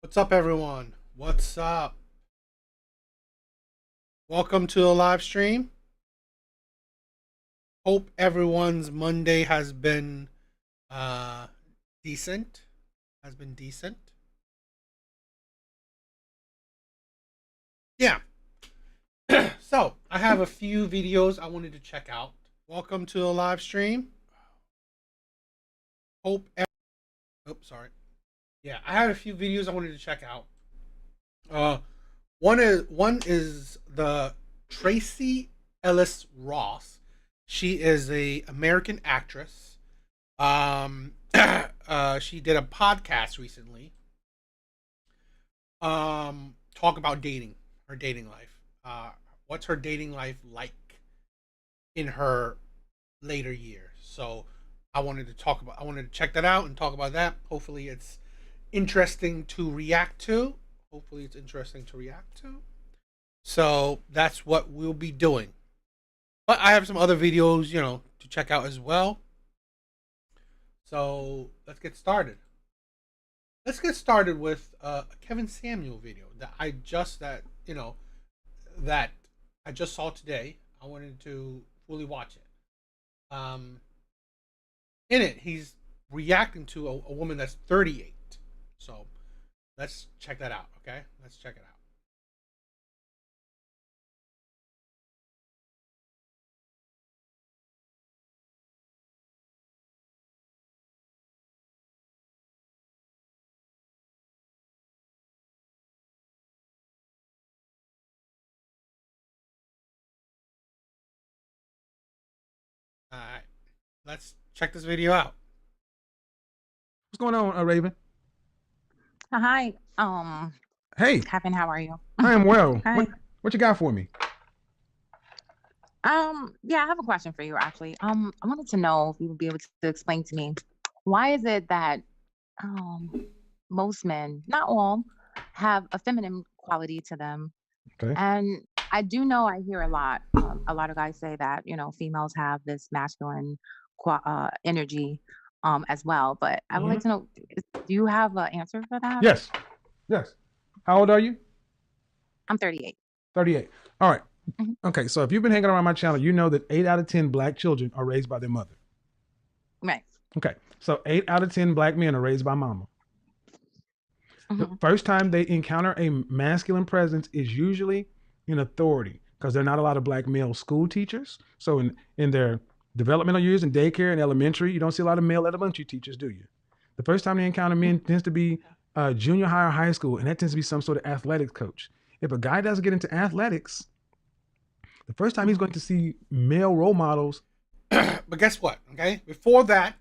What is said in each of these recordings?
What's up, everyone? What's up? Welcome to the live stream. Hope everyone's Monday has been uh, decent. Has been decent. Yeah. So I have a few videos I wanted to check out. Welcome to the live stream. Hope. Oops, sorry. Yeah, I have a few videos I wanted to check out. Uh, one is the Tracy Ellis Ross. She is a American actress. She did a podcast recently. Talk about dating, her dating life. What's her dating life like in her later years? So I wanted to check that out and talk about that. Hopefully, it's interesting to react to. Hopefully, it's interesting to react to. So that's what we'll be doing. But I have some other videos, to check out as well. So let's get started. Let's get started with a Kevin Samuel video that I just saw today. I wanted to fully watch it. In it, he's reacting to a woman that's 38. So let's check that out. Okay, let's check it out. All right, let's check this video out. What's going on, Raven? Hi, Hey, Kevin, how are you? I am well. What Hi. what you got for me? Yeah, I have a question for you actually. I wanted to know if you would be able to explain to me why is it that um most men, not all, have a feminine quality to them. Okay. And I do know I hear a lot of guys say that, females have this masculine energy as well. But I would like Hmm. to know, do you have an answer for that? Yes. Yes. How old are you? I'm 38. 38. All right. Mhm. Okay. So if you've been hanging around my channel, you know that 8 out of 10 black children are raised by their mother. Right. Okay. So 8 out of 10 black men are raised by mama. The Hmm. first time they encounter a masculine presence is usually in authority because there are not a lot of black male school teachers. So in their developmental years in daycare and elementary, you don't see a lot of male elementary teachers, do you? The first time they encounter men tends to be junior high or high school, and that tends to be some sort of athletics coach. If a guy doesn't get into athletics, the first time he's going to see male role models. But guess what? Okay, before that,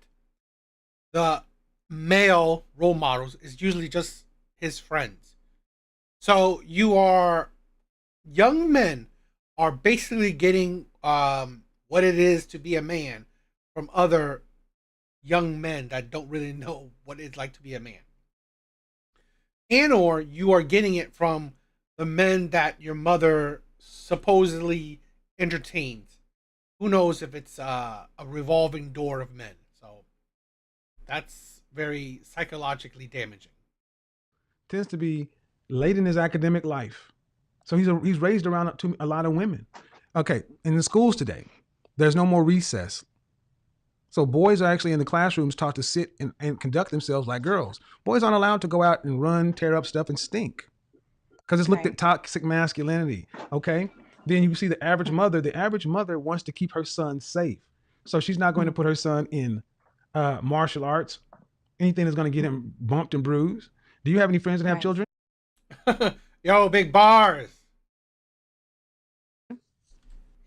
the male role models is usually just his friends. So young men are basically getting what it is to be a man from other young men that don't really know what it's like to be a man, and or you are getting it from the men that your mother supposedly entertains. Who knows if it's a revolving door of men? So that's very psychologically damaging. Tends to be late in his academic life. So he's raised around a lot of women. Okay, in the schools today, there's no more recess. So boys are actually in the classrooms taught to sit and conduct themselves like girls. Boys aren't allowed to go out and run, tear up stuff, and stink because it's looked Right. at toxic masculinity. Okay, then you see the average mother. The average mother wants to keep her son safe, so she's not going to Mhm. put her son in martial arts, anything that's going to get him bumped and bruised. Do you have any friends that have Right. children? Yo, big bars.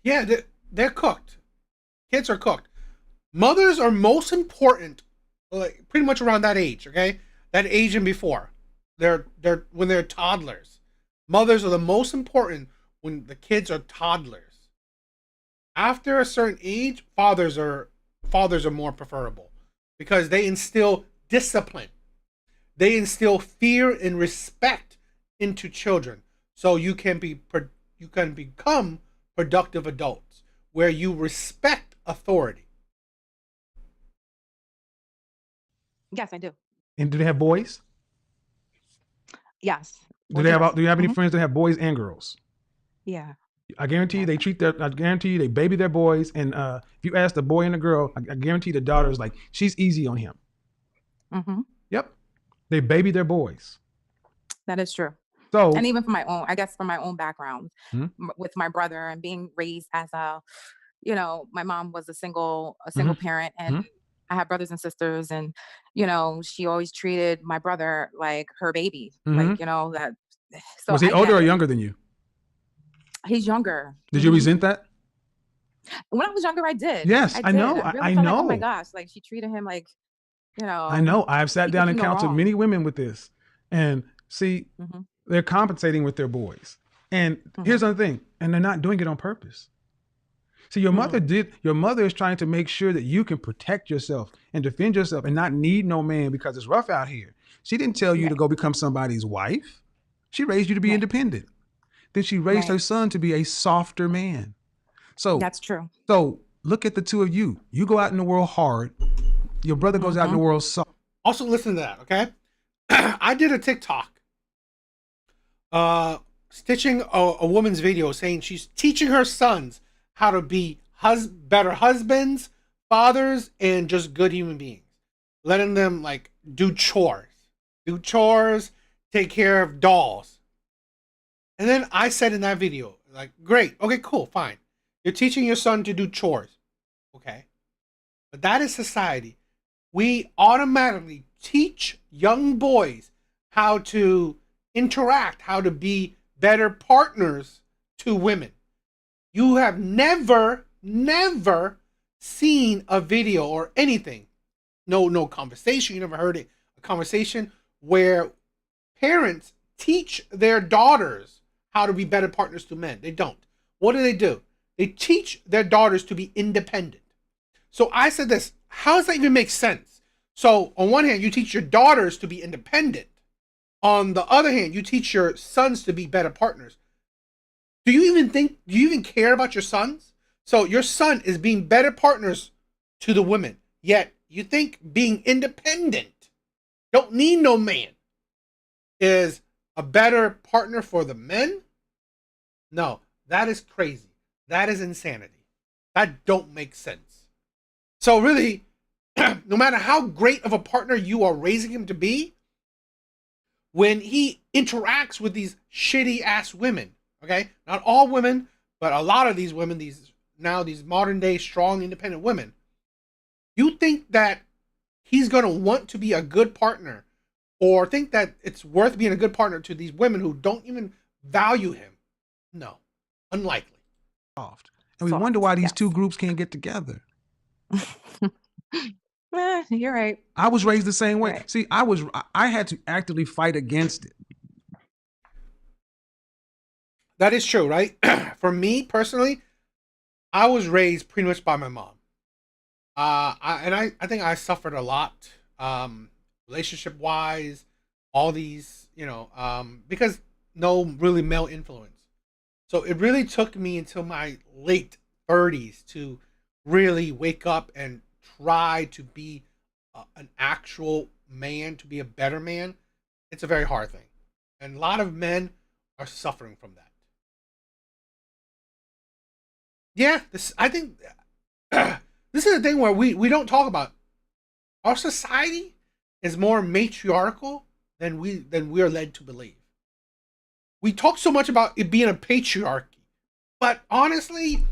Yeah, they're cooked. Kids are cooked. Mothers are most important, like pretty much around that age. Okay, that age and before. They're when they're toddlers. Mothers are the most important when the kids are toddlers. After a certain age, fathers are more preferable because they instill discipline. They instill fear and respect into children, so you can become productive adults where you respect authority. Yes, I do. And do they have boys? Yes. Do Boys they and have girls. do you have any Mhm. friends that have boys and girls? Yeah. I guarantee you Yes. I guarantee you they baby their boys. And if you ask the boy and the girl, I guarantee the daughter is like, she's easy on him. hmm Yep. They baby their boys. That is true. And So, even from my own, I guess from my own background mhm, with my brother and being raised as a, my mom was a single mhm, parent, and mhm, I have brothers and sisters, and she always treated my brother like her baby, like mhm. that. So Was he I older get or it. younger than you? He's younger. Did you resent that? When I was younger, I did. Yes, I I did. know. I really I felt like, oh my know. gosh, like she treated him like, you I know, know. I've sat he could down do and no counseled wrong. many women with this. And see, hmm they're compensating with their boys. And hmm here's the thing, and they're not doing it on purpose. See, hmm your mother is trying to make sure that you can protect yourself and defend yourself and not need no man because it's rough out here. She didn't tell you to Right. go become somebody's wife. She raised you to be Right. independent. Then she raised Right. her son to be a softer man. So, That's true. so look at the two of you. You go out in the world hard. Your brother goes out in hmm the world soft. Also, listen to that, okay? I did a TikTok stitching a woman's video saying she's teaching her sons how to be better husbands, fathers, and just good human beings. Letting them like do chores, take care of dolls. And then I said in that video, like, great, okay, cool, fine. You're teaching your son to do chores, okay? But that is society. We automatically teach young boys how to interact, how to be better partners to women. You have never seen a video or anything, no conversation. You never heard a conversation where parents teach their daughters how to be better partners to men. They don't. What do? They teach their daughters to be independent. So I said this, how does that even make sense? So on one hand, you teach your daughters to be independent. On the other hand, you teach your sons to be better partners. Do you even care about your sons? So your son is being better partners to the women, yet you think being independent, don't need no man, is a better partner for the men? No, that is crazy. That is insanity. That don't make sense. So really, no matter how great of a partner you are raising him to be, when he interacts with these shitty ass women, okay, not all women, but a lot of these women, these modern day strong independent women, you think that he's gonna want to be a good partner or think that it's worth being a good partner to these women who don't even value him? No, unlikely. And we Soft. wonder why these Yes. two groups can't get together. You're right. I was raised the same way. Right. See, I had to actively fight against it. That is true, right? For me personally, I was raised pretty much by my mom. I think I suffered a lot, relationship wise, all these, because no really male influence. So it really took me until my late 30s to really wake up and try to be an actual man, to be a better man. It's a very hard thing. And a lot of men are suffering from that. Yeah, I think this is the thing where we don't talk about. Our society is more matriarchal than we are led to believe. We talk so much about it being a patriarchy, but honestly,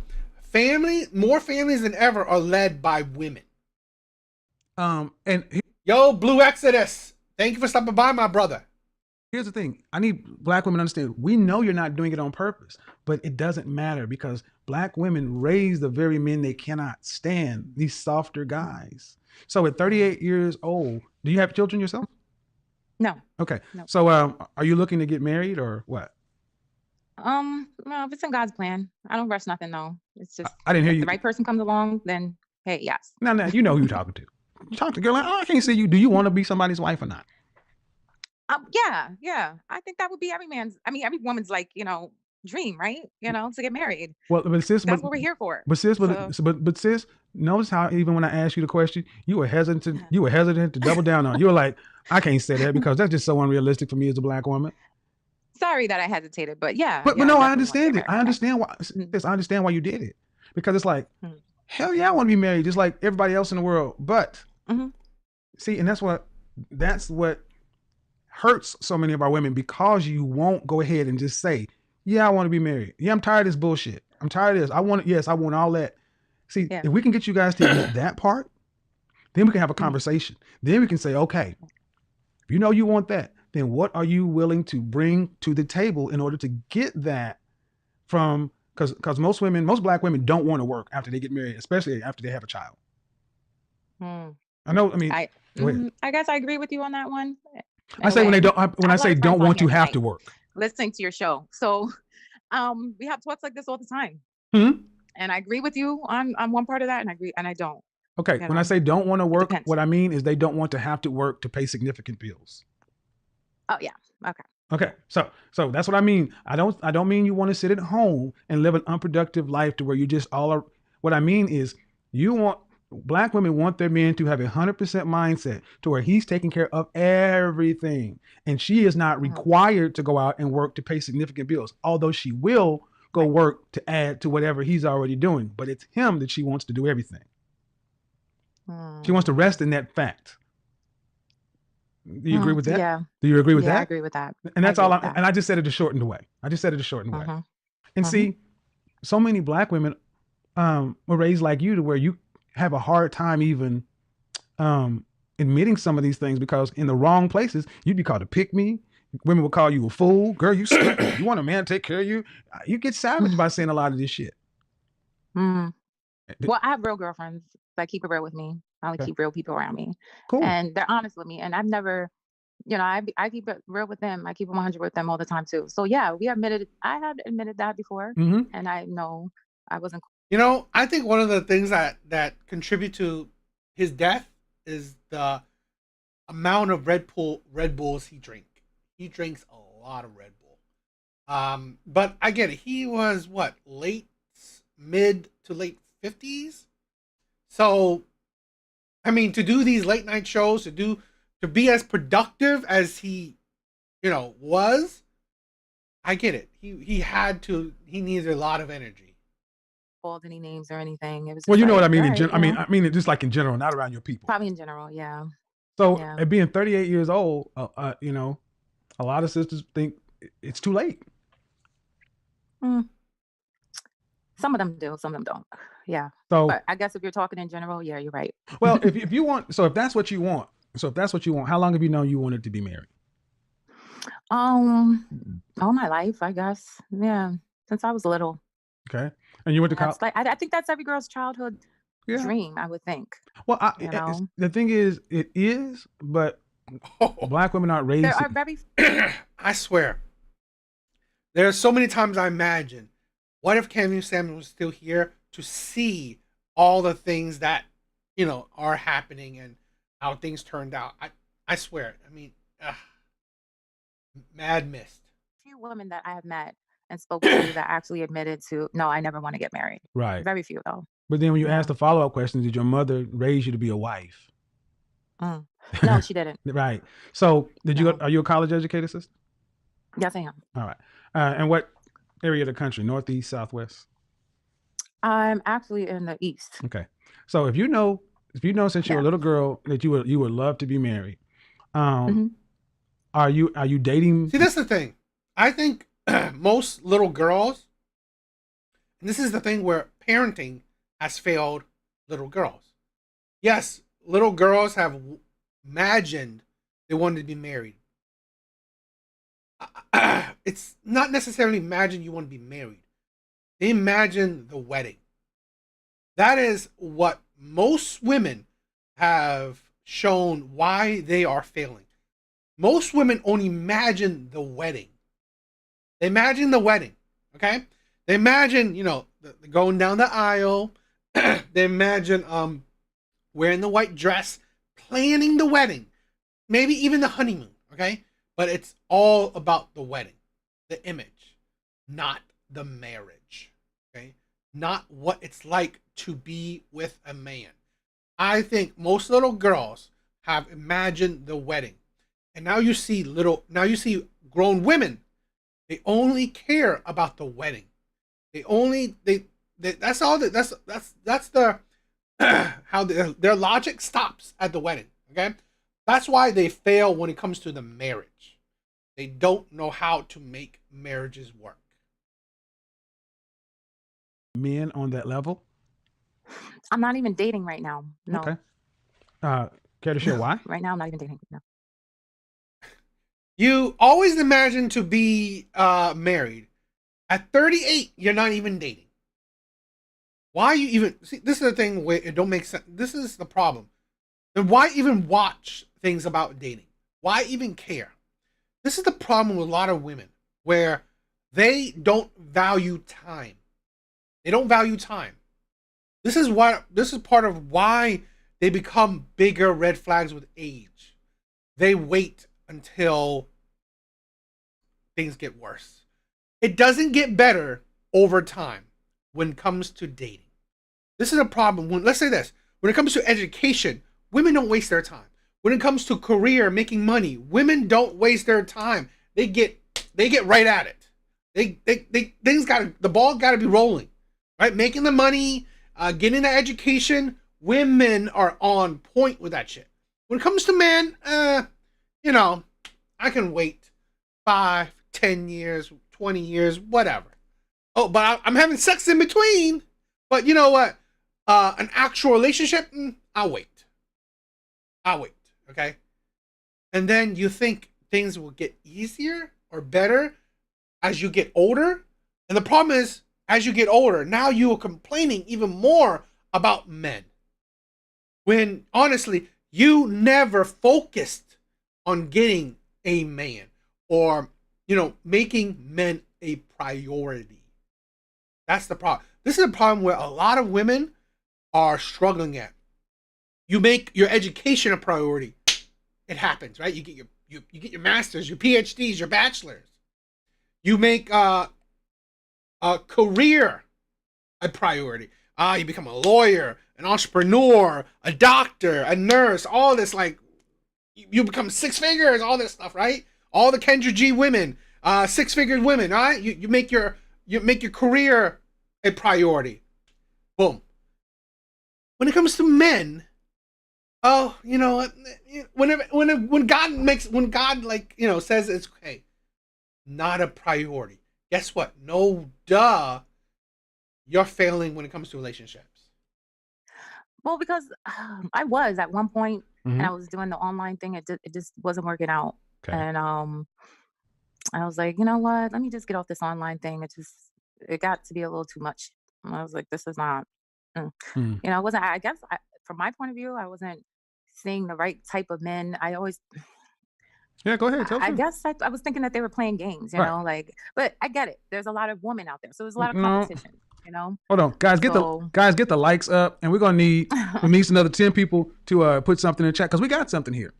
more families than ever are led by women. And Yo, Blue Exodus, thank you for stopping by, my brother. here's the thing. I need black women to understand. We know you're not doing it on purpose, but it doesn't matter because black women raise the very men they cannot stand, these softer guys. So at 38 years old, do you have children yourself? No. Okay. No. So are you looking to get married or what? No, if it's in God's plan, I don't rush nothing. No, it's just I didn't hear if you. the right person comes along, then hey, yes. No, you know who you're talking to. You talk to a girl like, oh, I can't see you. Do you want to be somebody's wife or not? Yeah. I think that would be every woman's dream, right? To get married. Well, but sis, That's what we're here for. but sis, So, but sis, notice how even when I asked you the question, you were hesitant to double down on. You were like, I can't say that because that's just so unrealistic for me as a black woman. Sorry that I hesitated, but yeah, But yeah, I no, I definitely want to understand get it. I married. understand why. Mhm, Yes, I understand why you did it because it's like, mhm, hell yeah, I want to be married just like everybody else in the world. But mhm, see, and that's what hurts so many of our women because you won't go ahead and just say, yeah, I want to be married. Yeah, I'm tired of this bullshit. I'm tired of this. Yes, I want all that. See, yeah. if we can get you guys to admit that part, then we can have a Mhm. conversation. Then we can say, okay, if you know you want that, then what are you willing to bring to the table in order to get that from, because most black women don't want to work after they get married, especially after they have a child. Mm. I know, I mean, I go ahead. I guess I agree with you on that one. In I a say when way, they don't, I when I have a lot say of friends don't on want here to have tonight to work. listening to your show. So, we have talks like this all the time, Hmm? and I agree with you on one part of that, and I agree, and I don't. Okay, You when I know, say don't want to it work, depends. what I mean is they don't want to have to work to pay significant bills. Oh yeah, okay. Okay, so that's what I mean. I don't mean you want to sit at home and live an unproductive life to where you just all are. What I mean is black women want their men to have 100% mindset to where he's taking care of everything, and she is not Mhm, required to go out and work to pay significant bills. Although she will go right. work to add to whatever he's already doing, but it's him that she wants to do everything. She wants to Mm, rest in that fact. Do you agree with that? yeah, Do you agree with yeah, I that? agree with that. And I that's agree all. with that. And I just said it a shortened way. I just said it a shortened way. Mm-hmm, And mm-hmm. see, so many black women were raised like you to where you have a hard time even admitting some of these things because in the wrong places you'd be called a pick me. Women would call you a fool. Girl, you stupid. You want a man to take care of you. You get savage by saying a lot of this shit. Mm. Well, I have real girlfriends that keep it real with me. I only Okay, keep real people around me, cool. and they're honest with me. And I've never, I keep it real with them. I keep it 100 with them all the time too. So yeah, I had admitted that before, Hmm. and I know I wasn't. I think one of the things that contribute to his death is the amount of Red Bulls he drink. He drinks a lot of Red Bull. But I get it. He was what, mid to late 50s. So I mean, to do these late night shows, to be as productive as he, was. I get it. He needs a lot of energy. Called any names or anything. It was Well, just you know what I like, all mean. right, I mean it just like in general, not around your people. probably in general. Yeah, So yeah. at being 38 years old, a lot of sisters think it's too late. Mm. Some of them do, some of them don't. Yeah, So, but I guess if you're talking in general, yeah, you're right. well, if you want, if that's what you want, how long have you known you wanted to be married? Um, all my life, I guess. Yeah, since I was little. Okay, and you went to college. That's like I think that's every girl's childhood Yeah. dream, I would think. Well, You know, the thing is, it is, but black women aren't there raised. are very I swear, there are so many times I imagine, what if Kevin Samuel was still here to see all the things that are happening and how things turned out. I swear. I mean, mad missed. few women that I have met and spoke to that actually admitted to, no, I never want to get married. Right. Very few though. But then when you Yeah. ask the follow up question, did your mother raise you to be a wife? Mm. No, she didn't. Right. So No. are you a college educated sister? Yes, I am. All right. And what area of the country? Northeast, southwest? I'm actually in the East. Okay. So if you know since you're a Yeah. little girl that you would love to be married, hmm are you dating? See, that's the thing. I think most little girls, and this is the thing where parenting has failed little girls. Yes, little girls have imagined they wanted to be married. It's not necessarily imagine you want to be married. They imagine the wedding. That is what most women have shown why they are failing. Most women only imagine the wedding. They imagine the wedding, okay? They imagine, the going down the aisle. They imagine wearing the white dress, planning the wedding, maybe even the honeymoon, okay? But it's all about the wedding, the image, not the marriage, okay? Not what it's like to be with a man. I think most little girls have imagined the wedding. And now you see grown women. They only care about the wedding. They that's all that that's the how their logic stops at the wedding. Okay, that's why they fail when it comes to the marriage. They don't know how to make marriages work. Men on that level. I'm not even dating right now. Okay. No, Care to share why? right now I'm not even dating. No. You always imagine to be married. At 38, you're not even dating. Why you even see? This is the thing where it don't make sense. This is the problem. Then why even watch things about dating? Why even care? This is the problem with a lot of women where they don't value time. They don't value time. This is part of why they become bigger red flags with age. They wait until things get worse. It doesn't get better over time when it comes to dating. This is a problem when, let's say this, when it comes to education, women don't waste their time. When it comes to career, making money, women don't waste their time. They get right at it. The ball got to be rolling, right? Making the money, getting the education. Women are on point with that shit. When it comes to men, I can wait 5, 10 years, 20 years, whatever. Oh, but I'm having sex in between. But you know what? An actual relationship, I'll wait. Okay? And then you think things will get easier or better as you get older. And the problem is, as you get older, now you are complaining even more about men. When honestly, you never focused on getting a man or, making men a priority. That's the problem. This is a problem where a lot of women are struggling at. You make your education a priority. It happens, right? You get your masters, your PhDs, your bachelors. You make a career a priority. You become a lawyer, an entrepreneur, a doctor, a nurse, all this, like, you become 6 figures, all this stuff, right? All the Kendra G women, 6-figure women, right? You make your career a priority. Boom. When it comes to men, oh, you know what? When God says it's okay, not a priority. Guess what? No, duh. You're failing when it comes to relationships. Well, because I was at one point, and Mhm. I was doing the online thing. It just wasn't working out, Okay. and I was like, you know what? Let me just get off this online thing. It got to be a little too much. And I was like, this is not. mm. Mm. I wasn't. I guess from my point of view, I wasn't seeing the right type of men. Yeah, go ahead. Tell the I truth. guess I was thinking that they were playing games, Right. but I get it. There's a lot of women out there, so there's a lot of No. competition, you know. Hold on, guys. So Get the likes up, and we're gonna need at least another 10 people to put something in the chat because we got something here.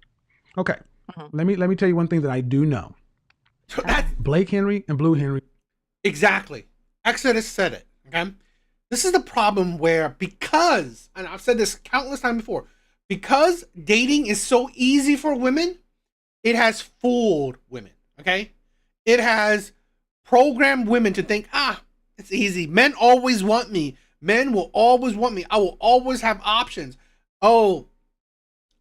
Okay. Mhm. Let me tell you one thing that I do know. That's Blake Henry and Blue Henry. exactly. Exodus said it. Okay. This is the problem where, because, and I've said this countless times before, because dating is so easy for women, it has fooled women. Okay. It has programmed women to think, it's easy. Men always want me. Men will always want me. I will always have options. Oh,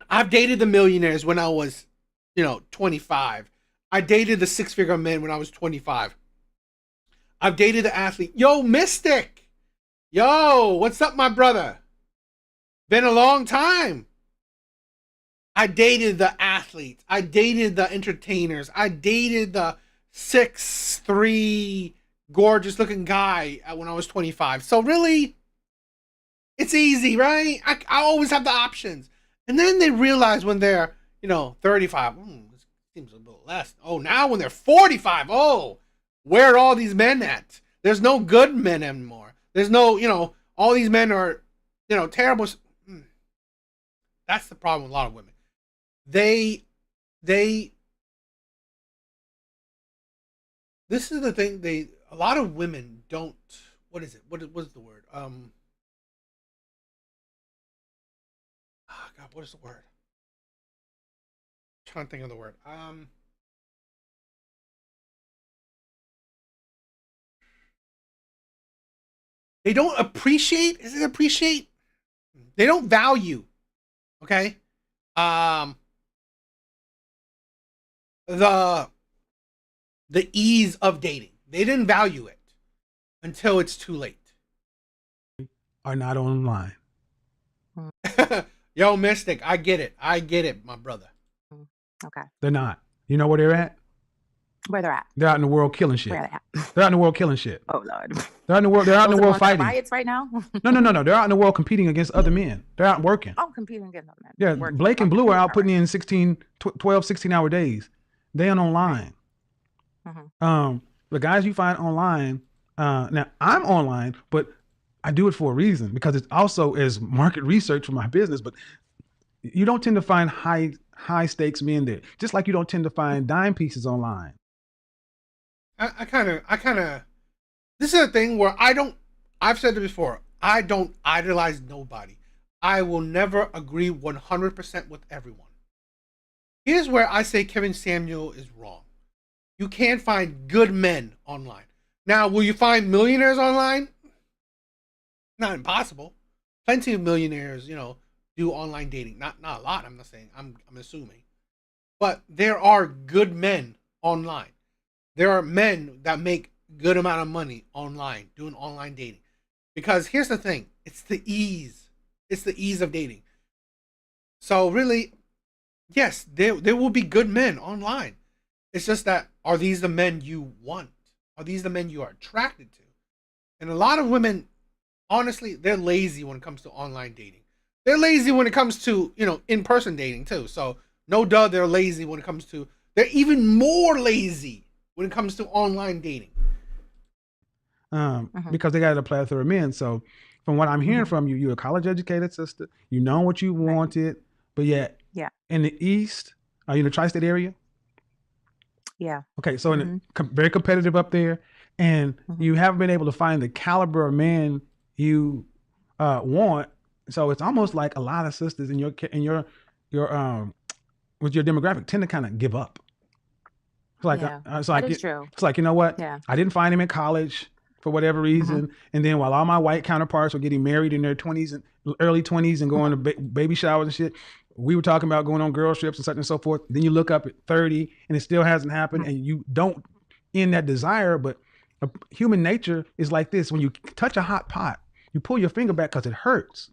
I've dated the millionaires when I was, 25. I dated the 6-figure men when I was 25. I've dated the athlete. Yo, Mystic. Yo, what's up, my brother? Been a long time. I dated the athletes. I dated the entertainers. I dated the 6'3" gorgeous looking guy when I was 25. So really, it's easy, right? I always have the options. And then they realize when they're, 35, this seems a little less. Oh, now when they're 45, where are all these men at? There's no good men anymore. There's no, all these men are, terrible. That's the problem with a lot of women. This is the thing, a lot of women don't, what is it? What is the word? God, what is the word? trying to think of the word. They don't appreciate. Is it appreciate? They don't value. Okay. Um, the ease of dating. They didn't value it until it's too late. Are not online. Yo, Mystic, I get it, my brother. Okay. They're not. You know where they're at? Where they're at? They're out in the world killing shit. Where they at? They're out in the world killing shit. Oh Lord. They're out in the world. They're out in the Those are world ones that are fighting. riots right now. No. They're out in the world competing against other men. They're out working. Oh, competing against them. Yeah, Working. Blake and Blue are out Okay. putting in 12, 16-hour days. They ain't online. The guys you find online, now I'm online, but I do it for a reason because it's also as market research for my business, but you don't tend to find high stakes men there. Just like you don't tend to find dime pieces online. I kind of, this is a thing where I've said it before, I don't idolize nobody. I will never agree 100% with everyone. Here's where I say Kevin Samuel is wrong. You can't find good men online. Now, will you find millionaires online? Not impossible. Plenty of millionaires, do online dating. Not a lot, I'm not saying. I'm assuming. But there are good men online. There are men that make good amount of money online doing online dating. Because here's the thing, it's the ease. It's the ease of dating. So really, yes, there will be good men online. It's just that, are these the men you want? Are these the men you are attracted to? And a lot of women, honestly, they're lazy when it comes to online dating. They're lazy when it comes to, in-person dating too. So no duh, they're lazy when it comes to, they're even more lazy when it comes to online dating. Because they got a plethora of men. So from what I'm hearing from you, you're a college educated sister. You know what you wanted, but yet in the East, are you in the tri-state area? Yeah. Okay, so very competitive up there, and you haven't been able to find the caliber of man you want. So it's almost like a lot of sisters in your with your demographic tend to kind of give up. It's like that is true. It's like, you know what? Yeah. I didn't find him in college for whatever reason, and then while all my white counterparts were getting married in their 20s and early 20s and going to baby showers and shit, we were talking about going on girl trips and such and so forth. Then you look up at 30 and it still hasn't happened, and you don't end that desire. But human nature is like this: when you touch a hot pot, you pull your finger back because it hurts.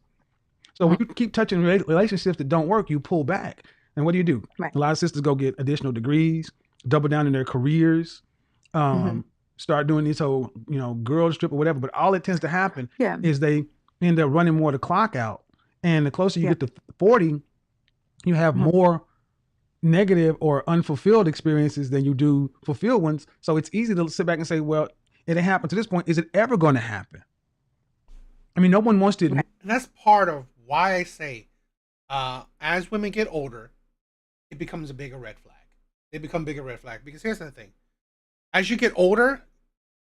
So when you keep touching relationships that don't work, you pull back. And what do? Right. A lot of sisters go get additional degrees, double down in their careers, start doing this whole, girls trip or whatever. But all it tends to happen is they end up running more the clock out. And the closer you get to 40, you have more negative or unfulfilled experiences than you do fulfilled ones. So it's easy to sit back and say, well, it didn't happen to this point. Is it ever going to happen? I mean, no one wants to. And that's part of why I say, as women get older, it becomes a bigger red flag. They become bigger red flag. Because here's the thing. As you get older,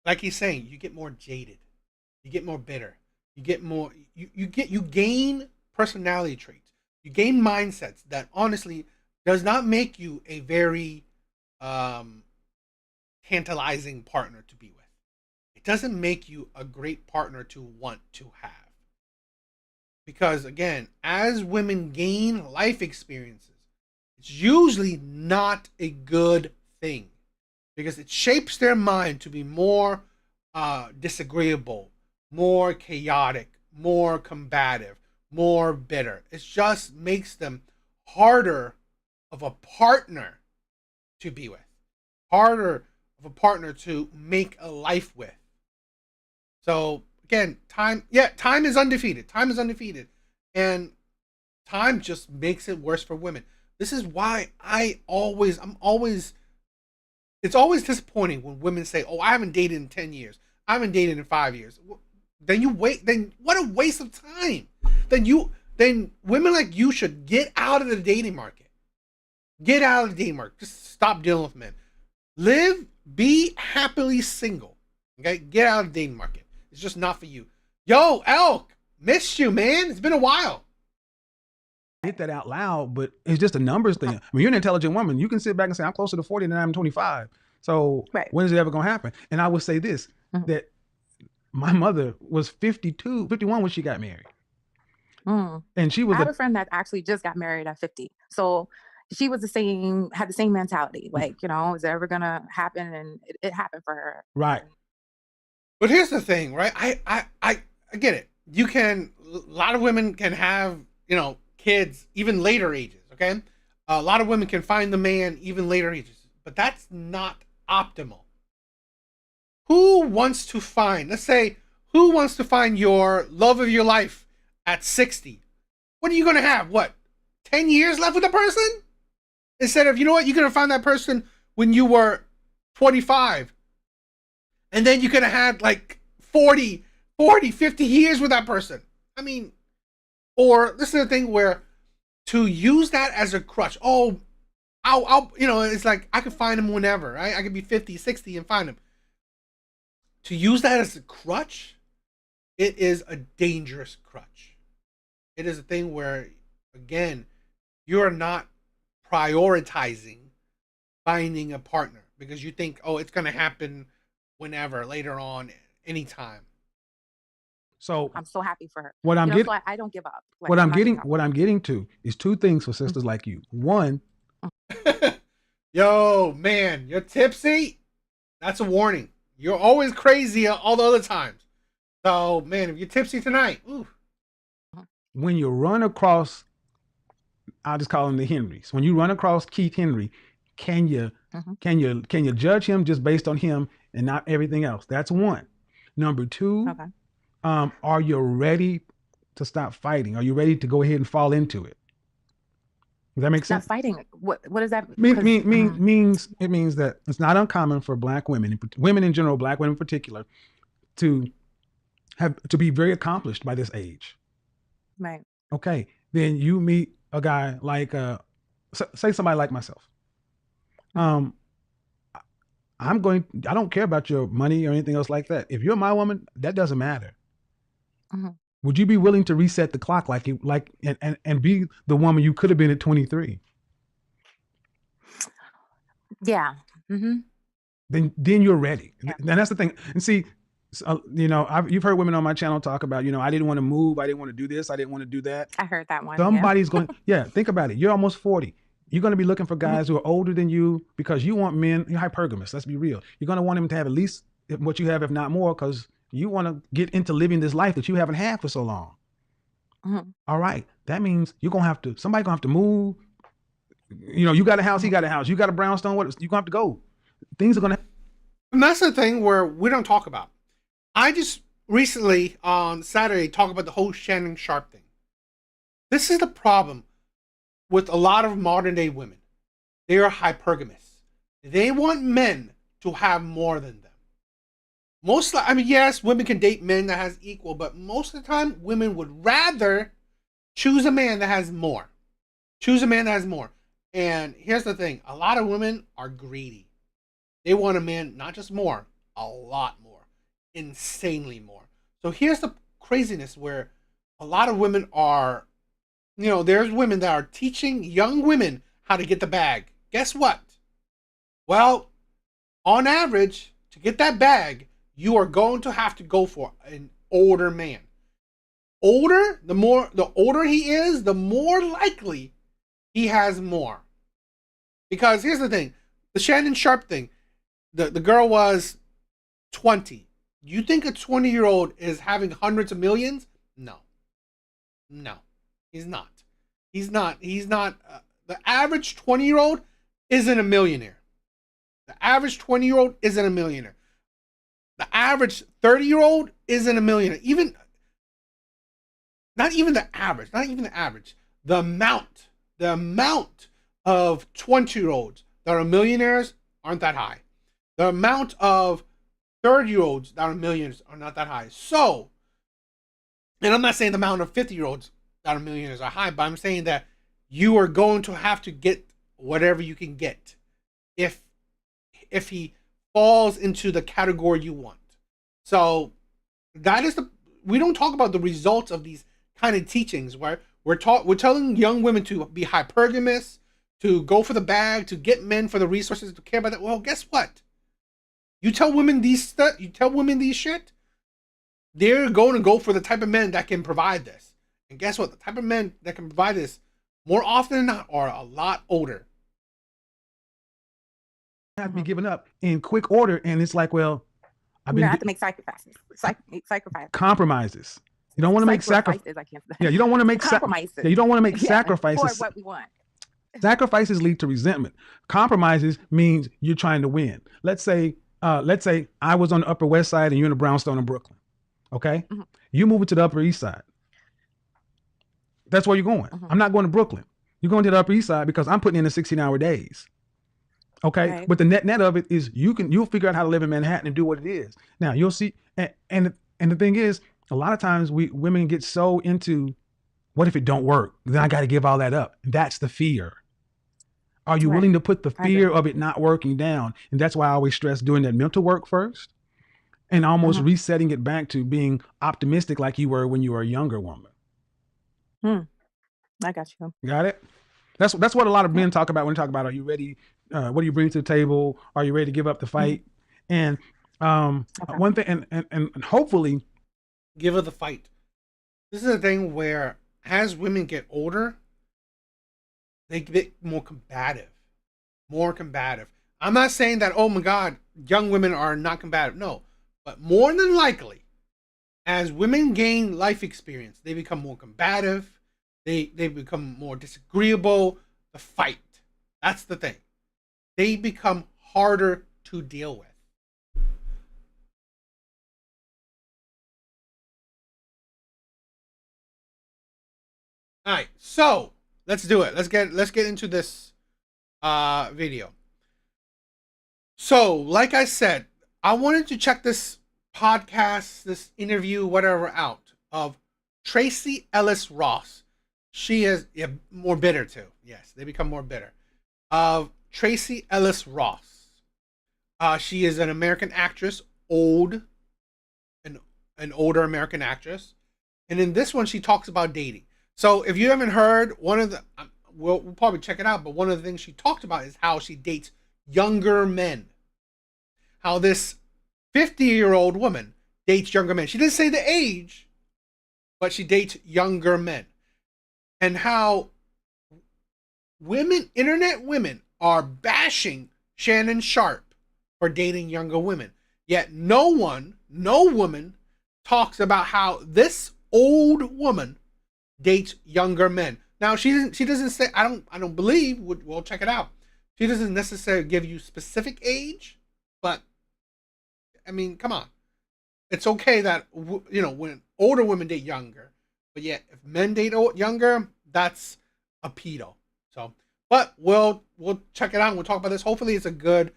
like he's saying, you get more jaded. You get more bitter. You get more, you gain personality traits. You gain mindsets that honestly does not make you a very tantalizing partner to be with. It doesn't make you a great partner to want to have. Because again, as women gain life experiences, it's usually not a good thing. Because it shapes their mind to be more disagreeable, more chaotic, more combative, more bitter. It just makes them harder of a partner to be with, harder of a partner to make a life with. So again, time is undefeated. Time is undefeated. And time just makes it worse for women. This is why it's always disappointing when women say, oh, I haven't dated in 10 years. I haven't dated in 5 years. Then what a waste of time. Then women like you should get out of the dating market. Get out of the dating market. Just stop dealing with men. Be happily single. Okay? Get out of the dating market. It's just not for you. Yo, Elk, missed you, man. It's been a while. get that out loud, but it's just a numbers thing. I mean, you're an intelligent woman. You can sit back and say, I'm closer to 40 than I'm 25. So Right. when is it ever going to happen? And I would say this, that my mother was 51 when she got married. And she I was have a friend that actually just got married at 50. So she was had the same mentality. Like, is it ever gonna happen? And it happened for her. right. But here's the thing, right? I get it. A lot of women can have, kids even later ages, okay? A lot of women can find the man even later ages, but that's not optimal. Who wants to find your love of your life at 60? What are you going to have? 10 years left with a person? Instead of, you're going to find that person when you were 25. And then you could have had like 40, 50 years with that person. I mean, or this is the thing where to use that as a crutch. Oh, I'll it's like I could find him whenever, right? I could be 50, 60 and find him. To use that as a crutch, it is a dangerous crutch. It is a thing where, again, you're not prioritizing finding a partner because you think, oh, it's going to happen whenever, later on, anytime. So I'm so happy for her. what I'm getting, so I don't give up. Like, what I'm not giving getting, up. what I'm getting to is two things for sisters like you. One, Yo, man, you're tipsy? That's a warning. You're always crazy all the other times. So, man, if you're tipsy tonight, ooh. when you run across, I'll just call him the Henrys. When you run across Keith Henry, can you judge him just based on him and not everything else? That's one. Number two, Okay. Are you ready to stop fighting? Are you ready to go ahead and fall into it? Does that make Not sense? fighting. What does that Means because, it means that it's not uncommon for Black women, women in general, Black women in particular, to be very accomplished by this age. right. Okay, then you meet a guy like say somebody like myself. I don't care about your money or anything else like that. If you're my woman, that doesn't matter. Would you be willing to reset the clock and be the woman you could have been at 23? Yeah. Then you're ready. And that's the thing. And see, you've heard women on my channel talk about, I didn't want to move, I didn't want to do this, I didn't want to do that. I heard that one. Somebody's going, think about it. You're almost 40. You're going to be looking for guys who are older than you because you want men, you're hypergamous. Let's be real. You're going to want them to have at least what you have, if not more, because you want to get into living this life that you haven't had for so long. All right. That means somebody's going to have to move. You got a house, he got a house. You got a brownstone, you're going to have to go. Things are going to. And that's the thing where we don't talk about. I just recently on Saturday talked about the whole Shannon Sharpe thing. This is the problem with a lot of modern day women. They are hypergamous. They want men to have more than them. Yes, women can date men that has equal, but most of the time, women would rather choose a man that has more. And here's the thing. A lot of women are greedy. They want a man, not just more, a lot more. Insanely more. So here's the craziness where a lot of women are, there's women that are teaching young women how to get the bag. Guess what? Well, on average, to get that bag, you are going to have to go for an older man. The older he is, the more likely he has more. Because here's the thing, the Shannon Sharpe thing, the girl was 20. You think a 20-year-old is having hundreds of millions? No, he's not. The average 20-year-old isn't a millionaire. The average 20-year-old isn't a millionaire. The average 30-year-old isn't a millionaire. Not even the average. The amount of 20-year-olds that are millionaires aren't that high. The amount of 30-year-olds that are millionaires are not that high. So, and I'm not saying the amount of 50-year-olds that are millionaires are high, but I'm saying that you are going to have to get whatever you can get if he falls into the category you want. So that is we don't talk about the results of these kind of teachings where We're telling young women to be hypergamous, to go for the bag, to get men for the resources, to care about that. Well, guess what? You tell women these shit, they're going to go for the type of men that can provide this. And guess what? The type of men that can provide this, more often than not, are a lot older. Have to be given up in quick order, and it's like, well, You have to make sacrifices. Compromises. You don't want to make sacrifices. Yeah, you don't want to make compromises. You don't want to make sacrifices for what we want. Sacrifices lead to resentment. Compromises means you're trying to win. Let's say I was on the Upper West Side and you're in the brownstone in Brooklyn. Okay, you move to the Upper East Side. That's where you're going. I'm not going to Brooklyn. You're going to the Upper East Side because I'm putting in the 16-hour days. Okay, right. But the net of it is you'll figure out how to live in Manhattan and do what it is. Now you'll see, and the thing is, a lot of times women get so into, what if it don't work? Then I got to give all that up. That's the fear. Are you willing to put the fear of it not working down? And that's why I always stress doing that mental work first, and almost resetting it back to being optimistic like you were when you were a younger woman. I got you. Got it? That's what a lot of men talk about when they talk about, are you ready? What do you bring to the table? Are you ready to give up the fight? And one thing, and hopefully, give her the fight. This is a thing where as women get older, they get more combative. I'm not saying that, oh my God, young women are not combative. No, but more than likely, as women gain life experience, they become more combative. They become more disagreeable. The fight. That's the thing. They become harder to deal with. All right, so let's do it. Let's get into this video. So, like I said, I wanted to check this podcast, this interview, whatever, out of Tracee Ellis Ross. She is more bitter too. Yes, they become more bitter. Of Tracee Ellis Ross. She is an American actress, an older American actress, and in this one she talks about dating. So if you haven't heard, one of the we'll probably check it out, but one of the things she talked about is how she dates younger men. How this 50-year-old woman dates younger men. She didn't say the age, but she dates younger men. And how internet women are bashing Shannon Sharpe for dating younger women. Yet no woman talks about how this old woman dates younger men. Now she doesn't say, I don't believe, we'll check it out. She doesn't necessarily give you specific age, but I mean, come on. It's okay that, when older women date younger, but yet if men date younger, that's a pedo. So, but we'll check it out and we'll talk about this. Hopefully it's a good,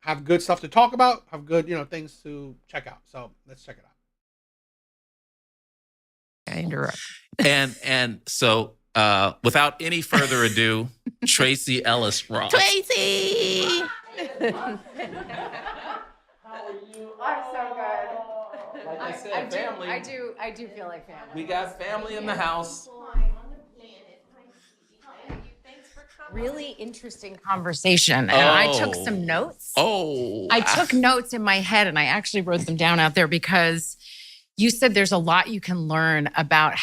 have good stuff to talk about, have good, things to check out. So let's check it out. I interrupt. And so without any further ado, Tracee Ellis Ross. Tracee! How are you? I'm so good. Like I said, family. I do feel like family. We got family in the house. Really interesting conversation. And I took some notes. I took notes in my head and I actually wrote them down out there because you said there's a lot you can learn about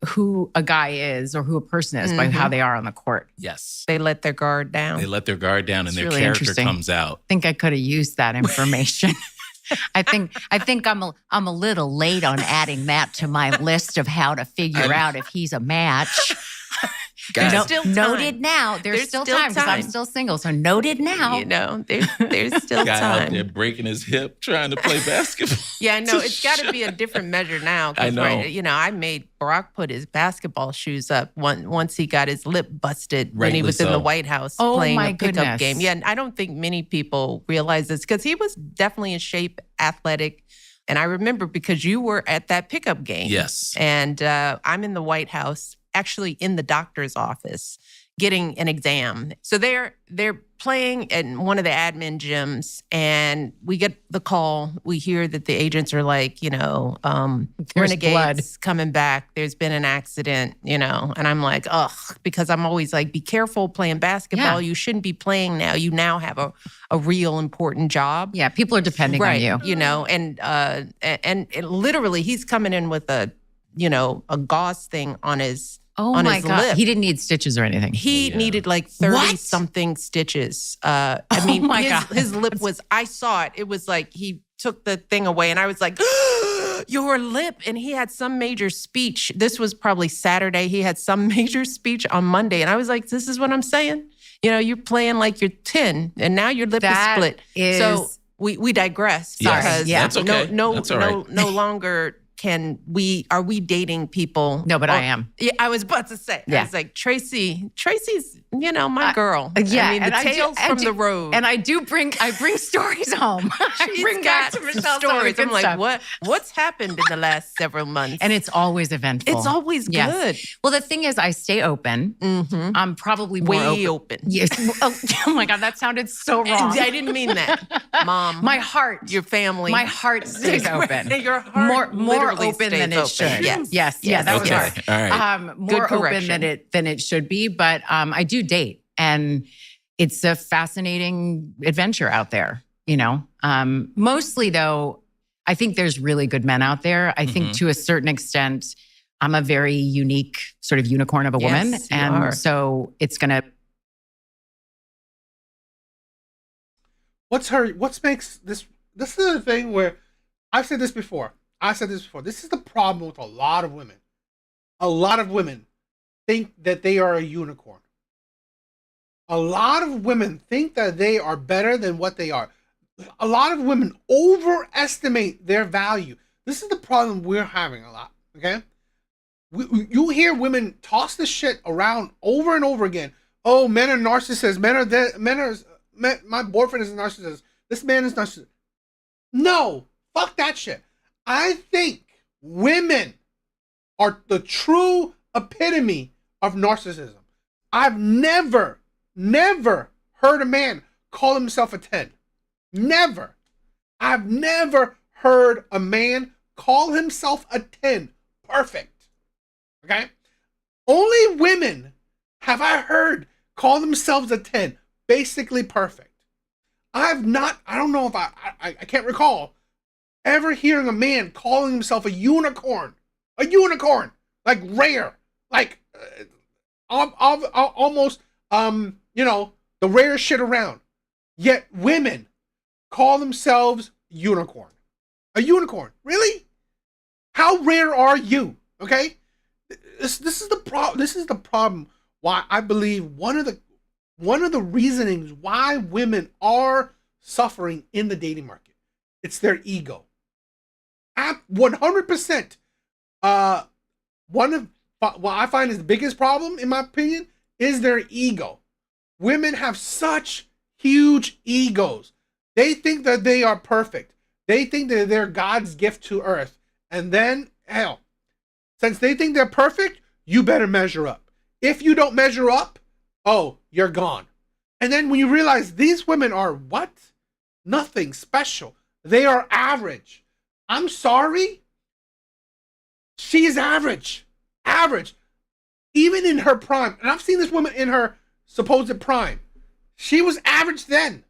who a guy is or who a person is by how they are on the court. Yes. They let their guard down. They let their guard down and their really character comes out. I think I could have used that information. I think I'm a little late on adding that to my list of how to figure out if he's a match. There's still time. Noted now. There's still time because I'm still single. So noted now. There's still Guy time. out there breaking his hip trying to play basketball. Yeah, no, it's got to be a different measure now. I know. Right, I made Barack put his basketball shoes up once he got his lip busted when he was in the White House playing a pickup game. Yeah, and I don't think many people realize this because he was definitely in shape, athletic. And I remember because you were at that pickup game. Yes. And I'm in the White House, actually in the doctor's office, getting an exam. So they're playing at one of the admin gyms, and we get the call. We hear that the agents are like, Renegades coming back. There's been an accident, and I'm like, ugh, because I'm always like, be careful playing basketball. Yeah. You shouldn't be playing now. You now have a real important job. Yeah, people are depending on you. And literally he's coming in with a gauze thing on his God. lip. He didn't need stitches or anything. He needed like 30-something stitches. His lip was, I saw it. It was like he took the thing away and I was like, your lip. And he had some major speech. This was probably Saturday. He had some major speech on Monday. And I was like, this is what I'm saying. You're playing like you're 10 and now your lip is split. So we digress. Yes. Because That's okay. That's all right. no longer are we dating people? No, but I am. Yeah, I was about to say. Yeah. I was like, Tracy's, my girl. Yeah. I mean, the tales from the road. And I bring stories home. I bring back to Michelle stories. I'm like, what's happened in the last several months? And it's always eventful. It's always good. Well, the thing is, I stay open. Mm-hmm. I'm probably more way open. Yes. Oh my God, that sounded so wrong. I didn't mean that, Mom. My heart, your family, my heart stays open. Your heart more open than it should. Yes. Yeah, that was hard. All right. More open than it should be, but I do date, and it's a fascinating adventure out there. Mostly though, I think there's really good men out there. I think to a certain extent, I'm a very unique sort of unicorn of a woman, so it's gonna. What makes this? This is the thing where I've said this before. This is the problem with a lot of women. A lot of women think that they are a unicorn. A lot of women think that they are better than what they are. A lot of women overestimate their value. This is the problem we're having a lot, okay? You hear women toss this shit around over and over again. Oh, men are narcissists. My boyfriend is a narcissist. This man is narcissist. No, fuck that shit. I think women are the true epitome of narcissism. I've never heard a man call himself a 10. Never. I've never heard a man call himself a 10. Perfect. Okay? Only women have I heard call themselves a 10. Basically perfect. I don't know if I can't recall ever hearing a man calling himself a unicorn. A unicorn. Like rare. Like almost the rarest shit around. Yet women call themselves unicorn. A unicorn. Really? How rare are you? Okay? This is the problem why I believe one of the reasonings why women are suffering in the dating market. It's their ego. 100%. One of what I find is the biggest problem, in my opinion, is their ego. Women have such huge egos. They think that they are perfect. They think that they're God's gift to earth. And then, hell, since they think they're perfect, you better measure up. If you don't measure up, oh, you're gone. And then when you realize these women are what? Nothing special. They are average. I'm sorry. She is average. Average. Even in her prime. And I've seen this woman in her supposed prime. She was average then.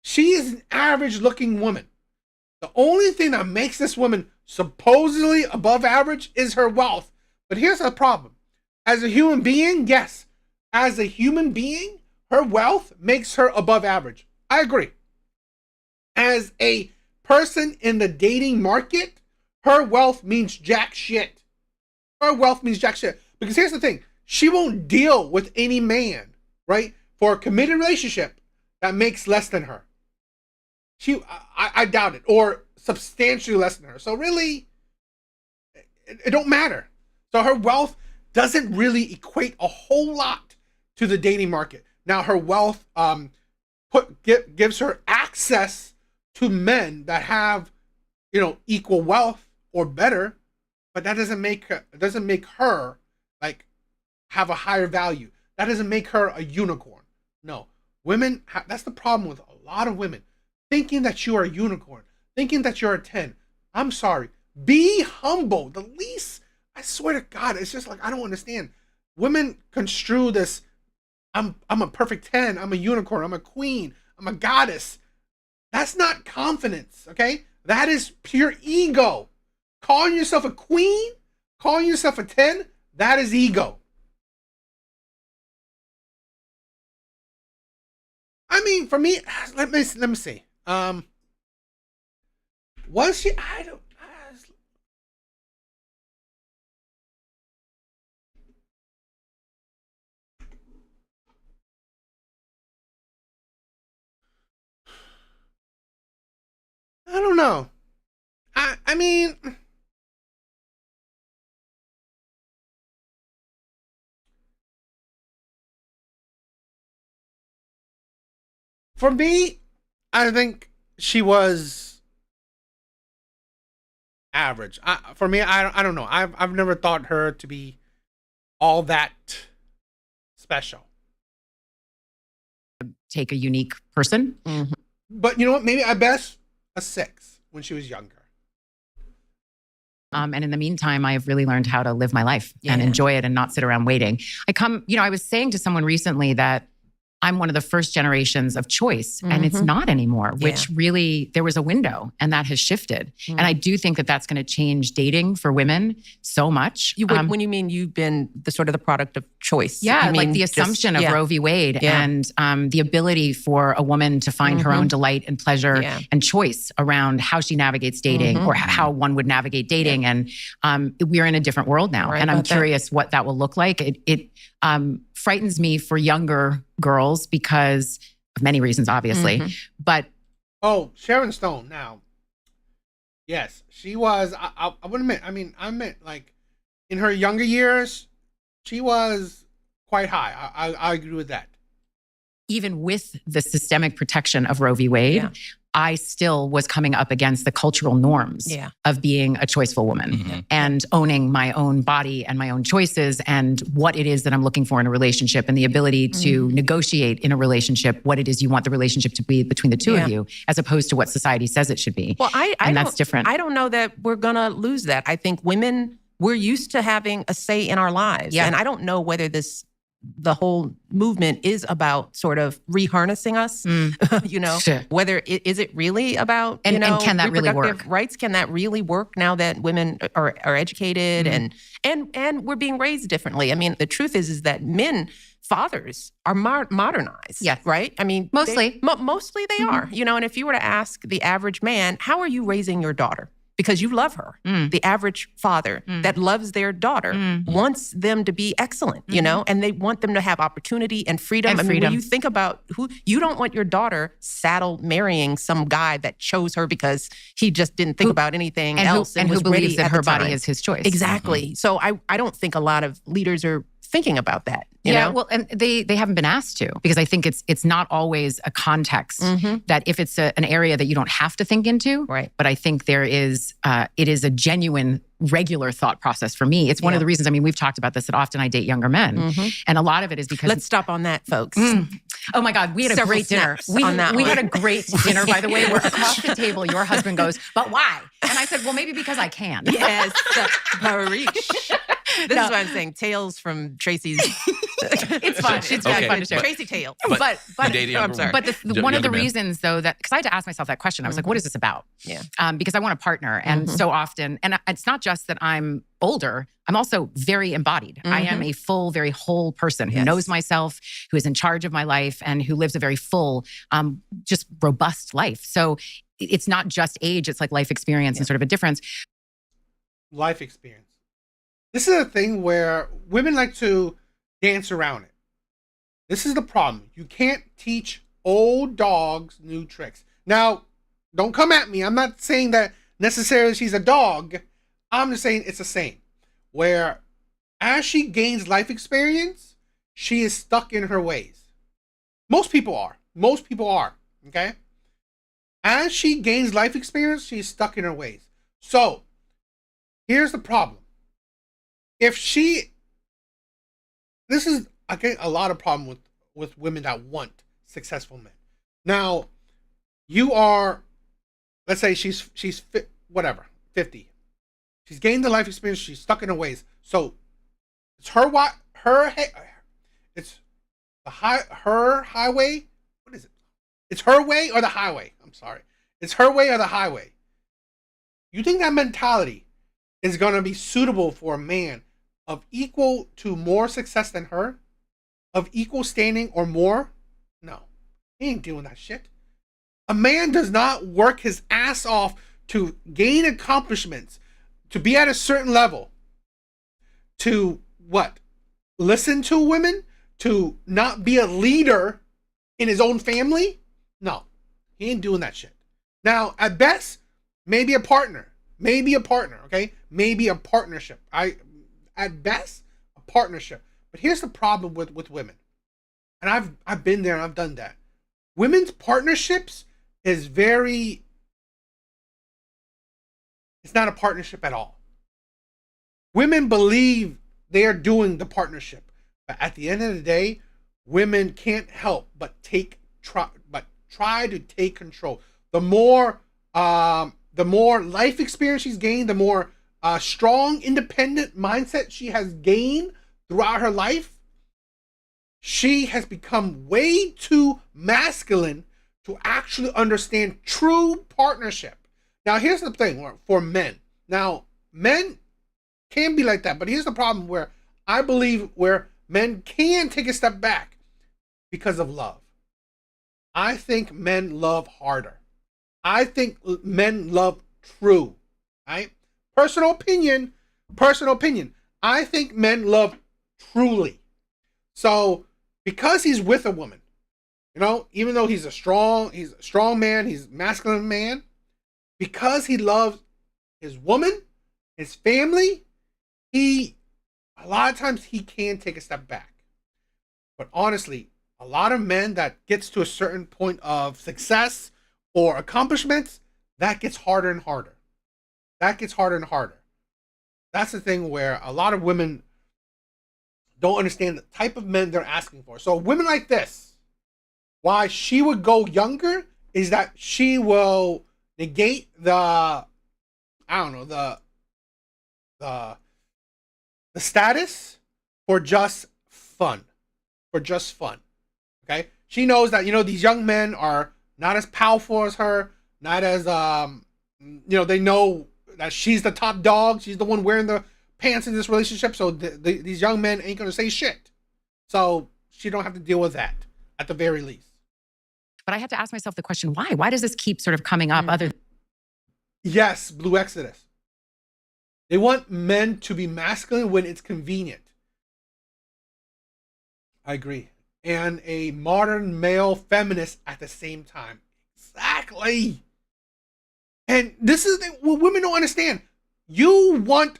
She is an average looking woman. The only thing that makes this woman supposedly above average is her wealth. But here's the problem. As a human being, yes. As a human being, her wealth makes her above average. I agree. As a person in the dating market, her wealth means jack shit. Her wealth means jack shit. Because here's the thing. She won't deal with any man, right, for a committed relationship that makes less than her. I doubt it. Or substantially less than her. So really, it don't matter. So her wealth doesn't really equate a whole lot to the dating market. Now her wealth gives her access to men that have, equal wealth or better, but that doesn't make her like have a higher value. that doesn't make her a unicorn. No. Women, that's the problem with a lot of women. Thinking that you are a unicorn. Thinking that you're a 10. I'm sorry. Be humble. The least, I swear to God, it's just like, I don't understand. Women construe this, I'm a perfect 10. I'm a unicorn. I'm a queen. I'm a goddess. That's not confidence, okay? That is pure ego. Calling yourself a queen, calling yourself a 10, that is ego. I mean, for me, let me see. Was she? I don't. I don't know. I mean, for me, I think she was average. For me, I don't know. I've never thought her to be all that special. Take a unique person. Mhm. But you know what? Maybe I best a 6 when she was younger. And in the meantime, I have really learned how to live my life and Yeah. enjoy it and not sit around waiting. I was saying to someone recently that I'm one of the first generations of choice, and it's Mhm. not anymore, which Yeah. really, there was a window and that has shifted. Mm. And I do think that that's going to change dating for women so much. When you mean you've been the sort of the product of choice. Yeah, you like mean the just- assumption of yeah. Roe v. Wade Yeah. and the ability for a woman to find her own delight and pleasure Yeah. and choice around how she navigates dating or how one would navigate dating. And we're in a different world now. Right And I'm about that. curious what that will look like. It frightens me for younger girls because of many reasons, obviously. Mhm. But Oh, Sharon Stone. Now, yes, she was. I would admit. I mean, I admit, like in her younger years, she was quite high. I agree with that. even with the systemic protection of Roe v. Wade, Yeah. I still was coming up against the cultural norms Yeah. of being a choiceful woman Mhm. and owning my own body and my own choices and what it is that I'm looking for in a relationship and the ability to negotiate in a relationship what it is you want the relationship to be between the two Yeah. of you, as opposed to what society says it should be. Well, I And that's don't- different. I don't know that we're gonna lose that. I think women, we're used to having a say in our lives, Yeah. and I don't know whether the whole movement is about sort of reharnessing us. You know, Sure. whether is it really about And- you know and can that really reproductive work? rights? Can that really work now that women are educated and we're being raised differently? I mean, the truth is that men. Fathers are modernized, Yes. right? I mean, Mostly. mostly they are, you know. And if you were to ask the average man, how are you raising your daughter? Because you love her. The average father that loves their daughter wants them to be excellent, you know, and they want them to have opportunity and freedom. And I mean, freedom. when you think about you don't want your daughter saddled marrying some guy that chose her because he just didn't think about anything and else who was believes ready that at her the body time. is his choice. Exactly. So I don't think a lot of leaders are thinking about that. You Yeah, know? well, and they haven't been asked to, because I think it's not always a context that if it's an area that you don't have to think into, Right. But I think there is it is a genuine regular thought process for me. It's one Yeah. of the reasons. I mean, we've talked about this, that often I date younger men, and a lot of it is because Let's stop on that, folks. oh my God, we had a Several great dinner. snaps We on that we one. had a great dinner, by the way. Where across the table, your husband goes, "But why?" And I said, "Well, maybe because I can." Yes, Paris. This No. is what I'm saying. Tales from Tracy's. It's fun. It's Okay, really fun to share. Tracy Tales. But but you date a younger I'm sorry. woman. But Y- one of the younger man. reasons, though, that because I had to ask myself that question, I was like, "What is this about?" Yeah. Because I want a partner, and so often, and it's not just that I'm older; I'm also very embodied. I am a full, very whole person who Yes. knows myself, who is in charge of my life, and who lives a very full, just robust life. So it's not just age; it's like life experience and sort of a difference. Life experience. This is a thing where women like to dance around it. This is the problem. You can't teach old dogs new tricks. Now, don't come at me. I'm not saying that necessarily she's a dog. I'm just saying it's the same. Where as she gains life experience, she is stuck in her ways. Most people are. Most people are. Okay? As she gains life experience, she's stuck in her ways. So, here's the problem. If she, this is I get a lot of problem with women that want successful men. Now, you are, let's say she's whatever, 50. She's gained the life experience. She's stuck in her ways. So it's it's her highway. What is it? It's her way or the highway. I'm sorry. It's her way or the highway. You think that mentality is going to be suitable for a man of equal to more success than her? Of equal standing or more? No. He ain't doing that shit. A man does not work his ass off to gain accomplishments, to be at a certain level, to what? Listen to women? To not be a leader in his own family? No. He ain't doing that shit. Now, at best, maybe a partner. Maybe a partner, okay? Maybe a partnership. At best, a partnership. But here's the problem with women. And I've been there and I've done that. Women's partnerships is it's not a partnership at all. Women believe they are doing the partnership. But at the end of the day, women can't help but try to take control. The more life experience she's gained, the more strong, independent mindset she has gained throughout her life, she has become way too masculine to actually understand true partnership. Now, here's the thing for men. Now, men can be like that, but here's the problem where I believe where men can take a step back because of love. I think men love harder. I think men love true, right? Personal opinion. I think men love truly. So because he's with a woman, even though he's a strong man, he's a masculine man, because he loves his woman, his family, a lot of times he can take a step back. But honestly, a lot of men that gets to a certain point of success or accomplishments, that gets harder and harder. That's the thing where a lot of women don't understand the type of men they're asking for. So women like this, why she would go younger is that she will negate the status for just fun. Okay? She knows that, these young men are not as powerful as her, not as, they know that she's the top dog. She's the one wearing the pants in this relationship. So these young men ain't going to say shit. So she don't have to deal with that at the very least. But I had to ask myself the question, why? Why does this keep sort of coming up Yes, Blue Exodus. They want men to be masculine when it's convenient. I agree. And a modern male feminist at the same time. Exactly. And this is what women don't understand. You want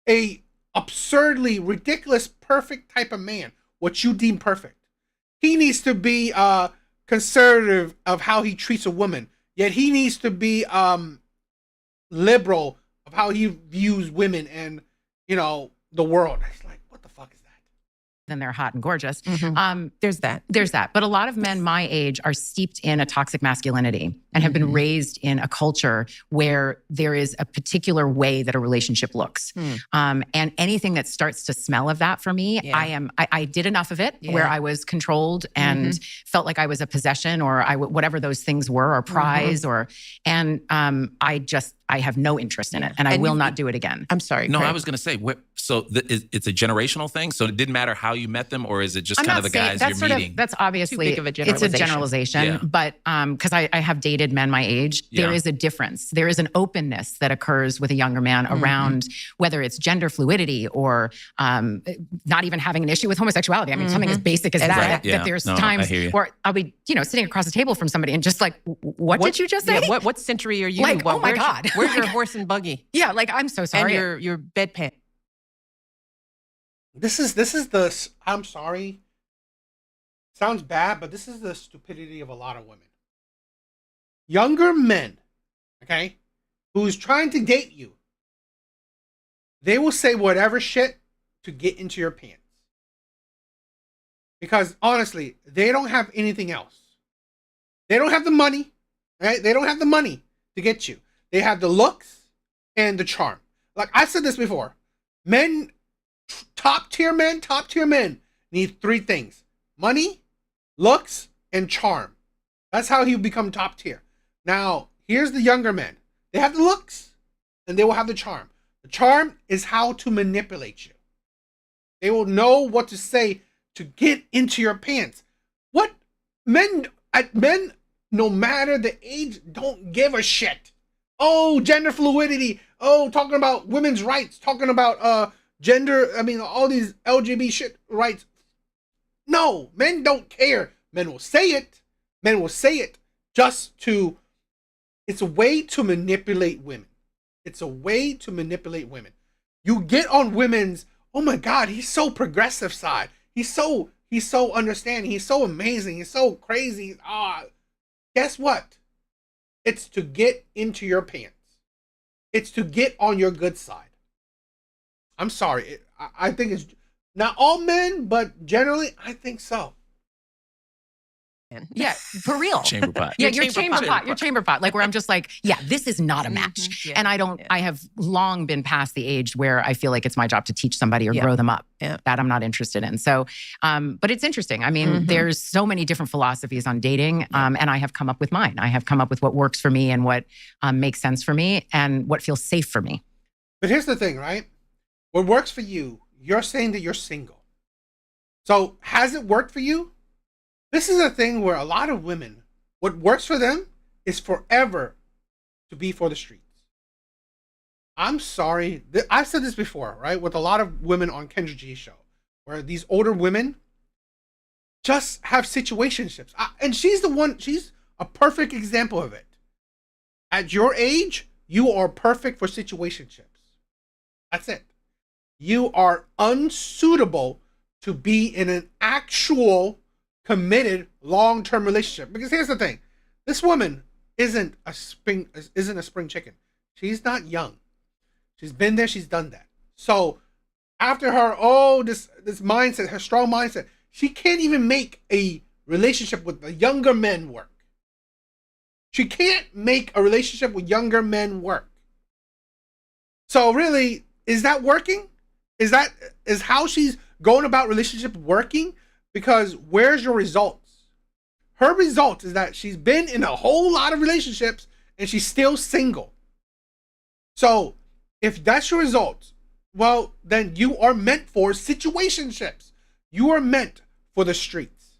a absurdly ridiculous, perfect type of man, what you deem perfect. He needs to be conservative of how he treats a woman, yet he needs to be liberal of how he views women and the world. It's like, what the fuck is that? Then they're hot and gorgeous. Mm-hmm. There's that. But a lot of men my age are steeped in a toxic masculinity and have been raised in a culture where there is a particular way that a relationship looks. And anything that starts to smell of that for me, I did enough of it where I was controlled and felt like I was a possession or whatever those things were, or prize, I have no interest in it, and I will not do it again. I'm sorry. No, Craig. I was going to say, it's a generational thing. So it didn't matter how you met them, or is it just kind of the guys you're meeting? That's obviously Too big of a it's a generalization, but because I have dated men my age, there is a difference. There is an openness that occurs with a younger man around whether it's gender fluidity or not even having an issue with homosexuality. I mean, something as basic as that there's times where I'll be, sitting across the table from somebody and just like, what did you just say? Yeah, what century are you? Like, oh my God. Where's your horse and buggy? Yeah, like, I'm so sorry. And your bedpan. This is the, I'm sorry. Sounds bad, but this is the stupidity of a lot of women. Younger men, okay, who's trying to date you, they will say whatever shit to get into your pants. because honestly, they don't have anything else. They don't have the money, right? They don't have the money to get you. They have the looks and the charm. Like I said this before, men, top tier men need 3 things: money, looks, and charm. That's how he become top tier. Now, here's the younger men. They have the looks and they will have the charm. The charm is how to manipulate you. They will know what to say to get into your pants. What men, no matter the age, don't give a shit. Oh, gender fluidity. Oh, talking about women's rights, talking about gender, all these LGBT shit rights. No, men don't care. Men will say it. Men will say it just to, it's a way to manipulate women. It's a way to manipulate women. You get on women's, oh my God, he's so progressive side. He's so understanding. He's so amazing. He's so crazy. Guess what? It's to get into your pants. It's to get on your good side. I'm sorry. I think it's not all men, but generally, I think so. Yeah, for real. Chamber pot. Yeah, your chamber pot. Your chamber pot. Like where I'm just like, yeah, this is not a match. Yeah. And I have long been past the age where I feel like it's my job to teach somebody or grow them up. Yeah. That I'm not interested in. So, but it's interesting. I mean, there's so many different philosophies on dating. And I have come up with mine. I have come up with what works for me and what makes sense for me and what feels safe for me. But here's the thing, right? What works for you, you're saying that you're single. So has it worked for you? This is a thing where a lot of women, what works for them is forever to be for the streets. I'm sorry. I've said this before, right? With a lot of women on Kendra G's show, where these older women just have situationships. And she's a perfect example of it. At your age, you are perfect for situationships. That's it. You are unsuitable to be in an actual committed long-term relationship. Because here's the thing. This woman isn't a spring chicken. She's not young. She's been there, she's done that. So after her, this mindset, her strong mindset, she can't even make a relationship with the younger men work. She can't make a relationship with younger men work. So really, is that working? Is how she's going about relationship working? Because where's your results? Her results is that she's been in a whole lot of relationships and she's still single. So if that's your results, well, then you are meant for situationships. You are meant for the streets.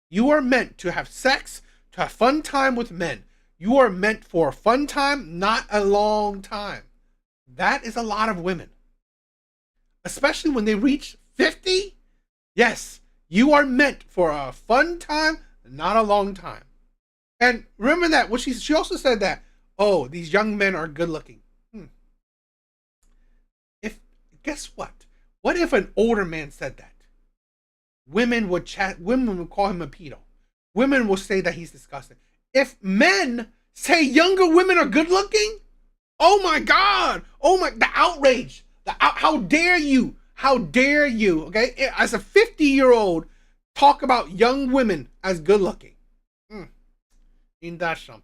You are meant to have sex, to have fun time with men. You are meant for fun time, not a long time. That is a lot of women. Especially when they reach 50. Yes, you are meant for a fun time, not a long time. And remember that what she also said that, oh, these young men are good looking. Guess what? What if an older man said that? Women would call him a pedo. Women will say that he's disgusting. If men say younger women are good looking, oh my God. The outrage. How dare you? How dare you? Okay. As a 50-year-old, talk about young women as good looking. Ain't that something?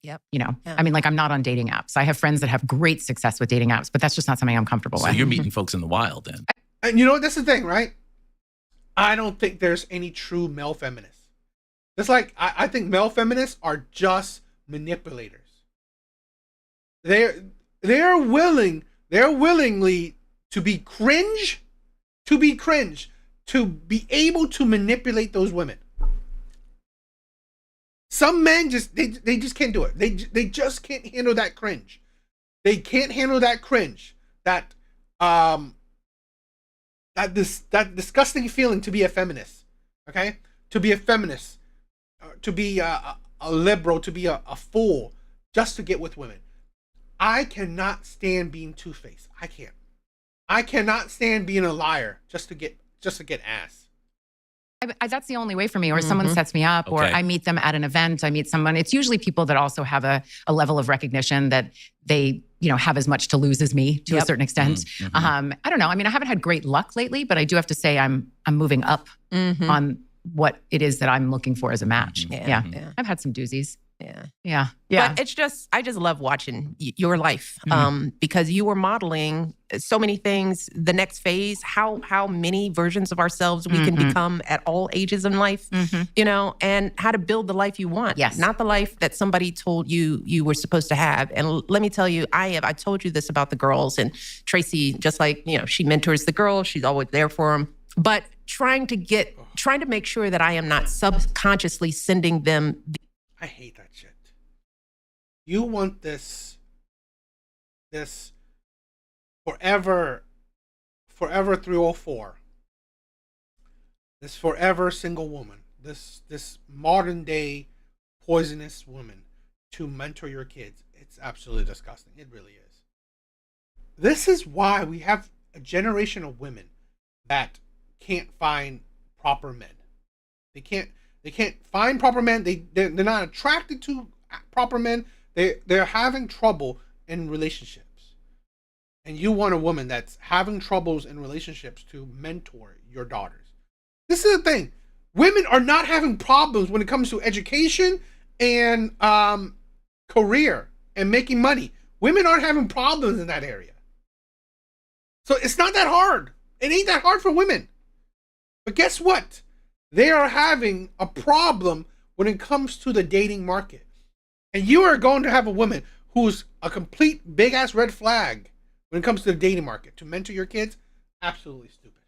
Yep. I mean, like I'm not on dating apps. I have friends that have great success with dating apps, but that's just not something I'm comfortable So with. you're meeting folks in the wild then. And you know what? That's the thing, right? I don't think there's any true male feminists. It's like, I think male feminists are just manipulators. They're willingly to be cringe, to be able to manipulate those women. Some men they just can't do it. They just can't handle that cringe. They can't handle that cringe. That disgusting feeling to be a feminist. Okay? To be a feminist, to be a liberal, to be a fool, just to get with women. I cannot stand being two-faced. I can't. I cannot stand being a liar just to get ass. That's the only way for me, or someone sets me up, or Okay. I meet them at an event. I meet someone. It's usually people that also have a level of recognition that they, have as much to lose as me to a certain extent. I don't know. I mean, I haven't had great luck lately, but I do have to say I'm moving up on what it is that I'm looking for as a match. Yeah. I've had some doozies. Yeah. But I just love watching your life because you were modeling so many things, the next phase, how many versions of ourselves we can become at all ages in life, and how to build the life you want. Yes. Not the life that somebody told you you were supposed to have. And let me tell you, I told you this about the girls, and Tracy, just like, she mentors the girls, she's always there for them. But trying to make sure that I am not subconsciously sending them. I hate that shit. You want this forever 304. This forever single woman. This modern day poisonous woman to mentor your kids. It's absolutely disgusting. It really is. This is why we have a generation of women that can't find proper men. They can't find proper men. They're not attracted to proper men. They're having trouble in relationships. And you want a woman that's having troubles in relationships to mentor your daughters. This is the thing. Women are not having problems when it comes to education and career and making money. Women aren't having problems in that area. So it's not that hard. It ain't that hard for women. But guess what? They are having a problem when it comes to the dating market. And you are going to have a woman who's a complete big ass red flag when it comes to the dating market to mentor your kids. Absolutely stupid.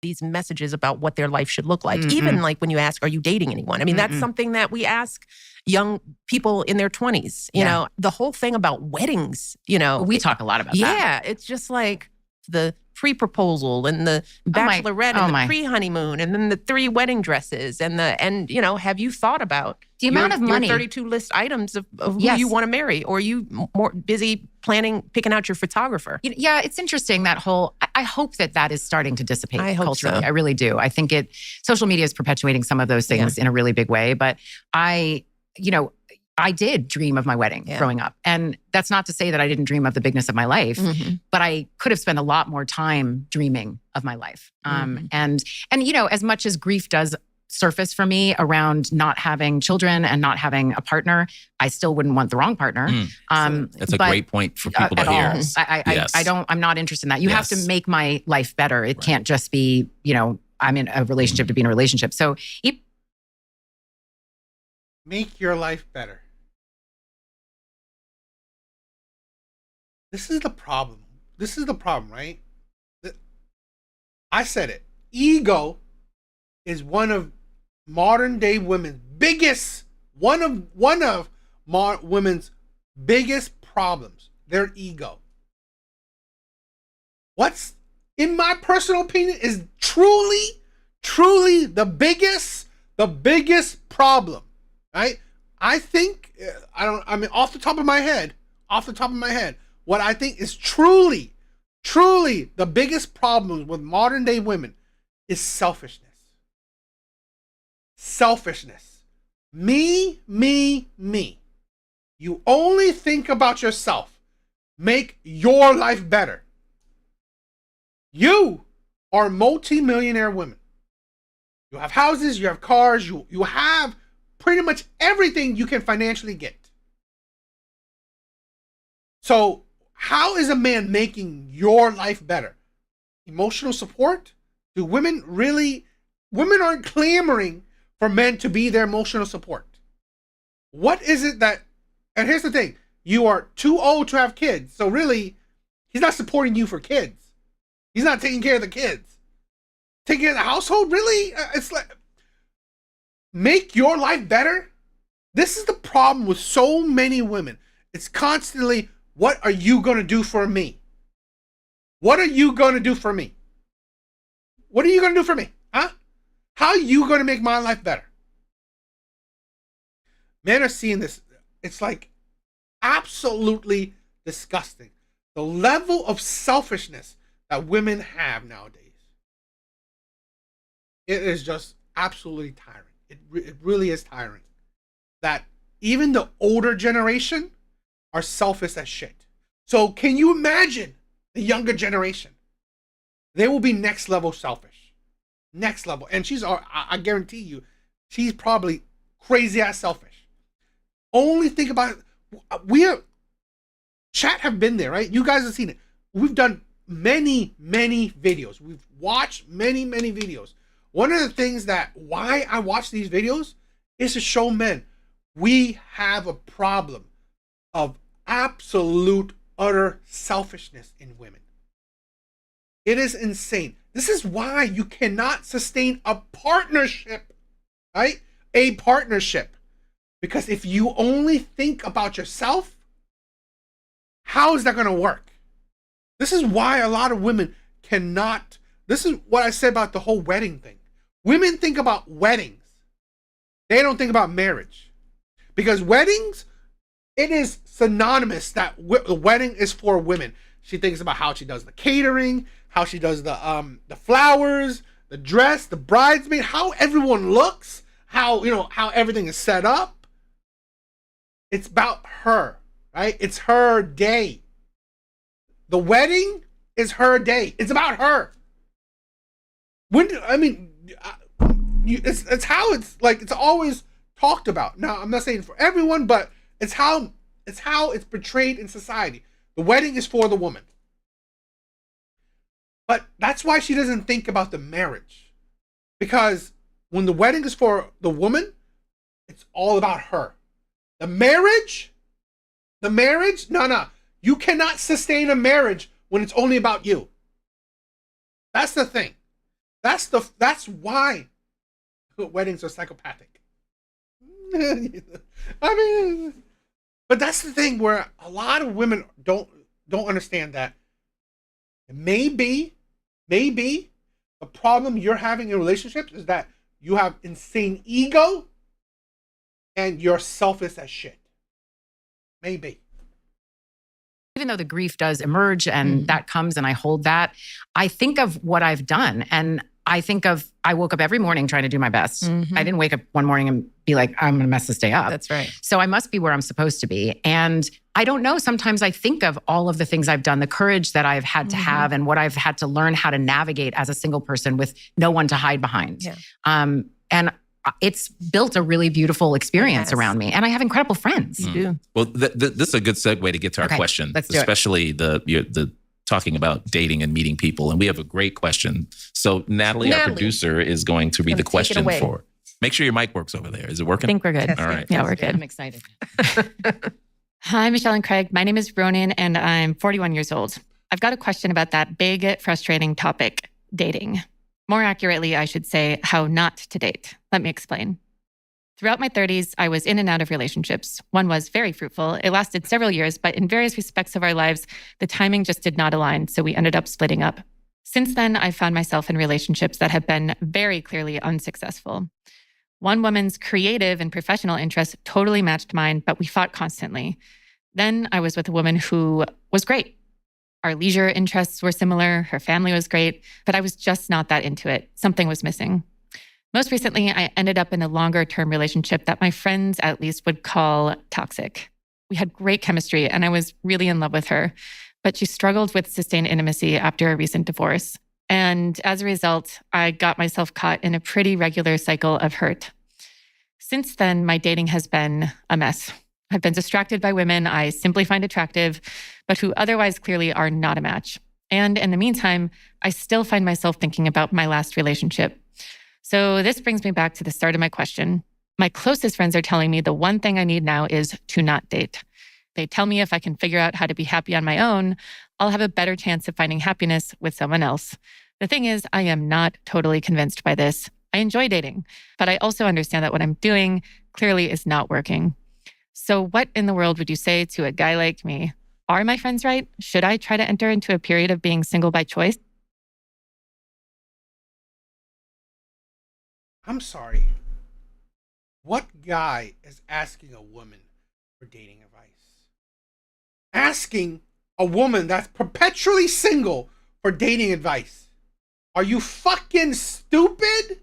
These messages about what their life should look like. Even like when you ask, are you dating anyone? I mean, that's something that we ask young people in their 20s. You know, the whole thing about weddings, we talk a lot about that. Yeah, it's just like the pre-proposal and the bachelorette and the pre-honeymoon and then the 3 wedding dresses and have you thought about the amount of money, your 32 list items of who you want to marry, or are you more busy picking out your photographer? Yeah, it's interesting, that whole, I hope that is starting to dissipate culturally. So. I really do. I think social media is perpetuating some of those things in a really big way, but I did dream of my wedding growing up. And that's not to say that I didn't dream of the bigness of my life, but I could have spent a lot more time dreaming of my life. And as much as grief does surface for me around not having children and not having a partner, I still wouldn't want the wrong partner. That's a great point for people to hear. I'm not interested in that. You have to make my life better. It can't just be, I'm in a relationship to be in a relationship. So make your life better. This is the problem. Right? I said it. Ego is one of modern day women's biggest women's biggest problems. Their ego. What's, in my personal opinion, is truly the biggest problem. Right? I think off the top of my head, what I think is truly the biggest problem with modern day women is selfishness. Me. You only think about yourself. Make your life better. You are multi-millionaire women. You have houses, you have cars, you have pretty much everything you can financially get. So how is a man making your life better? Emotional support? Women aren't clamoring for men to be their emotional support. What is it that, and here's the thing, you are too old to have kids. So really, he's not supporting you for kids. He's not taking care of the kids. Taking care of the household? Really? It's like, make your life better? This is the problem with so many women. It's constantly, what are you going to do for me? What are you going to do for me? What are you going to do for me? Huh? How are you going to make my life better? Men are seeing this. It's like absolutely disgusting. The level of selfishness that women have nowadays. It is just absolutely tiring. It really is tiring. That even the older generation are selfish as shit. So can you imagine the younger generation? They will be next level selfish. Next level. And I guarantee you, she's probably crazy ass selfish. Only think about it. Chat have been there, right? You guys have seen it. We've done many videos. We've watched many videos. One of the things why I watch these videos is to show men we have a problem of absolute utter selfishness in women. It is insane. This is why you cannot sustain a partnership, right? A partnership. Because if you only think about yourself, how is that going to work? This is why a lot of women cannot. This is what I said about the whole wedding thing. Women think about weddings. They don't think about marriage. Because weddings, it is synonymous that the wedding is for women. She thinks about how she does the catering, how she does the flowers, the dress, the bridesmaid, how everyone looks, how everything is set up. It's about her, right? It's her day. The wedding is her day. It's about her. It's how it's always talked about. Now, I'm not saying for everyone, but it's how it's portrayed in society. The wedding is for the woman. But that's why she doesn't think about the marriage. Because when the wedding is for the woman, it's all about her. The marriage, no. You cannot sustain a marriage when it's only about you. That's the thing. That's why weddings are psychopathic. But that's the thing where a lot of women don't understand that. Maybe the problem you're having in relationships is that you have insane ego and you're selfish as shit. Maybe. Even though the grief does emerge and that comes and I hold that, I think of what I've done. And I woke up every morning trying to do my best. I didn't wake up one morning and be like, I'm going to mess this day up. That's right. So I must be where I'm supposed to be. And I don't know, sometimes I think of all of the things I've done, the courage that I've had to have and what I've had to learn how to navigate as a single person with no one to hide behind. Yeah. And it's built a really beautiful experience around me. And I have incredible friends. You do. Well, this is a good segue to get to our question, especially the talking about dating and meeting people. And we have a great question. So Natalie, our producer, is going to read the question for. Make sure your mic works over there. Is it working? I think we're good. All right. Yeah, we're good. I'm excited. Hi, Michelle and Craig. My name is Ronan and I'm 41 years old. I've got a question about that big, frustrating topic, dating. More accurately, I should say how not to date. Let me explain. Throughout my 30s, I was in and out of relationships. One was very fruitful. It lasted several years, but in various respects of our lives, the timing just did not align, so we ended up splitting up. Since then, I've found myself in relationships that have been very clearly unsuccessful. One woman's creative and professional interests totally matched mine, but we fought constantly. Then I was with a woman who was great. Our leisure interests were similar. Her family was great, but I was just not that into it. Something was missing. Most recently, I ended up in a longer-term relationship that my friends at least would call toxic. We had great chemistry and I was really in love with her, but she struggled with sustained intimacy after a recent divorce. And as a result, I got myself caught in a pretty regular cycle of hurt. Since then, my dating has been a mess. I've been distracted by women I simply find attractive, but who otherwise clearly are not a match. And in the meantime, I still find myself thinking about my last relationship. So this brings me back to the start of my question. My closest friends are telling me the one thing I need now is to not date. They tell me if I can figure out how to be happy on my own, I'll have a better chance of finding happiness with someone else. The thing is, I am not totally convinced by this. I enjoy dating, but I also understand that what I'm doing clearly is not working. So what in the world would you say to a guy like me? Are my friends right? Should I try to enter into a period of being single by choice? I'm sorry. What guy is asking a woman for dating advice? Asking a woman that's perpetually single for dating advice? Are you fucking stupid?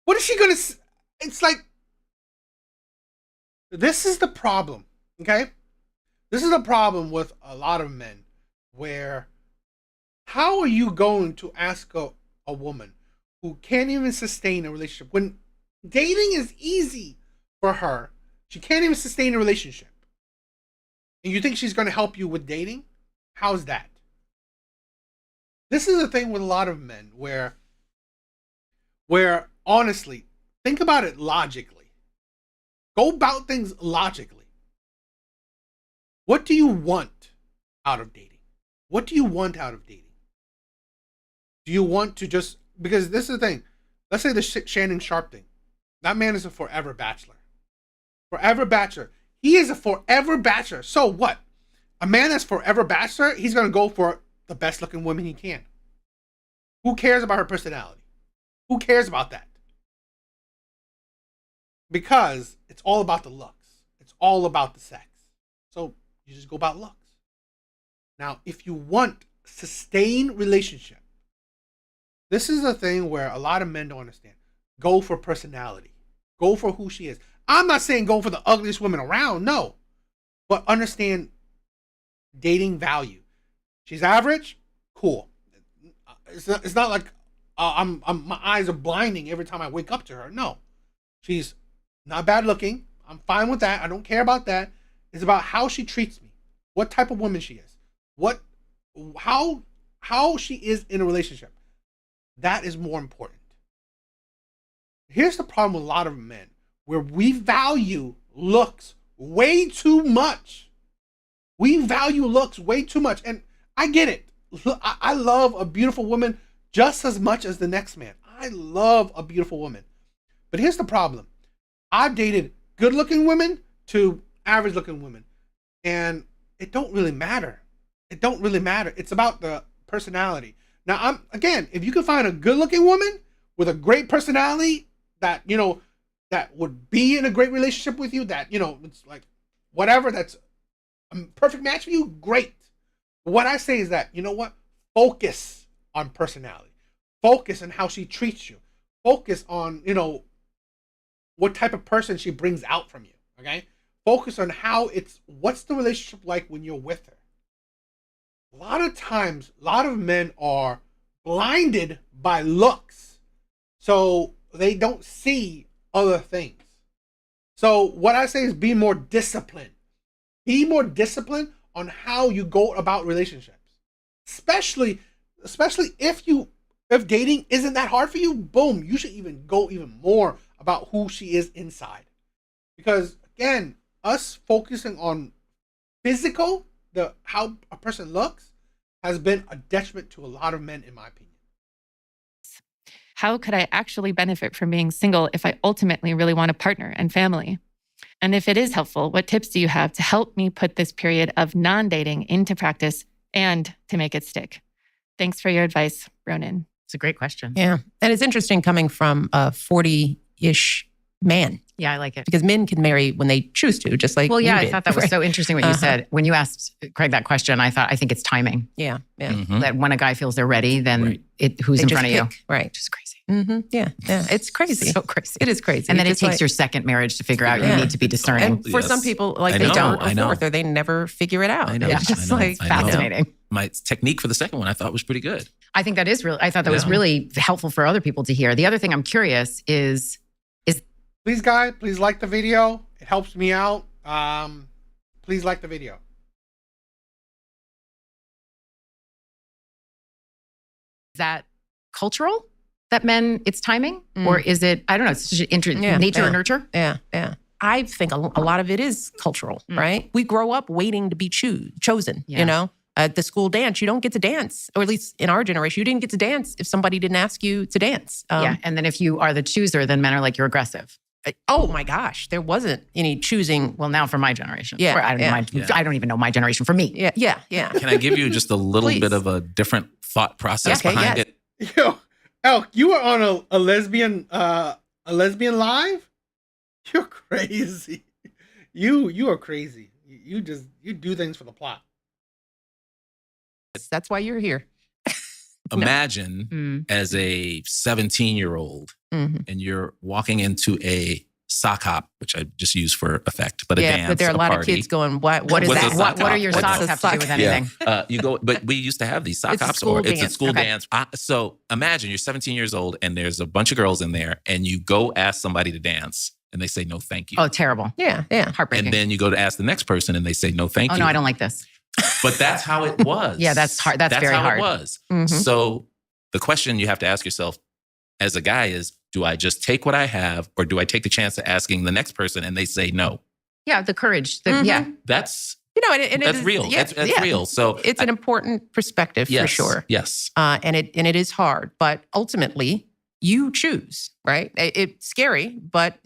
What is she gonna? It's like, this is the problem. Okay, this is the problem with a lot of men, where how are you going to ask a woman who can't even sustain a relationship when dating is easy for her? She can't even sustain a relationship, and you think she's going to help you with dating? How's that? This is the thing with a lot of men, where honestly, think about it logically. Go about things logically. What do you want out of dating? What do you want out of dating? Do you want to just, because this is the thing. Let's say the Shannon Sharpe thing. That man is a forever bachelor. Forever bachelor. He is a forever bachelor. So what? A man that's forever bachelor, he's going to go for the best looking woman he can. Who cares about her personality? Who cares about that? Because it's all about the looks. It's all about the sex. So you just go about looks. Now, if you want sustained relationship, this is a thing where a lot of men don't understand. Go for personality. Go for who she is. I'm not saying go for the ugliest woman around, no. But understand dating value. She's average, cool. It's not like my eyes are blinding every time I wake up to her. No. She's not bad looking. I'm fine with that. I don't care about that. It's about how she treats me. What type of woman she is. How she is in a relationship. That is more important. Here's the problem with a lot of men, where we value looks way too much. We value looks way too much. And I get it. I love a beautiful woman just as much as the next man. I love a beautiful woman. But here's the problem. I've dated good looking women to average looking women. And it don't really matter. It don't really matter. It's about the personality. Now, if you can find a good looking woman with a great personality that, that would be in a great relationship with you, that, it's like whatever, that's a perfect match for you, great. But what I say is that, focus on personality. Focus on how she treats you. Focus on, what type of person she brings out from you, okay? Focus on what's the relationship like when you're with her. A lot of times, a lot of men are blinded by looks, so they don't see other things. So what I say is be more disciplined. Be more disciplined on how you go about relationships. Especially if dating isn't that hard for you, boom, you should even go even more about who she is inside. Because again, us focusing on physical, how a person looks, has been a detriment to a lot of men, in my opinion. How could I actually benefit from being single if I ultimately really want a partner and family? And if it is helpful, what tips do you have to help me put this period of non-dating into practice and to make it stick? Thanks for your advice, Ronan. It's a great question. Yeah. And it's interesting coming from a 40-ish man. Yeah, I like it. Because men can marry when they choose to, just like I did. thought that was so interesting what you said. When you asked Craig that question, I think it's timing. Yeah. Mm-hmm. That when a guy feels they're ready, then who's in front of you. Right. Which is crazy. Mm-hmm. Yeah. It's crazy. So crazy. It is crazy. And then it takes your second marriage to figure out you need to be discerning. And for some people, they don't, or fourth, or they never figure it out. I know. It's just fascinating. My technique for the second one I thought was pretty good. I think that is really, I thought that was really helpful for other people to hear. The other thing I'm curious is please, guys, please like the video. It helps me out. Please like the video. Is that cultural? That men, it's timing? Or is it, I don't know, it's just nature or nurture? Yeah. I think a lot of it is cultural, right? We grow up waiting to be chosen, At the school dance, you don't get to dance, or at least in our generation, you didn't get to dance if somebody didn't ask you to dance. And then if you are the chooser, then men are like, you're aggressive. Oh my gosh, there wasn't any choosing. Well, now for my generation. Yeah, I don't even know my generation. For me. Yeah. Can I give you just a little bit of a different thought process behind it? Yo, Elk, you were on a lesbian live? You're crazy. You are crazy. You do things for the plot. That's why you're here. imagine as a 17-year-old and you're walking into a sock hop, which I just use for effect, but a dance, but there are a lot party. of kids going, what is that? What are your socks have to do with anything? You go, but we used to have these sock hops, or it's a school dance. So imagine you're 17 years old and there's a bunch of girls in there, and you go ask somebody to dance, and they say no, thank you. Oh, terrible! Yeah, heartbreaking. And then you go to ask the next person, and they say no, thank you. Oh no, I don't like this. But that's how it was. Yeah, that's hard. That's very how hard. It was. So the question you have to ask yourself as a guy is, do I just take what I have, or do I take the chance of asking the next person and they say no? Yeah, the courage. That's and that's real. Yeah, that's real. So it's an important perspective for sure. Yes. And it is hard, but ultimately you choose, right? It's scary, but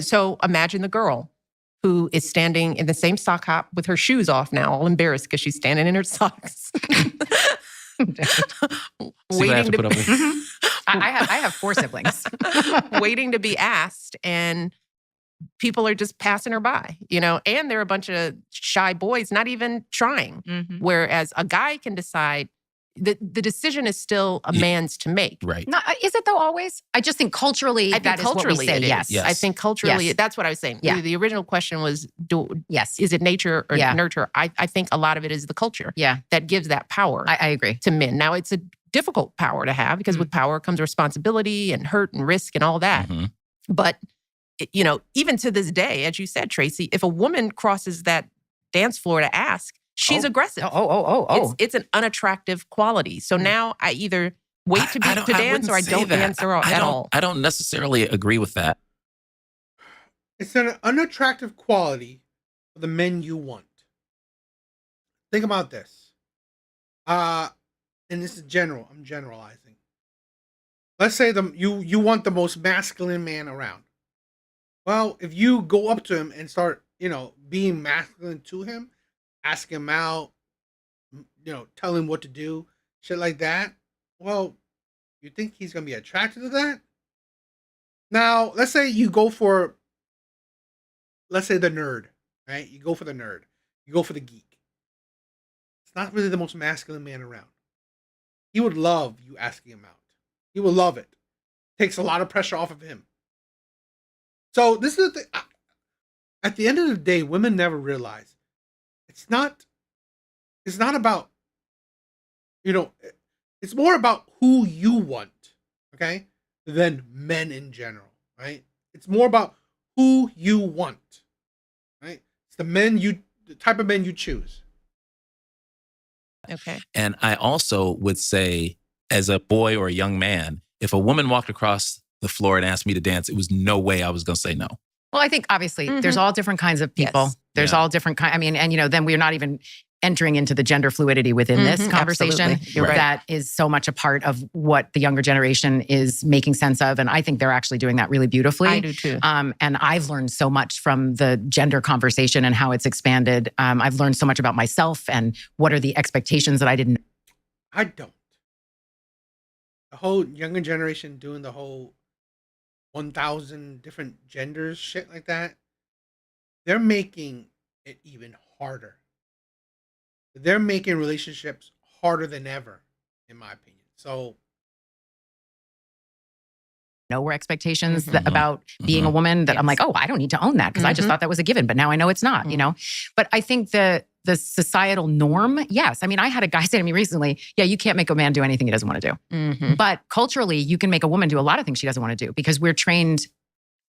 so imagine the girl who is standing in the same sock hop with her shoes off now, all embarrassed because she's standing in her socks. Waiting to put up with. I have 4 siblings. Waiting to be asked, and people are just passing her by, and there are a bunch of shy boys not even trying. Whereas a guy can decide, the decision is still a man's to make. Right. No, is it though always? I just think culturally that is what we say. Yes. I think culturally, that's what I was saying. Yeah. The original question was, is it nature or nurture? I think a lot of it is the culture that gives that power I agree. to men. Now, it's a difficult power to have because with power comes responsibility and hurt and risk and all that. But, even to this day, as you said, Tracy, if a woman crosses that dance floor to ask, she's aggressive. It's an unattractive quality. So now I either wait to dance, or I don't dance at all. I don't necessarily agree with that. It's an unattractive quality for the men you want. Think about this. And this is general. I'm generalizing. Let's say you want the most masculine man around. Well, if you go up to him and start, being masculine to him, ask him out, tell him what to do, shit like that. Well, you think he's going to be attracted to that? Now, let's say you go for, the nerd, right? You go for the nerd. You go for the geek. It's not really the most masculine man around. He would love you asking him out. He would love it. Takes a lot of pressure off of him. So this is the thing. At the end of the day, women never realize it's not about, it's more about who you want, okay, than men in general, right? It's more about who you want, right? It's the type of men you choose. Okay. And I also would say, as a boy or a young man, if a woman walked across the floor and asked me to dance, it was no way I was going to say no. Well, I think obviously there's all different kinds of people. Yes. There's all different kinds. I mean, and then we're not even entering into the gender fluidity within this conversation. You're right. That is so much a part of what the younger generation is making sense of. And I think they're actually doing that really beautifully. I do too. And I've learned so much from the gender conversation and how it's expanded. I've learned so much about myself and what are the expectations that I didn't. I don't. The whole younger generation doing the whole 1,000 different genders shit like that, they're making it even harder. They're making relationships harder than ever, in my opinion. So, were expectations about being a woman that I'm like, oh, I don't need to own that because I just thought that was a given, but now I know it's not, But I think the societal norm, yes. I mean, I had a guy say to me recently, yeah, you can't make a man do anything he doesn't want to do. But culturally, you can make a woman do a lot of things she doesn't want to do because we're trained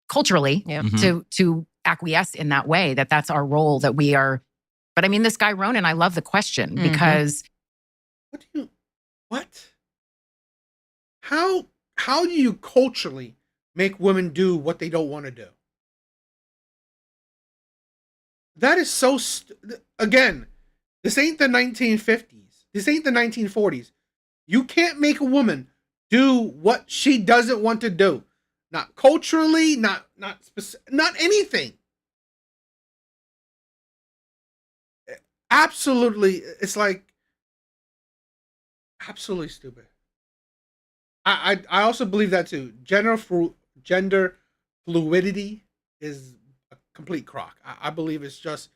culturally to acquiesce in that way, that's our role, that we are. But I mean, this guy, Ronan, I love the question because. How do you culturally make women do what they don't want to do? That is so, again, this ain't the 1950s. This ain't the 1940s. You can't make a woman do what she doesn't want to do. Not culturally, not anything. Absolutely, it's like absolutely stupid. I also believe that too. Gender fluidity is a complete crock. I believe it's just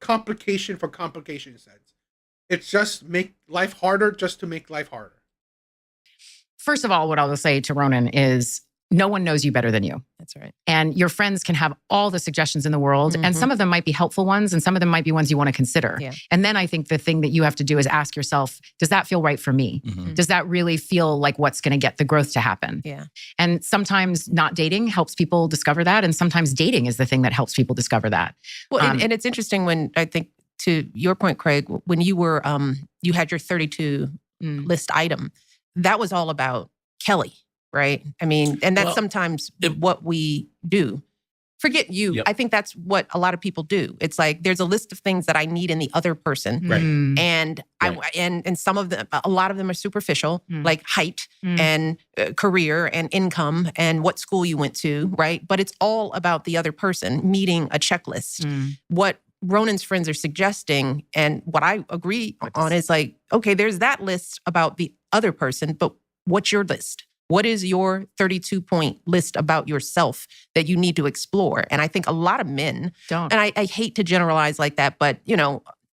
complication for complication's sake. It's just make life harder just to make life harder. First of all, what I'll say to Ronan is no one knows you better than you. That's right. And your friends can have all the suggestions in the world. And some of them might be helpful ones and some of them might be ones you want to consider. Yeah. And then I think the thing that you have to do is ask yourself, does that feel right for me? Does that really feel like what's going to get the growth to happen? Yeah. And sometimes not dating helps people discover that. And sometimes dating is the thing that helps people discover that. Well, and it's interesting when I think to your point, Craig, when you were, you had your 32 list item, that was all about Kelly. Right. I mean, and that's sometimes what we do. Forget you. Yep. I think that's what a lot of people do. It's like there's a list of things that I need in the other person, right? And and some of them, a lot of them are superficial, like height and career and income and what school you went to, right? But it's all about the other person meeting a checklist. What Ronan's friends are suggesting, and what I agree on, is like, okay, there's that list about the other person, but what's your list? What is your 32-point list about yourself that you need to explore? And I think a lot of men don't. And I hate to generalize like that, but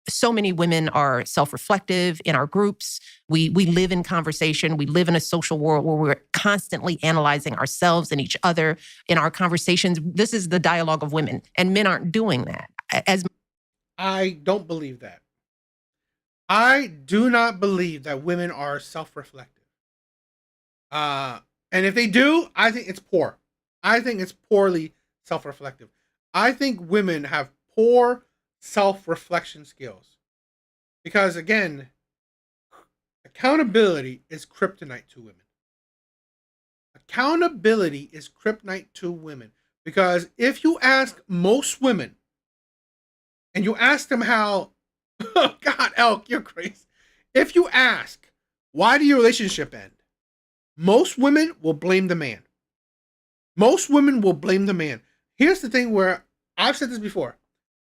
so many women are self-reflective in our groups. We live in conversation. We live in a social world where we're constantly analyzing ourselves and each other in our conversations. This is the dialogue of women, and men aren't doing that. I don't believe that. I do not believe that women are self-reflective. And if they do, I think it's poor. I think it's poorly self-reflective. I think women have poor self-reflection skills. Because again, accountability is kryptonite to women. Accountability is kryptonite to women. Because if you ask most women, and you ask them how, oh God, Elk, you're crazy. If you ask, why did your relationship end? Most women will blame the man. Most women will blame the man. Here's the thing where I've said this before.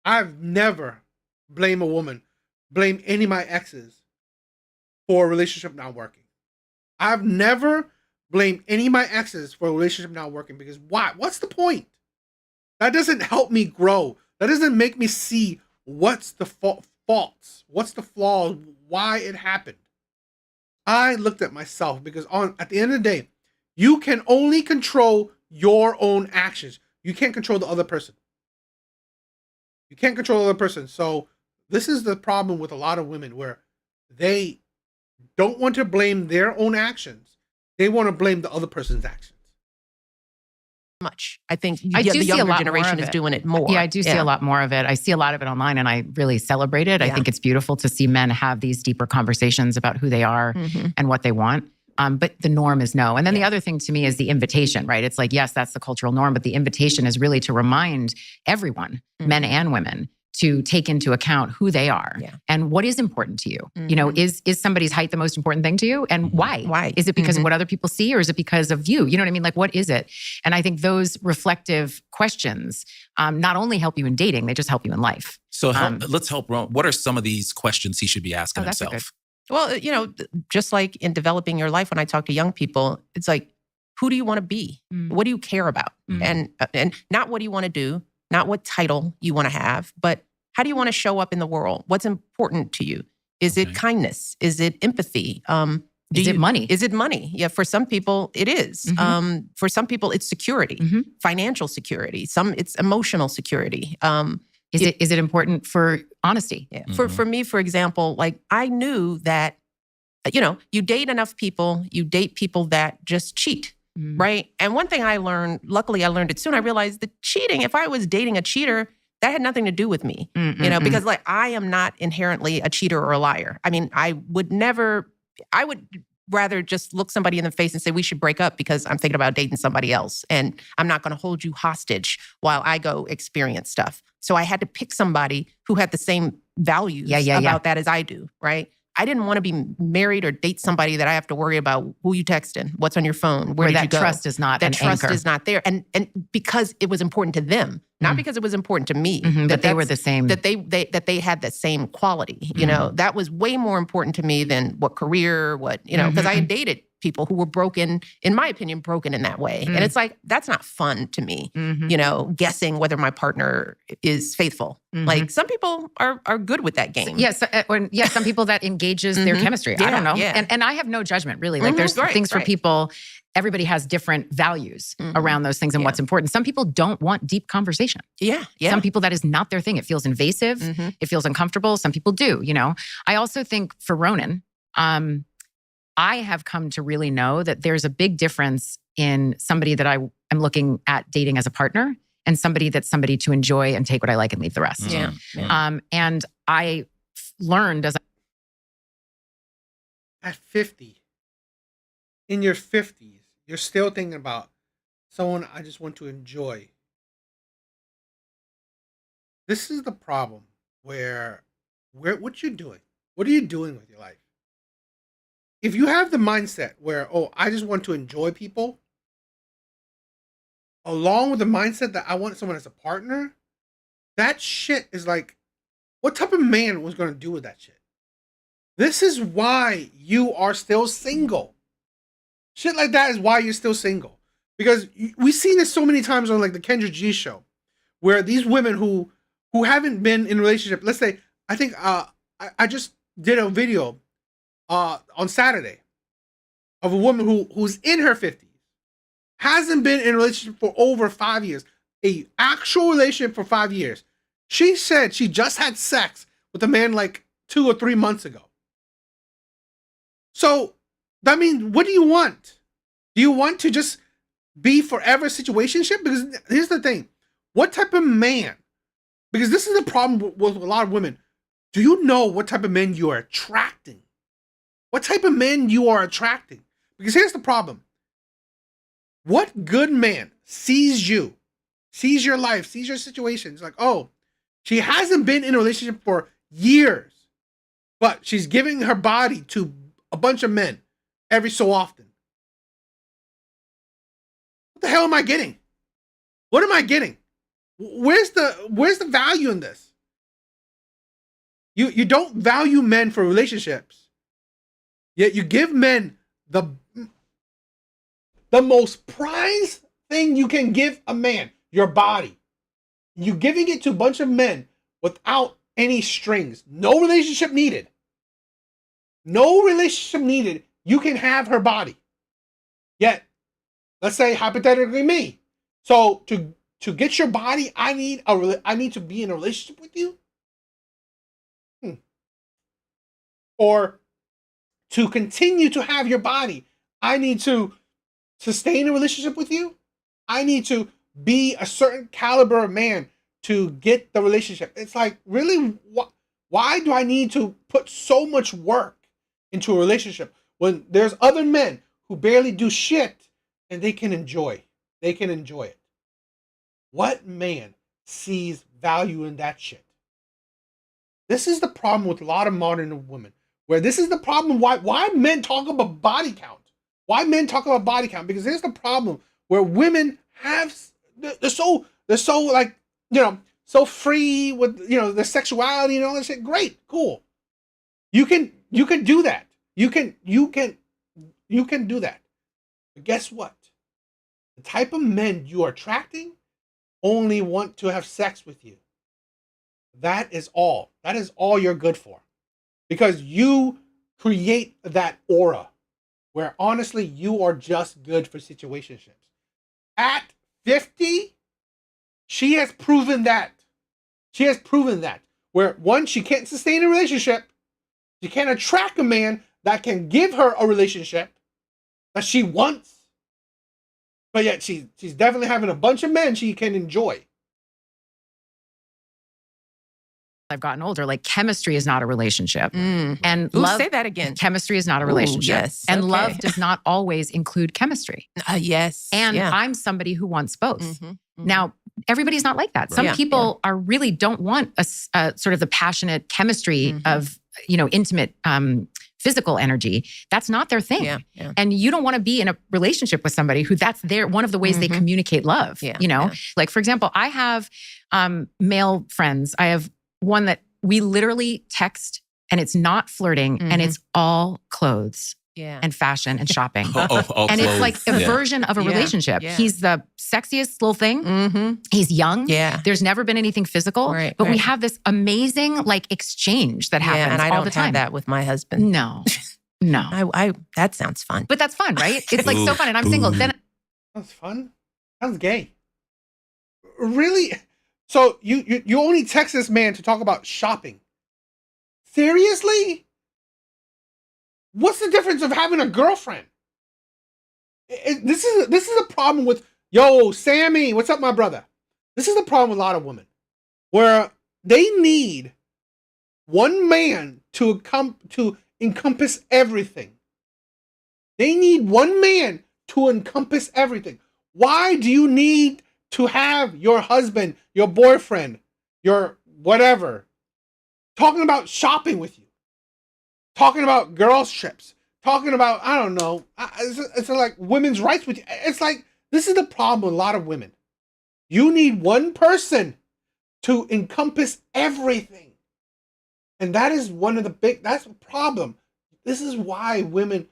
I've never blamed a woman, blamed any of my exes for a relationship not working. I've never blamed any of my exes for a relationship not working because why? What's the point? That doesn't help me grow. That doesn't make me see what's the faults, what's the flaws, why it happened. I looked at myself because at the end of the day, you can only control your own actions. You can't control the other person. You can't control the other person. So this is the problem with a lot of women where they don't want to blame their own actions. They want to blame the other person's actions. Much. I think I do the see a younger lot generation is doing it more. Yeah, I do see a lot more of it. I see a lot of it online and I really celebrate it. I think it's beautiful to see men have these deeper conversations about who they are and what they want. But the norm is no. And then the other thing to me is the invitation, right? It's like, yes, that's the cultural norm, but the invitation is really to remind everyone, men and women, to take into account who they are and what is important to you. You know, is somebody's height the most important thing to you? And why? Why? Is it because of what other people see or is it because of you? You know what I mean? Like, what is it? And I think those reflective questions not only help you in dating, they just help you in life. So let's help Ron. What are some of these questions he should be asking himself? Well, just like in developing your life, when I talk to young people, it's like, who do you want to be? What do you care about? And not what do you want to do, not what title you want to have, but how do you want to show up in the world? What's important to you? Is it kindness? Is it empathy? Is it money? Is it money? Yeah, for some people it is. For some people it's security, financial security. Some it's emotional security. Is it important for honesty? Yeah. For me, for example, like I knew that, you date enough people, you date people that just cheat, right? And one thing I learned, luckily I learned it soon, I realized that cheating, if I was dating a cheater, that had nothing to do with me, because like I am not inherently a cheater or a liar. I mean, I would rather just look somebody in the face and say, we should break up because I'm thinking about dating somebody else. And I'm not going to hold you hostage while I go experience stuff. So I had to pick somebody who had the same values about that as I do, right? I didn't want to be married or date somebody that I have to worry about who you texting, what's on your phone, where did you go. That trust is not an anchor. That trust is not there. And because it was important to them, not because it was important to me. That they were the same. That they had the same quality. That was way more important to me than what career, because I had dated people who were broken, in my opinion, broken in that way. And it's like, that's not fun to me, guessing whether my partner is faithful. Like some people are good with that game. Yes. Some people that engages their chemistry. I don't know. Yeah. And I have no judgment really. Like there's things for people, everybody has different values around those things and what's important. Some people don't want deep conversation. Yeah. Some people that is not their thing. It feels invasive. It feels uncomfortable. Some people do, I also think for Ronan, I have come to really know that there's a big difference in somebody that I am looking at dating as a partner and somebody that's somebody to enjoy and take what I like and leave the rest. Yeah. And I learned at 50, in your 50s, you're still thinking about someone I just want to enjoy. This is the problem where what you doing? What are you doing with your life? If you have the mindset where, I just want to enjoy people, along with the mindset that I want someone as a partner, that shit is like, what type of man was going to do with that shit? This is why you are still single. Shit like that is why you're still single. Because we've seen this so many times on like the Kendra G show, where these women who haven't been in a relationship, let's say, I think I just did a video on Saturday of a woman who's in her 50s, hasn't been in a relationship for over 5 years, a actual relationship for 5 years. She said she just had sex with a man like 2 or 3 months ago. So that means, what do you want? Do you want to just be forever situationship? Because here's the thing, what type of man? Because this is the problem with a lot of women. Do you know what type of men you are attracting? What type of men you are attracting? Because here's the problem. What good man sees you, sees your life, sees your situation? It's like, she hasn't been in a relationship for years, but she's giving her body to a bunch of men every so often. What the hell am I getting? What am I getting? Where's the value in this? You don't value men for relationships, yet you give men the most prized thing you can give a man, your body. You're giving it to a bunch of men without any strings. No relationship needed. No relationship needed. You can have her body. Yet, let's say hypothetically me. So to get your body, I need to be in a relationship with you. Or to continue to have your body, I need to sustain a relationship with you. I need to be a certain caliber of man to get the relationship. It's like, really, why do I need to put so much work into a relationship when there's other men who barely do shit and they can enjoy it? What man sees value in that shit? This is the problem with a lot of modern women, where this is the problem why men talk about body count. Why men talk about body count? Because here's the problem where women they're so like, so free with, their sexuality and all that shit. Great, cool. You can do that. You can do that. But guess what? The type of men you are attracting only want to have sex with you. That is all. That is all you're good for. Because you create that aura where honestly you are just good for situationships. At 50, she has proven that. Where one, she can't sustain a relationship. She can't attract a man that can give her a relationship that she wants. But yet she's definitely having a bunch of men she can enjoy. I've gotten older, like chemistry is not a relationship. And love, say that again. Chemistry is not a relationship. Yes. And love does not always include chemistry. Yes. And I'm somebody who wants both. Now, everybody's not like that. Some people are really don't want a sort of the passionate chemistry of, intimate physical energy. That's not their thing. And you don't want to be in a relationship with somebody who that's one of the ways they communicate love. Like, for example, I have male friends. I have one that we literally text and it's not flirting and it's all clothes. and fashion and shopping. And it's like a version of a relationship. Yeah. He's the sexiest little thing. Mm-hmm. He's young. Yeah. There's never been anything physical, but we have this amazing like exchange that happens and I all don't the time. Have that with my husband. No. I that sounds fun. But that's fun, right? It's like so fun. And I'm single. Then that's fun. Sounds gay. Really? So you only text this man to talk about shopping? Seriously? What's the difference of having a girlfriend? This is a problem with Sammy. What's up, my brother? This is the problem with a lot of women, where they need one man to encompass everything. They need one man to encompass everything. Why do you need to have your husband, your boyfriend, your whatever, talking about shopping with you? Talking about girls' trips, talking about, I don't know, it's like women's rights with you. It's like, this is the problem with a lot of women. You need one person to encompass everything. And that is that's a problem. This is why women,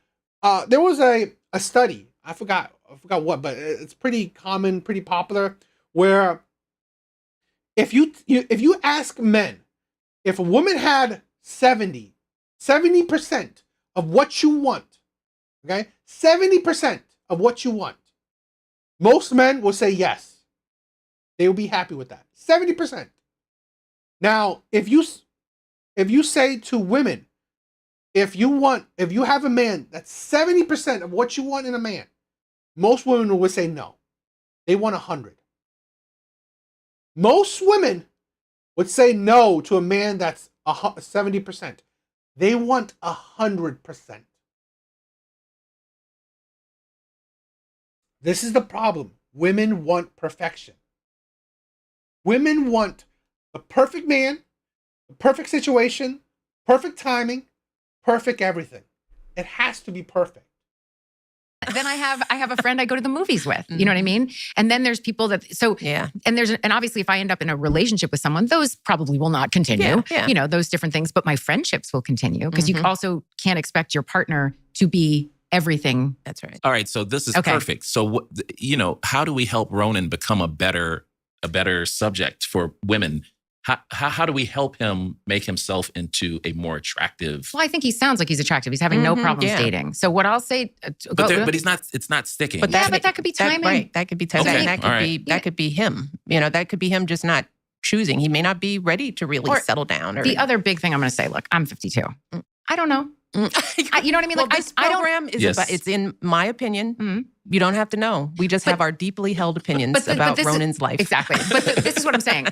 there was a study, I forgot what, but it's pretty common, pretty popular, where if you ask men, if a woman had 70% of what you want, okay? 70% of what you want. Most men will say yes. They will be happy with that. 70%. Now, if you say to women, if you have a man that's 70% of what you want in a man, most women would say no. They want 100. Most women would say no to a man that's 70%. They want 100%. This is the problem. Women want perfection. Women want the perfect man, the perfect situation, perfect timing, perfect everything. It has to be perfect. Then I have a friend I go to the movies with. You know what I mean? And then there's people that and obviously if I end up in a relationship with someone, those probably will not continue. Yeah. You know, those different things. But my friendships will continue because you also can't expect your partner to be everything. That's right. All right. So this is perfect. So how do we help Ronan become a better subject for women? How do we help him make himself into a more attractive? Well, I think he sounds like he's attractive. He's having no problems dating. So what I'll say, but he's not. It's not sticking. But that could be timing. Right. That could be timing. Okay. That could be him. That could be him just not choosing. He may not be ready to really settle down. The other big thing I'm going to say, look, I'm 52. I don't know. You know what I mean? Like this program it's in my opinion. You don't have to know. We just have our deeply held opinions about Ronan's life. Exactly. But this is what I'm saying.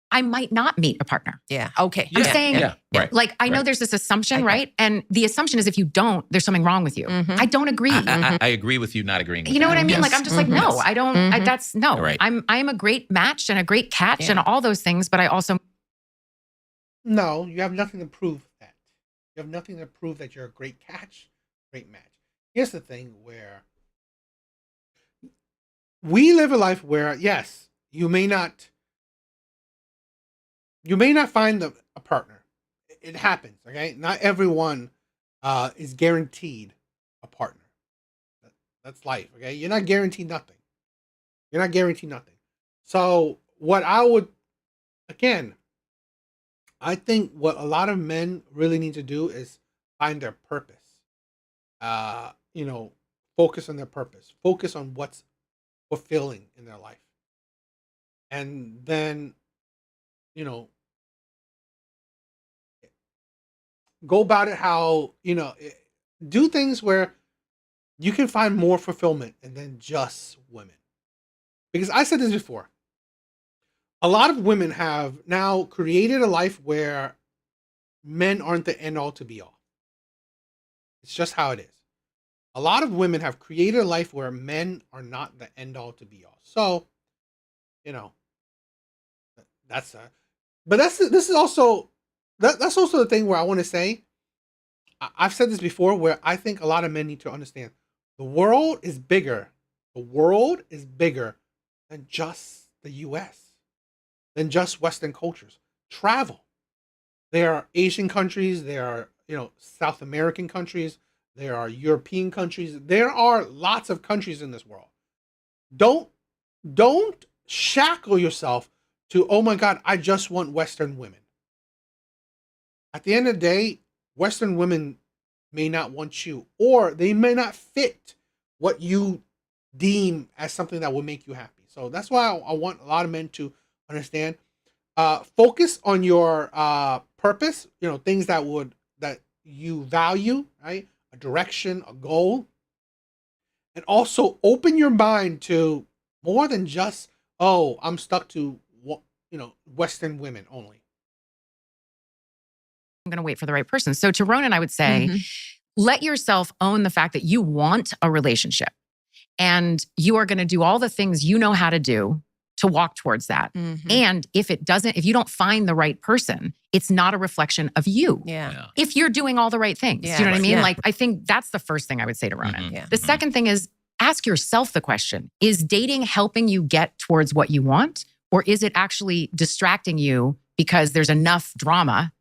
I might not meet a partner. Yeah. Okay. I'm saying, like, I know there's this assumption, right? And the assumption is if you don't, there's something wrong with you. I don't agree. I agree with you not agreeing with you know what I mean? Yes. Like, I'm just like, no, I don't, that's no. Right. I'm a great match and a great catch and all those things, but I also. No, you have nothing to prove that. You have nothing to prove that you're a great catch, great match. Here's the thing where we live a life where, yes, you may not find a partner. It happens, okay? Not everyone is guaranteed a partner. That's life, okay? You're not guaranteed nothing. So what I think what a lot of men really need to do is find their purpose. Focus on their purpose. Focus on what's fulfilling in their life. And then, go about it how, do things where you can find more fulfillment than just women. Because I said this before. A lot of women have now created a life where men aren't the end all to be all. It's just how it is. A lot of women have created a life where men are not the end all to be all. So, this is also that's also the thing where I want to say, I've said this before, where I think a lot of men need to understand the world is bigger. The world is bigger than just the U.S., than just Western cultures. Travel. There are Asian countries, there are South American countries. There are European countries. There are lots of countries in this world. Don't shackle yourself to, oh my God, I just want Western women. At the end of the day, Western women may not want you, or they may not fit what you deem as something that will make you happy. So that's why I want a lot of men to understand. Focus on your purpose, things that you value, right? A direction, a goal. And also open your mind to more than just, oh, I'm stuck to, Western women only. I'm going to wait for the right person. So to Ronan, I would say, let yourself own the fact that you want a relationship, and you are going to do all the things you know how to do to walk towards that. And if you don't find the right person, it's not a reflection of you. Yeah. If you're doing all the right things, you know what I mean? Like, I think that's the first thing I would say to Ronan. The second thing is, ask yourself the question, is dating helping you get towards what you want? Or is it actually distracting you because there's enough drama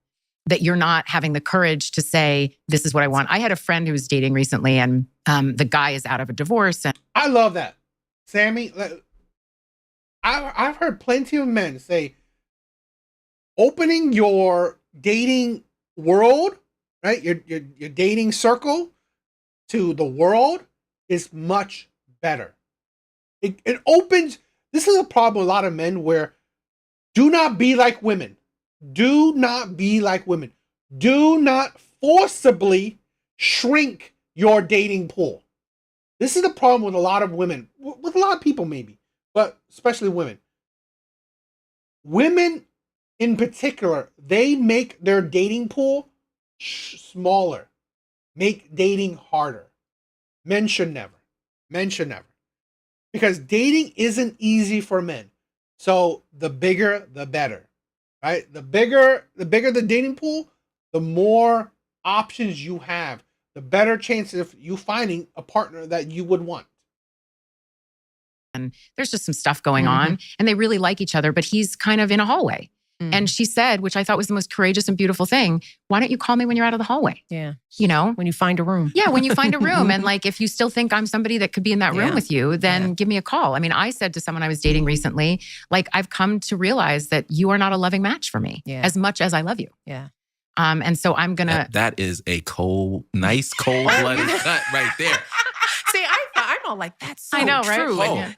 that you're not having the courage to say, this is what I want? I had a friend who was dating recently, and the guy is out of a divorce. And I love that. Sammy, I've heard plenty of men say, opening your dating world, right? Your dating circle to the world is much better. It opens. This is a problem with a lot of men where do not be like women. Do not be like women. Do not forcibly shrink your dating pool. This is the problem with a lot of women, with a lot of people maybe, but especially women. Women in particular, they make their dating pool smaller, make dating harder. Men should never. Because dating isn't easy for men. So the bigger, the better, right? The bigger the dating pool, the more options you have, the better chances of you finding a partner that you would want. And there's just some stuff going on, and they really like each other, but he's kind of in a hallway. And she said, which I thought was the most courageous and beautiful thing, why don't you call me when you're out of the hallway? Yeah. When you find a room. Yeah, when you find a room. And like, if you still think I'm somebody that could be in that room with you, then give me a call. I mean, I said to someone I was dating recently, like, I've come to realize that you are not a loving match for me as much as I love you. Yeah. And so I'm going to... That is a nice cold-blooded cut right there. See, I'm all like, that's so I know, true. Right?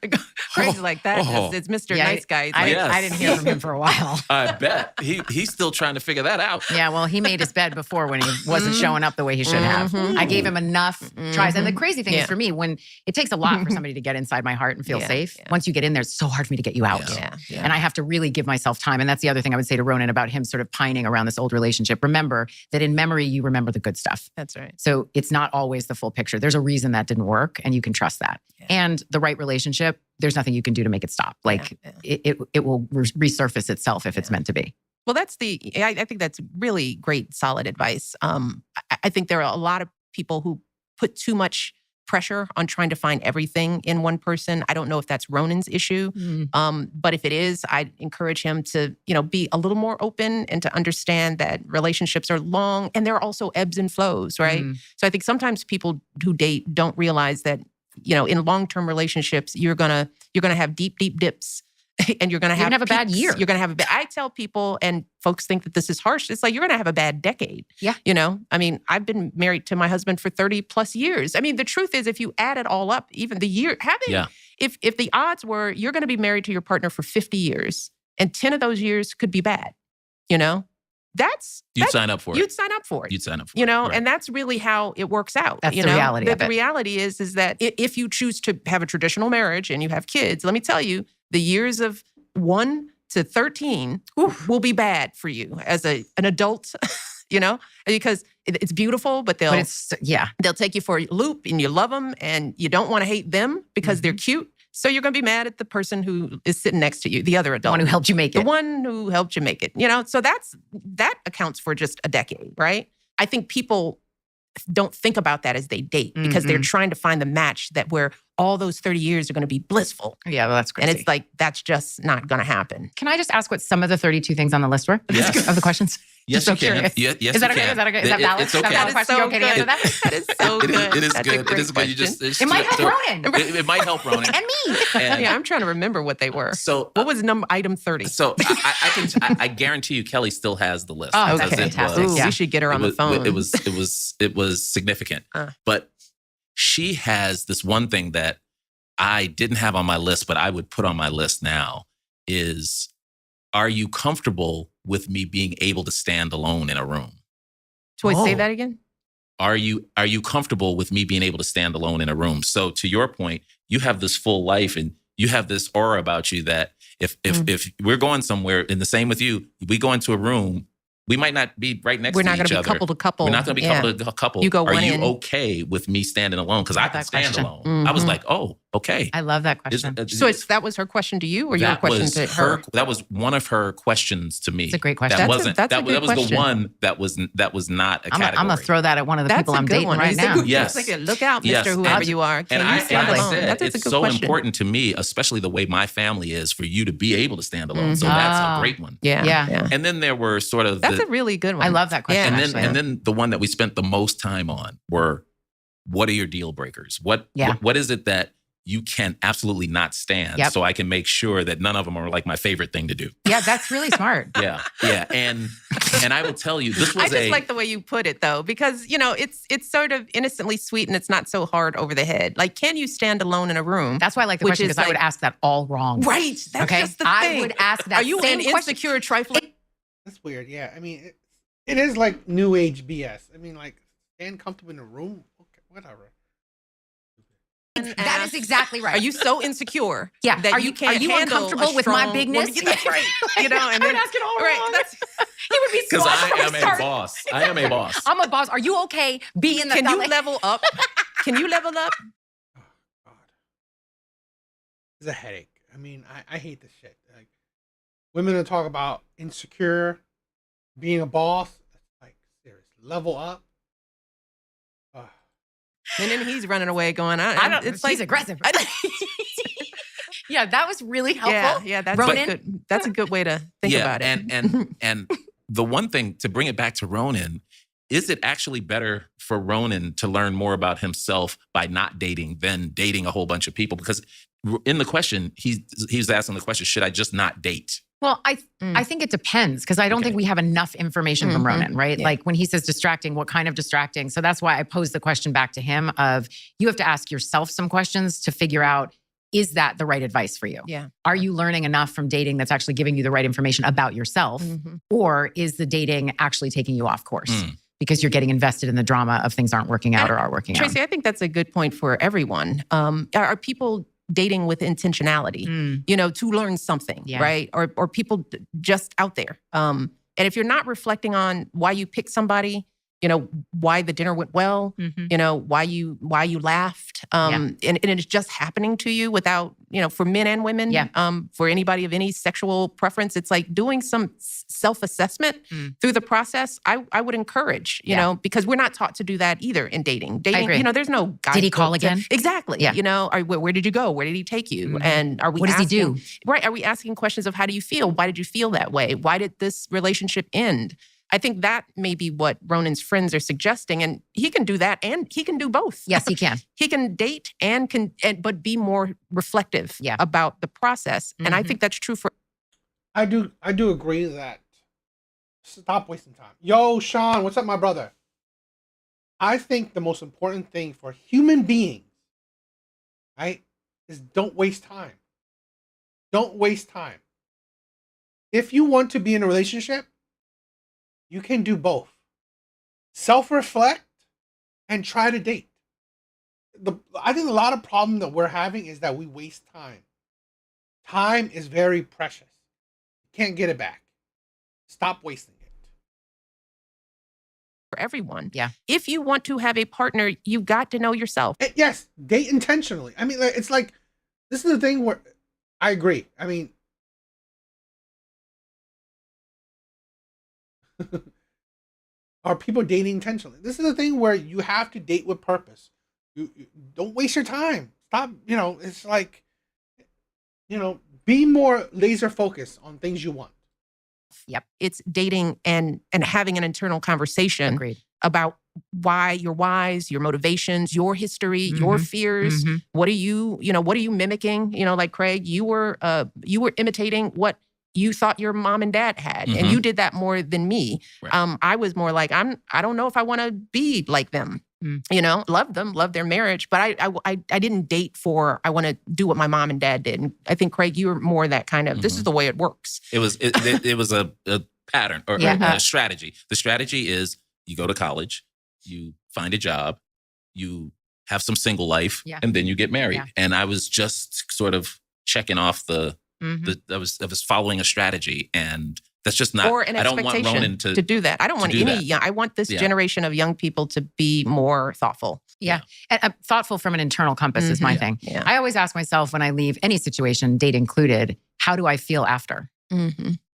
Crazy like that. It's Mr. Nice Guy. I didn't hear from him for a while. I bet. He's still trying to figure that out. Yeah, well, he made his bed before when he wasn't showing up the way he should have. I gave him enough tries. And the crazy thing is for me, when it takes a lot for somebody to get inside my heart and feel safe, once you get in there, it's so hard for me to get you out. And I have to really give myself time. And that's the other thing I would say to Ronan about him sort of pining around this old relationship. Remember that in memory, you remember the good stuff. That's right. So it's not always the full picture. There's a reason that didn't work, and you can trust that. And the right relationship, there's nothing you can do to make it stop. Like it will resurface itself if it's meant to be. Well, I think that's really great, solid advice. I think there are a lot of people who put too much pressure on trying to find everything in one person. I don't know if that's Ronan's issue. But if it is, I encourage him to, be a little more open and to understand that relationships are long and there are also ebbs and flows, right? So I think sometimes people who date don't realize that, in long-term relationships, you're gonna have deep dips, and you're gonna have a bad year. You're gonna have I tell people, and folks think that this is harsh. It's like you're gonna have a bad decade. Yeah. I mean, I've been married to my husband for 30 plus years. I mean, the truth is, if you add it all up, even the year if the odds were you're gonna be married to your partner for 50 years, and 10 of those years could be bad, You'd sign up for it. You'd sign up for it. You'd sign up for it. Right. And that's really how it works out. That's the reality of it. The reality is that if you choose to have a traditional marriage and you have kids, let me tell you, the years of 1 to 13 will be bad for you as an adult, because it's beautiful, but they'll take you for a loop, and you love them, and you don't want to hate them because they're cute. So you're going to be mad at the person who is sitting next to you, the other adult. The one who helped you make it. The one who helped you make it. So that accounts for just a decade, right? I think people don't think about that as they date because they're trying to find the match that where all those 30 years are going to be blissful. Yeah, well, that's crazy. And it's like, that's just not going to happen. Can I just ask what some of the 32 things on the list were Yes. of the questions? Yes, so you can. Curious. Yes, is that you okay? can. Is that okay? Is that valid? It's okay. Is that a question? You're okay to answer that? That is so good. It is That's a good. It great is good. You just question. It might help Ronan. It might help Ronan. And me. And Yeah, I'm trying to remember what they were. so What was item 30? So I guarantee you, Kelly still has the list. Oh, because that's it fantastic. was- Ooh, we should get her on the phone. It was significant. But she has this one thing that I didn't have on my list, but I would put on my list now is, are you comfortable with me being able to stand alone in a room? Joy, say that again. Are you comfortable with me being able to stand alone in a room? So to your point, you have this full life and you have this aura about you that if we're going somewhere, and the same with you, we go into a room, we might not be right next to each other. We're not going to be couple to couple. We're not going to be couple to couple. You go Are one you in. okay with me standing alone? Because I can stand question. alone. I was like, oh, okay. I love that question. So that was her question to you, or your question to her? That was one of her questions to me. It's a great question. That That's wasn't. a That good was the question. one that was not a category. I'm going to throw that at one of the people I'm dating right now. Yes. It's like, look out, Yes. Mr. Whoever you are. Can And you I stand alone? said, That's a it's good so question. important to me, especially the way my family is, for you to be able to stand alone. So that's a great one. Yeah. And then there were sort of That's a really good one. I love that question. Yeah. and then the one that we spent the most time on were, what are your deal breakers? What is it that you can absolutely not stand, so I can make sure that none of them are like my favorite thing to do? Yeah, that's really smart. Yeah. And I will tell you, this was I just like the way you put it, though, because, it's sort of innocently sweet and it's not so hard over the head. Like, can you stand alone in a room? That's why I like the question, because I would ask that all wrong. Right. That's just the thing. I would ask that Are you same an question. insecure trifling? That's weird. Yeah, I mean, it is like new age BS. I mean, like, stand comfortable in a room. Okay, whatever. That is exactly right. Are you so insecure? Yeah. That Are you you can't handle uncomfortable a with my strong bigness? woman? That's right. And I would ask it all wrong. That's, He would be because smart I from am the a start. boss. I am a boss. I'm a boss. Are you okay being the can you level up? Can you level up? Oh, God. It's a headache. I mean, I hate this shit. Like, women that talk about insecure, being a boss, like, serious. Level up. And then he's running away going, I don't. It's He's aggressive. Yeah, that was really helpful. Yeah, that's Ronan? good. That's a good way to think about it. And the one thing, to bring it back to Ronan, is it actually better for Ronan to learn more about himself by not dating than dating a whole bunch of people? Because in the question, he's asking the question, should I just not date? Well, I think it depends, because I don't think we have enough information from Ronan, right? Yeah. Like, when he says distracting, what kind of distracting? So that's why I posed the question back to him of, you have to ask yourself some questions to figure out, is that the right advice for you? Yeah. Are you learning enough from dating that's actually giving you the right information about yourself? Or is the dating actually taking you off course? Because you're getting invested in the drama of things aren't working out or are working out. Tracy, I think that's a good point for everyone. Are people dating with intentionality, to learn something, right? Or people just out there. And if you're not reflecting on why you picked somebody, why the dinner went well, why you laughed, and it's just happening to you without, for men and women, for anybody of any sexual preference, it's like doing some self-assessment through the process. I would encourage, because we're not taught to do that either in dating. Dating, there's no guidebook. Did he call again? Exactly. Yeah. Where did you go? Where did he take you? And are we What does he do? Right. Are we asking questions of how do you feel? Why did you feel that way? Why did this relationship end? I think that may be what Ronan's friends are suggesting. And he can do that, and he can do both. Yes, he can. He can date but be more reflective about the process. And I think that's true for. I do agree that stop wasting time. Yo, Sean, what's up, my brother? I think the most important thing for human beings, right, is don't waste time. Don't waste time. If you want to be in a relationship, you can do both. Self-reflect and try to date. I think a lot of problem that we're having is that we waste time. Time is very precious. You can't get it back. Stop wasting it. For everyone. Yeah. If you want to have a partner, you've got to know yourself. Yes, date intentionally. I mean, it's like, this is the thing where I agree. I mean, are people dating intentionally? This is the thing where you have to date with purpose. You don't waste your time. Stop, it's like, be more laser focused on things you want. Yep. It's dating and having an internal conversation Agreed. about why your whys, your motivations, your history, your fears. What are you mimicking? Like Craig, you were imitating what you thought your mom and dad had. And you did that more than me. Right. I was more like, I don't know if I want to be like them. Love them, love their marriage. But I didn't date for, I want to do what my mom and dad did. And I think, Craig, you were more that kind of, this is the way it works. It was a pattern or a strategy. The strategy is you go to college, you find a job, you have some single life, and then you get married. Yeah. And I was just sort of checking off I was following a strategy, and that's just not. Or an expectation I don't want Ronan to do that. I don't want any. I want this generation of young people to be more thoughtful. Yeah. And, thoughtful from an internal compass is my thing. Yeah. I always ask myself when I leave any situation, date included, how do I feel after?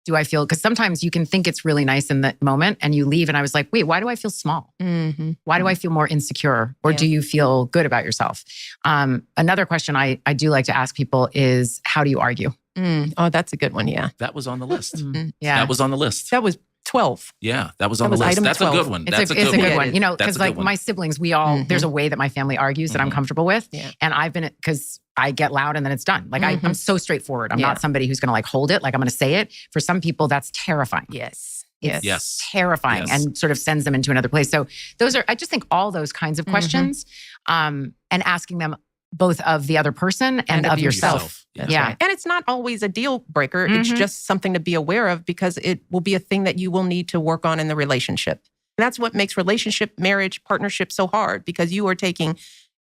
Do I feel, because sometimes you can think it's really nice in the moment and you leave and I was like, wait, why do I feel small? Why do I feel more insecure? Or do you feel good about yourself? Another question I do like to ask people is, how do you argue? Oh, that's a good one. Yeah. That was on the list. Yeah. That was on the list. That was 12. Yeah, that was on the list. That's 12. A good one. It's a good one. Because like my siblings, we all, there's a way that my family argues that I'm comfortable with. Yeah. And I've been, because I get loud and then it's done. Like I'm so straightforward. I'm not somebody who's going to like hold it. Like I'm going to say it. For some people, that's terrifying. Yes. It's terrifying and sort of sends them into another place. So those are, I just think all those kinds of questions and asking them both of the other person and of yourself. Yeah. Right. And it's not always a deal breaker. It's just something to be aware of because it will be a thing that you will need to work on in the relationship. And that's what makes relationship, marriage, partnership so hard, because you are taking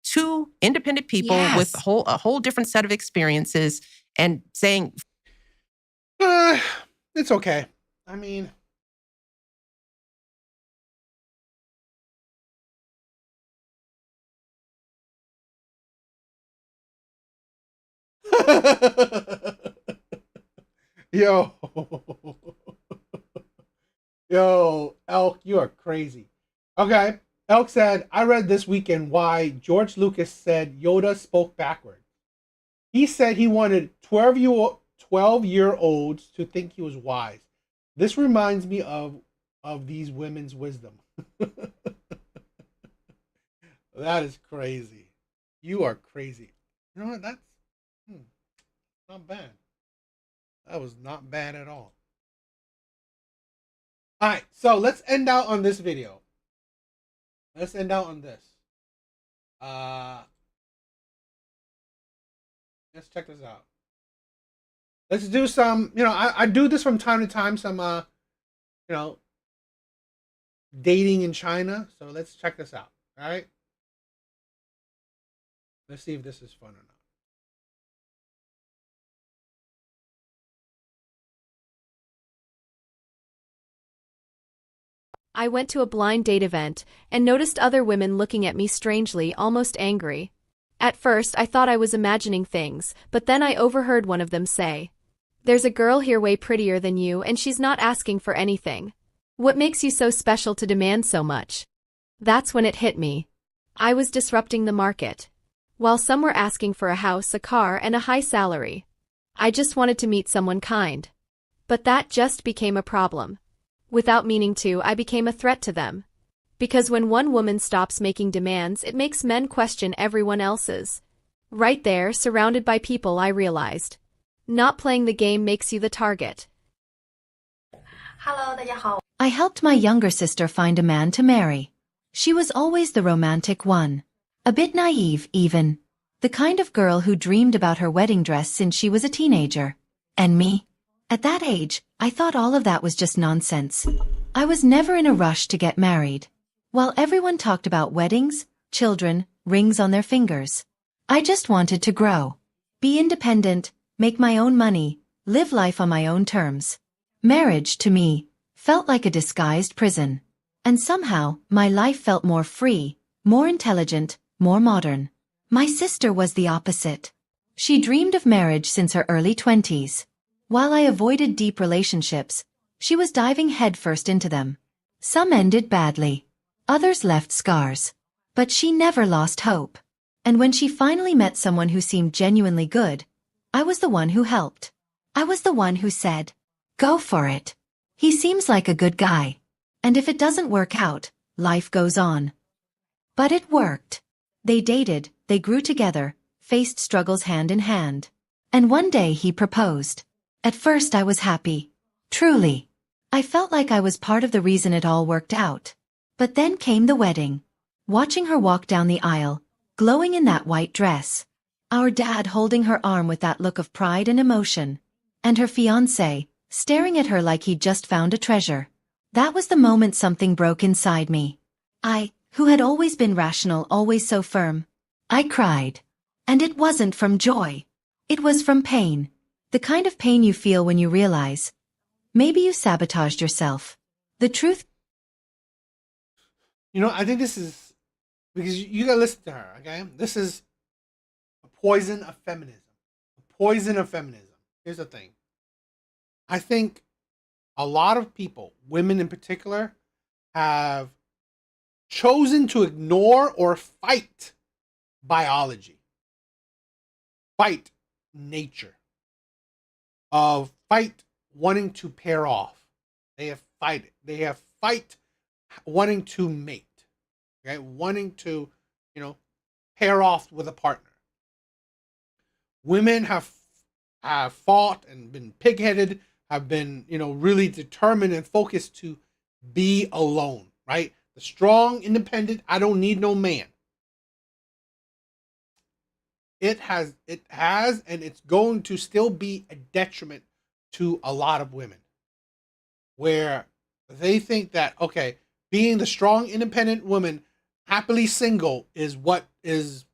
two independent people with a whole different set of experiences and saying, it's okay. I mean, Yo, Elk, you are crazy. Okay, Elk said, I read this weekend why George Lucas said Yoda spoke backwards. He said he wanted 12-year-olds to think he was wise. This reminds me of these women's wisdom. That is crazy. You are crazy. You know what? That's not bad. That was not bad at all. All right, so let's end out on this video. Let's end out on this. Let's check this out. Let's do some, I do this from time to time, some, dating in China. So let's check this out, all right? Let's see if this is fun or not. I went to a blind date event and noticed other women looking at me strangely, almost angry. At first, I thought I was imagining things, but then I overheard one of them say, "There's a girl here way prettier than you and she's not asking for anything. What makes you so special to demand so much?" That's when it hit me. I was disrupting the market. While some were asking for a house, a car, and a high salary, I just wanted to meet someone kind. But that just became a problem. Without meaning to, I became a threat to them. Because when one woman stops making demands, it makes men question everyone else's. Right there, surrounded by people, I realized. Not playing the game makes you the target. Hello, 大家好. I helped my younger sister find a man to marry. She was always the romantic one. A bit naive, even. The kind of girl who dreamed about her wedding dress since she was a teenager. And me? At that age, I thought all of that was just nonsense. I was never in a rush to get married. While everyone talked about weddings, children, rings on their fingers, I just wanted to grow. Be independent, make my own money, live life on my own terms. Marriage, to me, felt like a disguised prison. And somehow, my life felt more free, more intelligent, more modern. My sister was the opposite. She dreamed of marriage since her early 20s. While I avoided deep relationships, she was diving headfirst into them. Some ended badly. Others left scars. But she never lost hope. And when she finally met someone who seemed genuinely good, I was the one who helped. I was the one who said, "Go for it." He seems like a good guy. And if it doesn't work out, life goes on. But it worked. They dated, they grew together, faced struggles hand in hand. And one day he proposed. At first I was happy. Truly. I felt like I was part of the reason it all worked out. But then came the wedding. Watching her walk down the aisle, glowing in that white dress. Our dad holding her arm with that look of pride and emotion. And her fiancé, staring at her like he'd just found a treasure. That was the moment something broke inside me. I, who had always been rational, always so firm. I cried. And it wasn't from joy. It was from pain. The kind of pain you feel when you realize maybe you sabotaged yourself. The truth. I think this is, because you gotta listen to her, okay? This is a poison of feminism. A poison of feminism. Here's the thing. I think a lot of people, women in particular, have chosen to ignore or fight biology. Fight nature. Fight wanting to pair off. They have fight wanting to mate. Okay, wanting to, pair off with a partner. Women have fought and been pig-headed, have been, really determined and focused to be alone, right? The strong, independent, I don't need no man. It has, and it's going to still be a detriment to a lot of women, where they think that, okay, being the strong, independent woman, happily single, is what is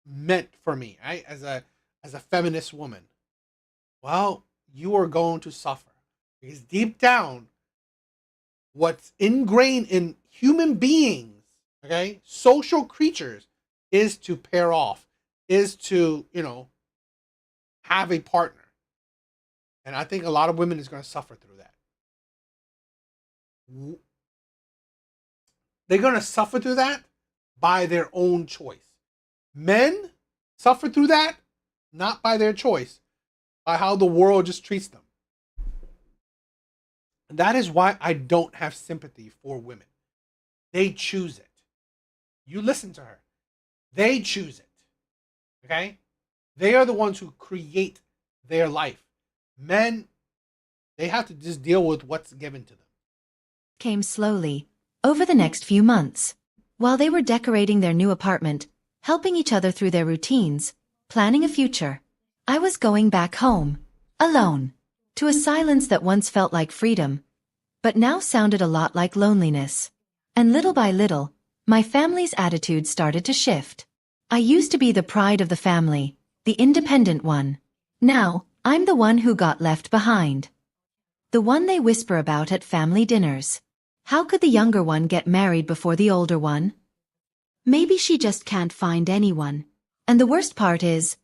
meant for me, right? As a feminist woman. Well, you are going to suffer, because deep down, what's ingrained in human beings, okay, social creatures, is to pair off, is to, have a partner. And I think a lot of women is going to suffer through that. They're going to suffer through that by their own choice. Men suffer through that not by their choice, by how the world just treats them. And that is why I don't have sympathy for women. They choose it. You listen to her. They choose it. Okay? They are the ones who create their life. Men, they have to just deal with what's given to them. Came slowly, over the next few months. While they were decorating their new apartment, helping each other through their routines, planning a future, I was going back home, alone, to a silence that once felt like freedom, but now sounded a lot like loneliness. And little by little, my family's attitude started to shift. I used to be the pride of the family, the independent one. Now, I'm the one who got left behind. The one they whisper about at family dinners. How could the younger one get married before the older one? Maybe she just can't find anyone. And the worst part is,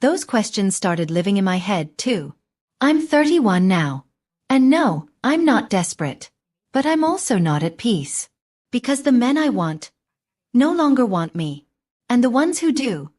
those questions started living in my head too. I'm 31 now. And no, I'm not desperate. But I'm also not at peace. Because the men I want no longer want me. And the ones who do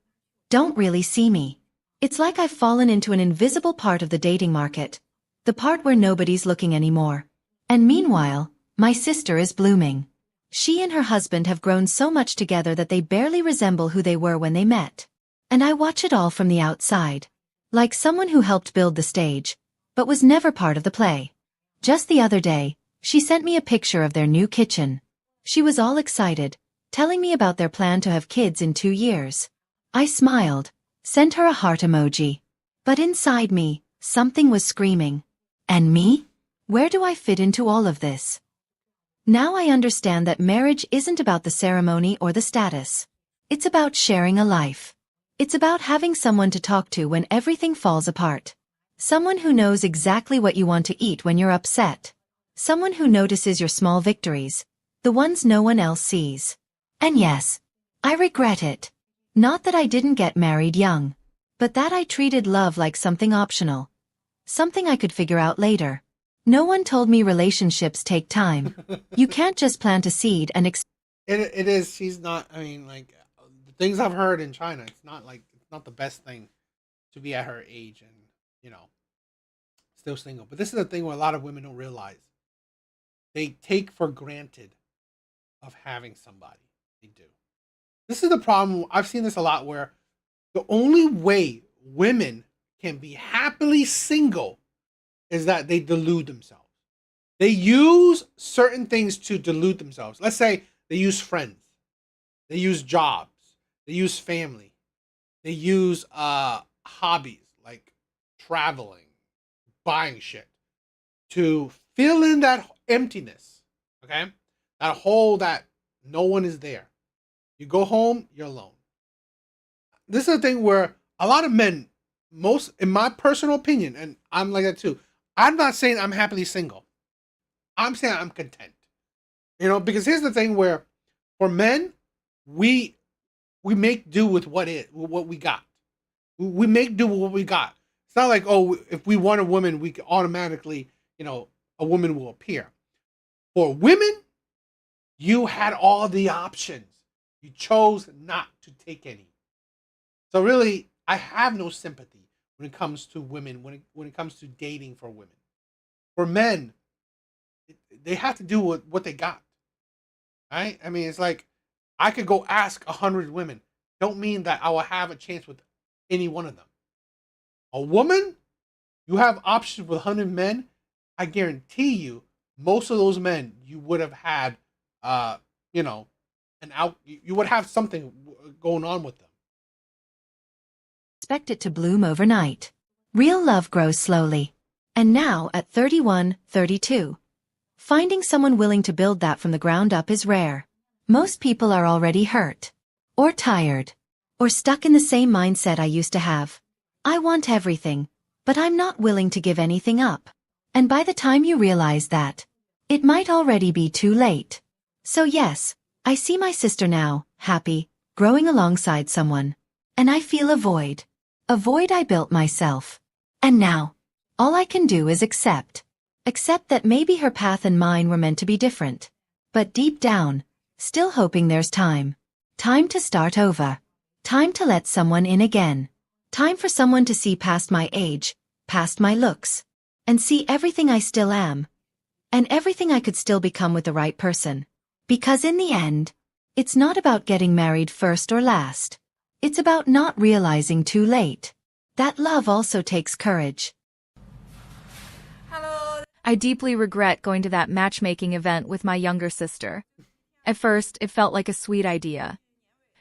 don't really see me. It's like I've fallen into an invisible part of the dating market. The part where nobody's looking anymore. And meanwhile, my sister is blooming. She and her husband have grown so much together that they barely resemble who they were when they met. And I watch it all from the outside. Like someone who helped build the stage, but was never part of the play. Just the other day, she sent me a picture of their new kitchen. She was all excited, telling me about their plan to have kids in 2 years. I smiled, sent her a heart emoji. But inside me, something was screaming. And me? Where do I fit into all of this? Now I understand that marriage isn't about the ceremony or the status. It's about sharing a life. It's about having someone to talk to when everything falls apart. Someone who knows exactly what you want to eat when you're upset. Someone who notices your small victories, the ones no one else sees. And yes, I regret it. Not that I didn't get married young, but that I treated love like something optional. Something I could figure out later. No one told me relationships take time. You can't just plant a seed and It is, she's not, the things I've heard in China, it's not the best thing to be at her age and, still single. But this is the thing where a lot of women don't realize. they take for granted of having somebody. They do. This is the problem. I've seen this a lot where the only way women can be happily single is that they delude themselves. They use certain things to delude themselves. Let's say they use friends, they use jobs, they use family, they use hobbies like traveling, buying shit to fill in that emptiness. Okay, that hole that no one is there. You go home, you're alone. This is a thing where a lot of men, in my personal opinion, and I'm like that too. I'm not saying I'm happily single. I'm saying I'm content. Because here's the thing where for men, we make do with what we got. We make do with what we got. It's not like, oh, if we want a woman, we can automatically, a woman will appear. For women, you had all the options. You chose not to take any. So really, I have no sympathy when it comes to women, when it comes to dating for women. For men, they have to do what they got. Right? I mean, it's like, I could go ask 100 women. Don't mean that I will have a chance with any one of them. A woman, you have options with 100 men. I guarantee you, most of those men, you would have had, you would have something going on with them. Expect it to bloom overnight. Real love grows slowly. And now, at 31, 32, finding someone willing to build that from the ground up is rare. Most people are already hurt, or tired, or stuck in the same mindset I used to have. I want everything, but I'm not willing to give anything up. And by the time you realize that, it might already be too late. So yes, I see my sister now, happy, growing alongside someone. And I feel a void I built myself. And now, all I can do is accept that maybe her path and mine were meant to be different. But deep down, still hoping there's time to start over. Time to let someone in again. Time for someone to see past my age, past my looks, and see everything I still am, and everything I could still become with the right person. Because in the end, it's not about getting married first or last. It's about not realizing too late that love also takes courage. I deeply regret going to that matchmaking event with my younger sister. At first, it felt like a sweet idea.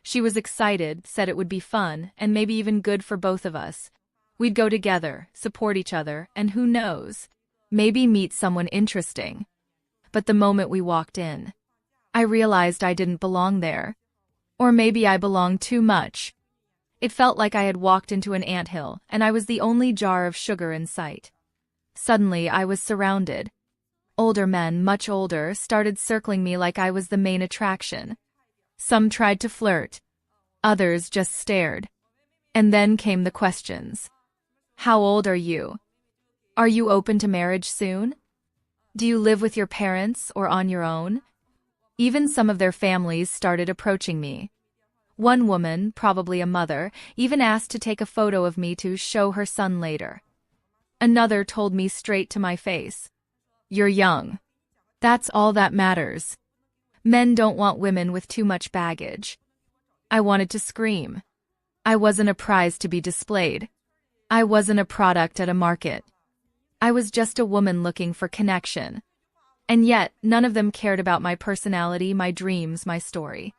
She was excited, said it would be fun, and maybe even good for both of us. We'd go together, support each other, and who knows, maybe meet someone interesting. But the moment we walked in, I realized I didn't belong there. Or maybe I belonged too much. It felt like I had walked into an anthill, and I was the only jar of sugar in sight. Suddenly, I was surrounded. Older men, much older, started circling me like I was the main attraction. Some tried to flirt. Others just stared. And then came the questions. How old are you? Are you open to marriage soon? Do you live with your parents or on your own? Even some of their families started approaching me. One woman, probably a mother, even asked to take a photo of me to show her son later. Another told me straight to my face, "You're young. That's all that matters. Men don't want women with too much baggage." I wanted to scream. I wasn't a prize to be displayed. I wasn't a product at a market. I was just a woman looking for connection. And yet, none of them cared about my personality, my dreams, my story.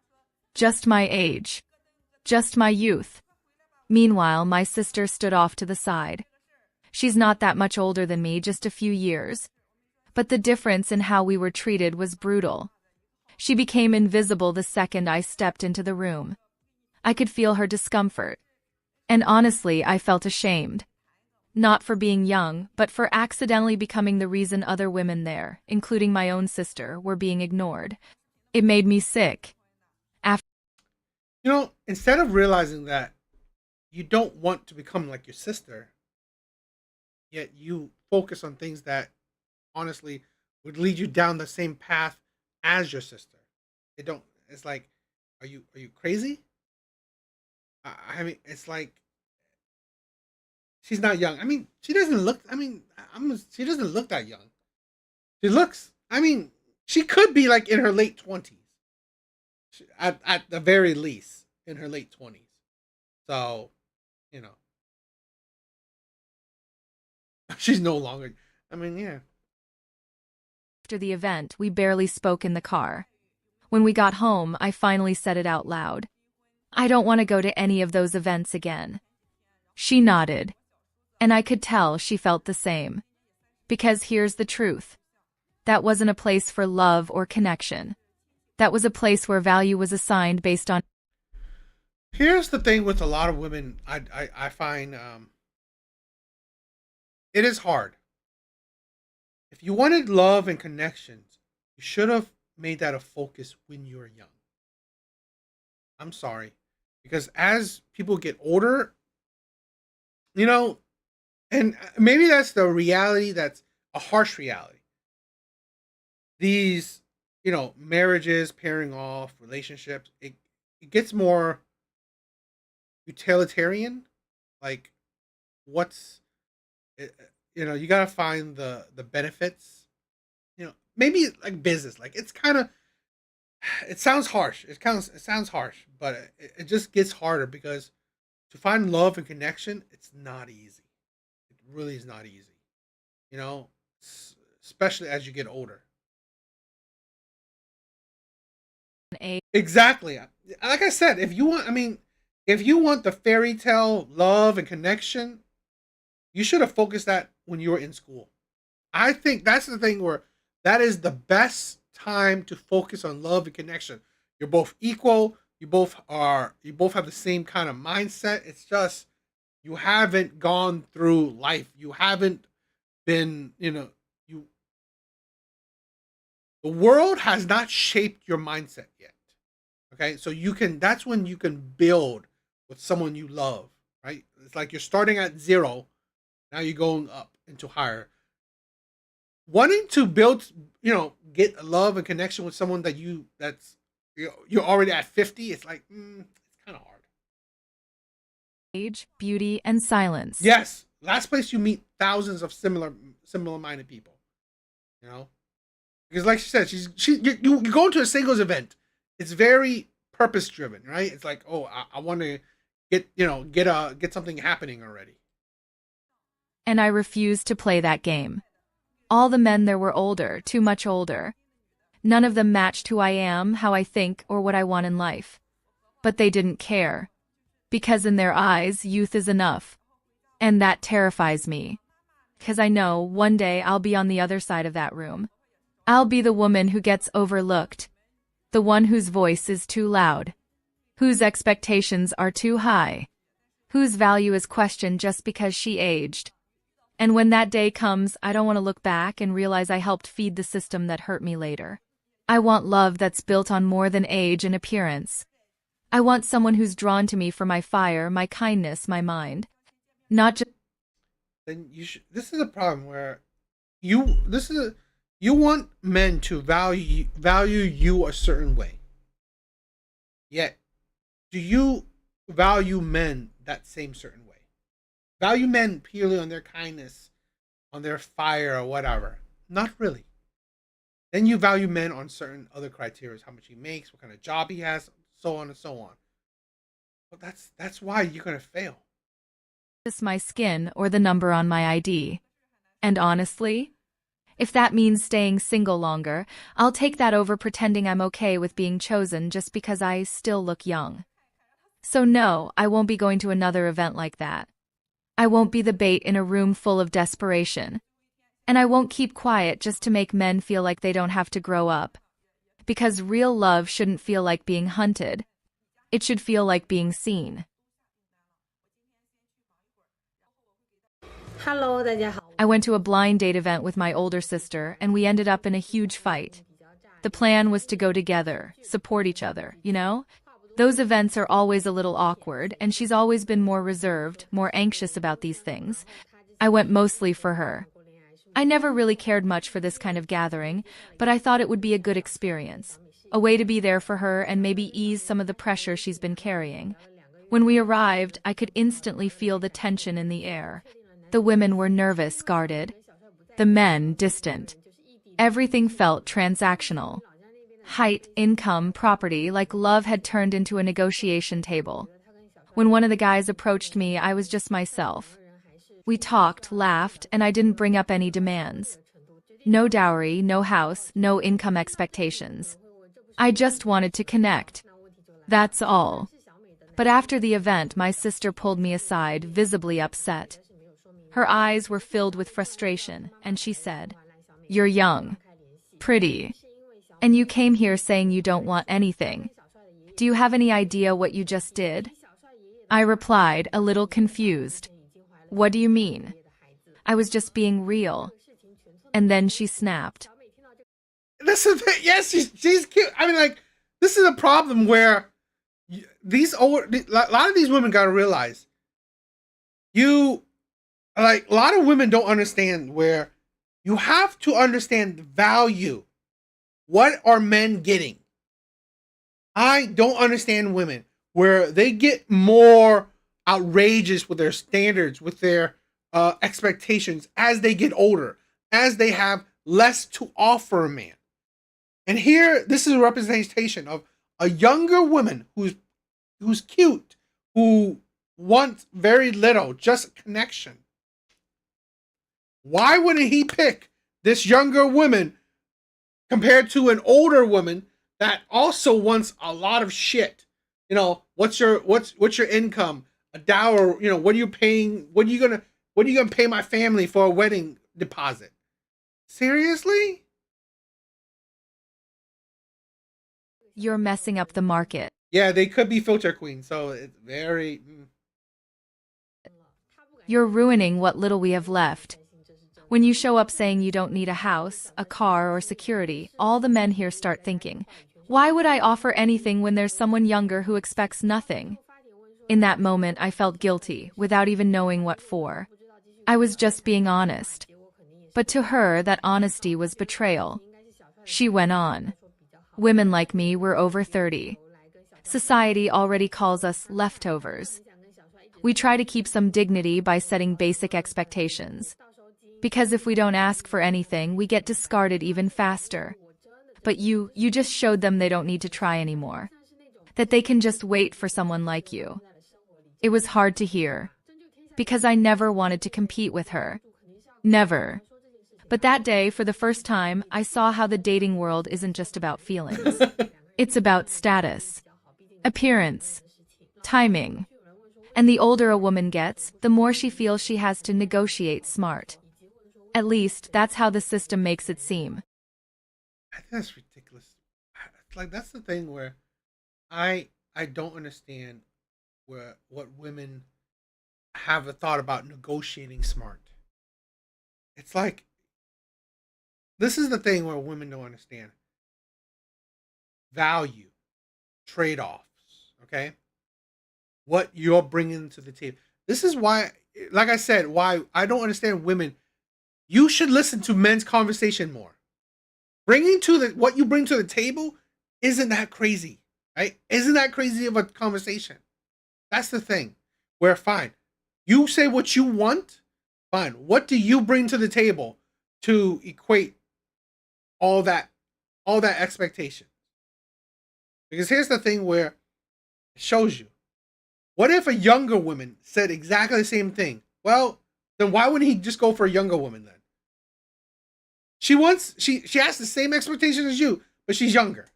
Just my age. Just my youth. Meanwhile, my sister stood off to the side. She's not that much older than me, just a few years. But the difference in how we were treated was brutal. She became invisible the second I stepped into the room. I could feel her discomfort. And honestly, I felt ashamed. Not for being young, but for accidentally becoming the reason other women there, including my own sister, were being ignored. It made me sick. Instead of realizing that you don't want to become like your sister, yet you focus on things that honestly would lead you down the same path as your sister. It's like, are you crazy? I mean, it's like, she's not young. I mean, she doesn't look that young. She looks, She could be like in her late 20s. At the very least, in her late 20s. So, you know. She's no longer, I mean, yeah. After the event, we barely spoke in the car. When we got home, I finally said it out loud. I don't want to go to any of those events again. She nodded, and I could tell she felt the same. Because here's the truth. That wasn't a place for love or connection. That was a place where value was assigned based on... Here's the thing with a lot of women, I find it is hard. If you wanted love and connections, you should have made that a focus when you were young. I'm sorry. Because as people get older, you know, and maybe that's the reality, that's a harsh reality. These, you know, marriages, pairing off, relationships, it gets more utilitarian. Like, what's, you know, you got to find the benefits, you know, maybe like business, like it's kind of, it sounds harsh. It sounds harsh, but it just gets harder because to find love and connection, it's not easy. It really is not easy, you know, especially as you get older. Exactly. Like I said, if you want, I mean, if you want the fairy tale love and connection, you should have focused that when you were in school. I think that's the thing where that is the best time to focus on love and connection. You're both equal. You both have the same kind of mindset. It's just, you haven't gone through life. You haven't been, you know, the world has not shaped your mindset yet. Okay. So that's when you can build with someone you love, right? It's like you're starting at 0. Now you're going up into higher. Wanting to build, you know, get love and connection with someone you're already at 50, it's like, it's kind of hard. Age, beauty, and silence. Yes. Last place you meet thousands of similar-minded people. You know? Because like she said, you go into a singles event. It's very purpose-driven, right? It's like, oh, I want to get something happening already. And I refused to play that game. All the men there were older, too much older. None of them matched who I am, how I think, or what I want in life. But they didn't care. Because in their eyes, youth is enough. And that terrifies me. Because I know one day I'll be on the other side of that room. I'll be the woman who gets overlooked. The one whose voice is too loud. Whose expectations are too high. Whose value is questioned just because she aged. And when that day comes, I don't want to look back and realize I helped feed the system that hurt me later. I want love that's built on more than age and appearance. I want someone who's drawn to me for my fire, my kindness, my mind. Not just... Then this is a problem where you want men to value you a certain way. Yet, do you value men that same certain way? Value men purely on their kindness, on their fire or whatever? Not really. Then you value men on certain other criteria, how much he makes, what kind of job he has, so on and so on. But that's why you're going to fail. Just my skin or the number on my ID. And honestly, if that means staying single longer, I'll take that over pretending I'm okay with being chosen just because I still look young. So no, I won't be going to another event like that. I won't be the bait in a room full of desperation. And I won't keep quiet just to make men feel like they don't have to grow up. Because real love shouldn't feel like being hunted. It should feel like being seen. I went to a blind date event with my older sister, and we ended up in a huge fight. The plan was to go together, support each other, you know? Those events are always a little awkward, and she's always been more reserved, more anxious about these things. I went mostly for her. I never really cared much for this kind of gathering, but I thought it would be a good experience. A way to be there for her and maybe ease some of the pressure she's been carrying. When we arrived, I could instantly feel the tension in the air. The women were nervous, guarded. The men, distant. Everything felt transactional. Height, income, property, like love had turned into a negotiation table. When one of the guys approached me, I was just myself. We talked, laughed, and I didn't bring up any demands. No dowry, no house, no income expectations. I just wanted to connect. That's all. But after the event, my sister pulled me aside, visibly upset. Her eyes were filled with frustration, and she said, "You're young, pretty, and you came here saying you don't want anything. Do you have any idea what you just did?" I replied, a little confused. "What do you mean?" I was just being real. And then she snapped. This is yes, she's cute. I mean, like, this is a problem where a lot of these women got to realize, a lot of women don't understand where you have to understand the value. What are men getting? I don't understand women where they get more outrageous with their standards, with their expectations as they get older, as they have less to offer a man. And here, this is a representation of a younger woman who's cute, who wants very little, just connection. Why wouldn't he pick this younger woman compared to an older woman that also wants a lot of shit? You know, what's your income? A dower, you know, what are you paying? What are you gonna pay my family for a wedding deposit? Seriously? You're messing up the market. Yeah, they could be filter queens, so it's very... You're ruining what little we have left. When you show up saying you don't need a house, a car, or security, all the men here start thinking, why would I offer anything when there's someone younger who expects nothing? In that moment, I felt guilty, without even knowing what for. I was just being honest. But to her, that honesty was betrayal. She went on. Women like me were over 30. Society already calls us leftovers. We try to keep some dignity by setting basic expectations. Because if we don't ask for anything, we get discarded even faster. But you just showed them they don't need to try anymore. That they can just wait for someone like you. It was hard to hear. Because I never wanted to compete with her. Never. But that day, for the first time, I saw how the dating world isn't just about feelings. It's about status, appearance, timing. And the older a woman gets, the more she feels she has to negotiate smart. At least, that's how the system makes it seem. I think that's ridiculous. Like, that's the thing where I don't understand what women have a thought about negotiating smart. It's like, this is the thing where women don't understand. Value, trade-offs, okay? What you're bringing to the table. This is why, like I said, why I don't understand women. You should listen to men's conversation more. What you bring to the table isn't that crazy, right? Isn't that crazy of a conversation? That's the thing. Where, fine, you say what you want, fine. What do you bring to the table to equate all that expectation? Because here's the thing where it shows you. What if a younger woman said exactly the same thing? Well, then why wouldn't he just go for a younger woman then? She has the same expectations as you, but she's younger.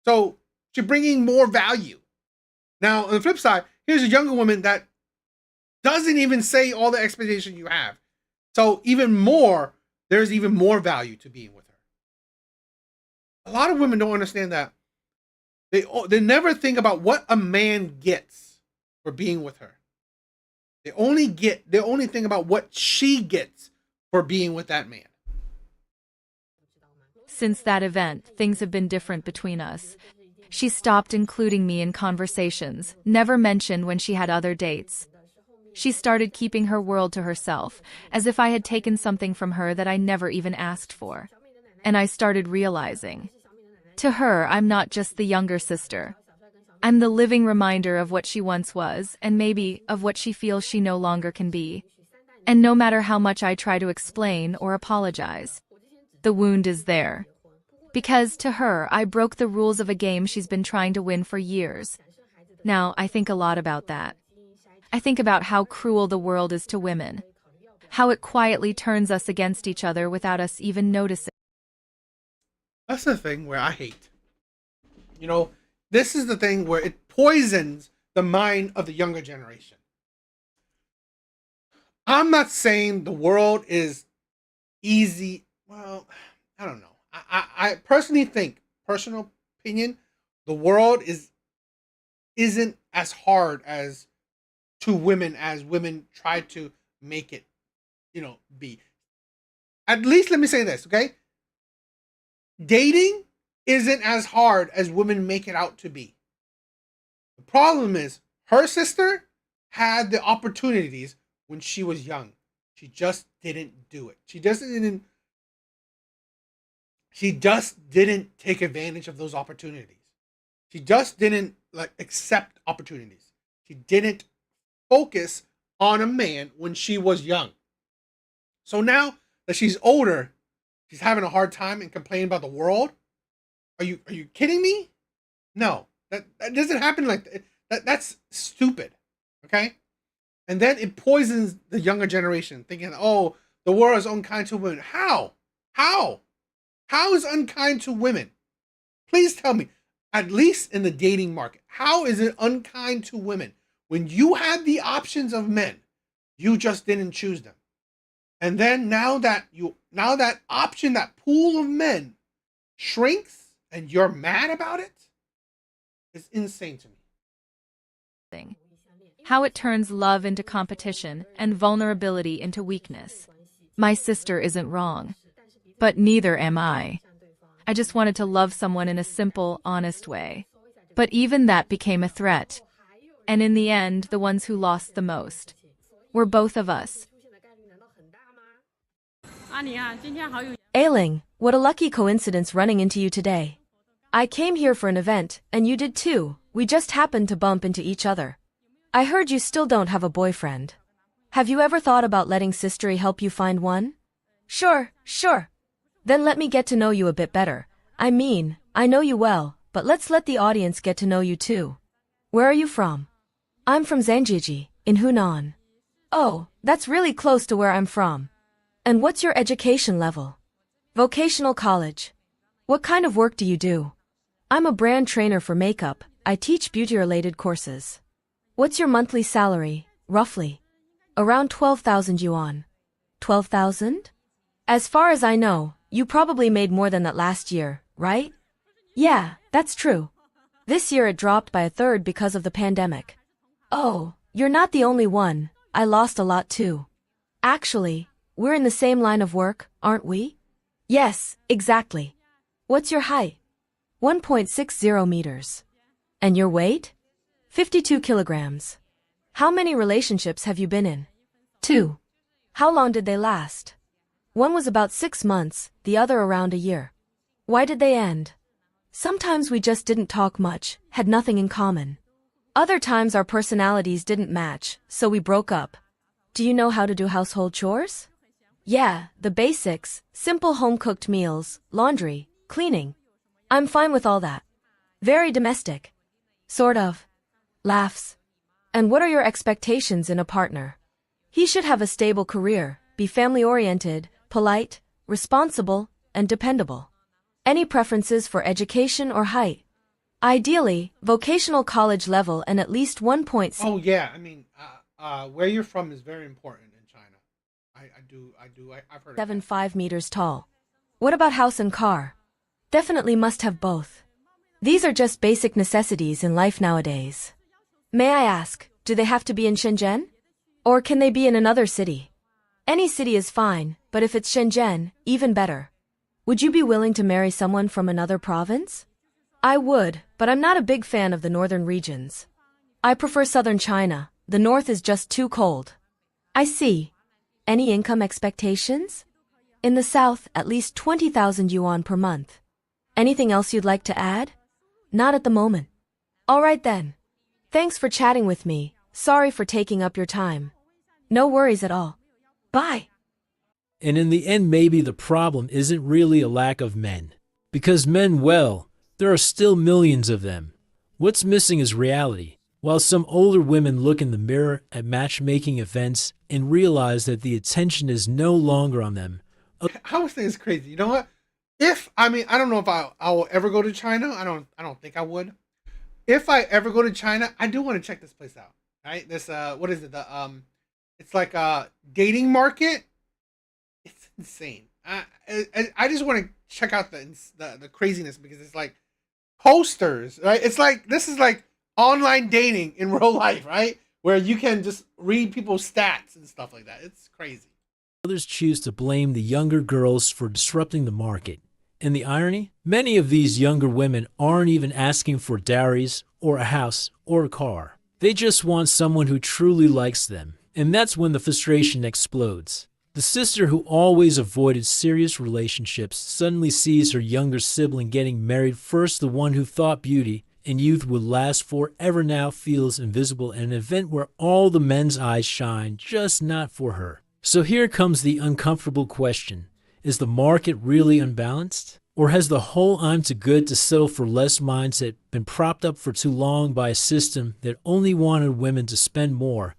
So she's bringing more value. Now, on the flip side, here's a younger woman that doesn't even say all the expectations you have. So there's even more value to being with her. A lot of women don't understand that. They never think about what a man gets for being with her. They only think about what she gets for being with that man. Since that event, things have been different between us. She stopped including me in conversations, never mentioned when she had other dates. She started keeping her world to herself, as if I had taken something from her that I never even asked for. And I started realizing. To her, I'm not just the younger sister. I'm the living reminder of what she once was, and maybe of what she feels she no longer can be. And no matter how much I try to explain or apologize, the wound is there. Because to her, I broke the rules of a game she's been trying to win for years. Now, I think a lot about that. I think about how cruel the world is to women. How it quietly turns us against each other without us even noticing. That's the thing where I hate. You know, this is the thing where it poisons the mind of the younger generation. I'm not saying the world is easy. Well, I don't know. I personally think, personal opinion, the world isn't as hard as to women as women try to make it, be. At least let me say this, okay? Dating isn't as hard as women make it out to be. The problem is her sister had the opportunities when she was young. She just didn't do it. She just didn't take advantage of those opportunities. She just didn't accept opportunities. She didn't focus on a man when she was young. So now that she's older, she's having a hard time and complaining about the world. Are you kidding me? No, that doesn't happen like that. That's stupid. Okay, and then it poisons the younger generation, thinking, "Oh, the world is unkind to women." How is unkind to women? Please tell me. At least in the dating market, how is it unkind to women when you had the options of men, you just didn't choose them? And then now that option, that pool of men shrinks and you're mad about it, it's insane to me. How it turns love into competition and vulnerability into weakness. My sister isn't wrong, but neither am I. I just wanted to love someone in a simple, honest way. But even that became a threat. And in the end, the ones who lost the most were both of us. Ailing, what a lucky coincidence running into you today. I came here for an event, and you did too. We just happened to bump into each other. I heard you still don't have a boyfriend. Have you ever thought about letting Sistery help you find one? Sure. Then let me get to know you a bit better. I mean, I know you well, but let's let the audience get to know you too. Where are you from? I'm from Zhangjiajie, in Hunan. Oh, that's really close to where I'm from. And what's your education level? Vocational college. What kind of work do you do? I'm a brand trainer for makeup. I teach beauty-related courses. What's your monthly salary, roughly? Around 12,000 yuan. 12,000? As far as I know, you probably made more than that last year, right? Yeah, that's true. This year it dropped by a third because of the pandemic. Oh, you're not the only one. I lost a lot too. Actually, we're in the same line of work, aren't we? Yes, exactly. What's your height? 1.60 meters. And your weight? 52 kilograms. How many relationships have you been in? 2. How long did they last? One was about 6 months, the other around a year. Why did they end? Sometimes we just didn't talk much, had nothing in common. Other times our personalities didn't match, so we broke up. Do you know how to do household chores? Yeah, the basics, simple home-cooked meals, laundry, cleaning. I'm fine with all that. Very domestic. Sort of. Laughs. And what are your expectations in a partner? He should have a stable career, be family-oriented, polite, responsible, and dependable. Any preferences for education or height? Ideally, vocational college level and at least 1.6. Oh yeah, I mean, where you're from is very important in China. I've heard of 7.5 meters tall. What about house and car? Definitely must have both. These are just basic necessities in life nowadays. May I ask, do they have to be in Shenzhen? Or can they be in another city? Any city is fine, but if it's Shenzhen, even better. Would you be willing to marry someone from another province? I would, but I'm not a big fan of the northern regions. I prefer southern China. The north is just too cold. I see. Any income expectations? In the south, at least 20,000 yuan per month. Anything else you'd like to add? Not at the moment. All right then. Thanks for chatting with me. Sorry for taking up your time. No worries at all. Bye. And in the end, maybe the problem isn't really a lack of men. Because men, well, there are still millions of them. What's missing is reality. While some older women look in the mirror at matchmaking events and realize that the attention is no longer on them. I was thinking it's crazy. You know what? I don't know if I will ever go to China. I don't think I would. If I ever go to China, I do want to check this place out. Right? This what is it? It's like a dating market. It's insane. I just want to check out the craziness because it's like posters, right? It's like this is like online dating in real life, right? Where you can just read people's stats and stuff like that. It's crazy. Others choose to blame the younger girls for disrupting the market. And the irony? Many of these younger women aren't even asking for dowries or a house or a car. They just want someone who truly likes them. And that's when the frustration explodes. The sister who always avoided serious relationships suddenly sees her younger sibling getting married first. The one who thought beauty and youth would last forever now feels invisible at an event where all the men's eyes shine, just not for her. So here comes the uncomfortable question. Is the market really unbalanced? Or has the whole I'm too good to settle for less mindset been propped up for too long by a system that only wanted women to spend more,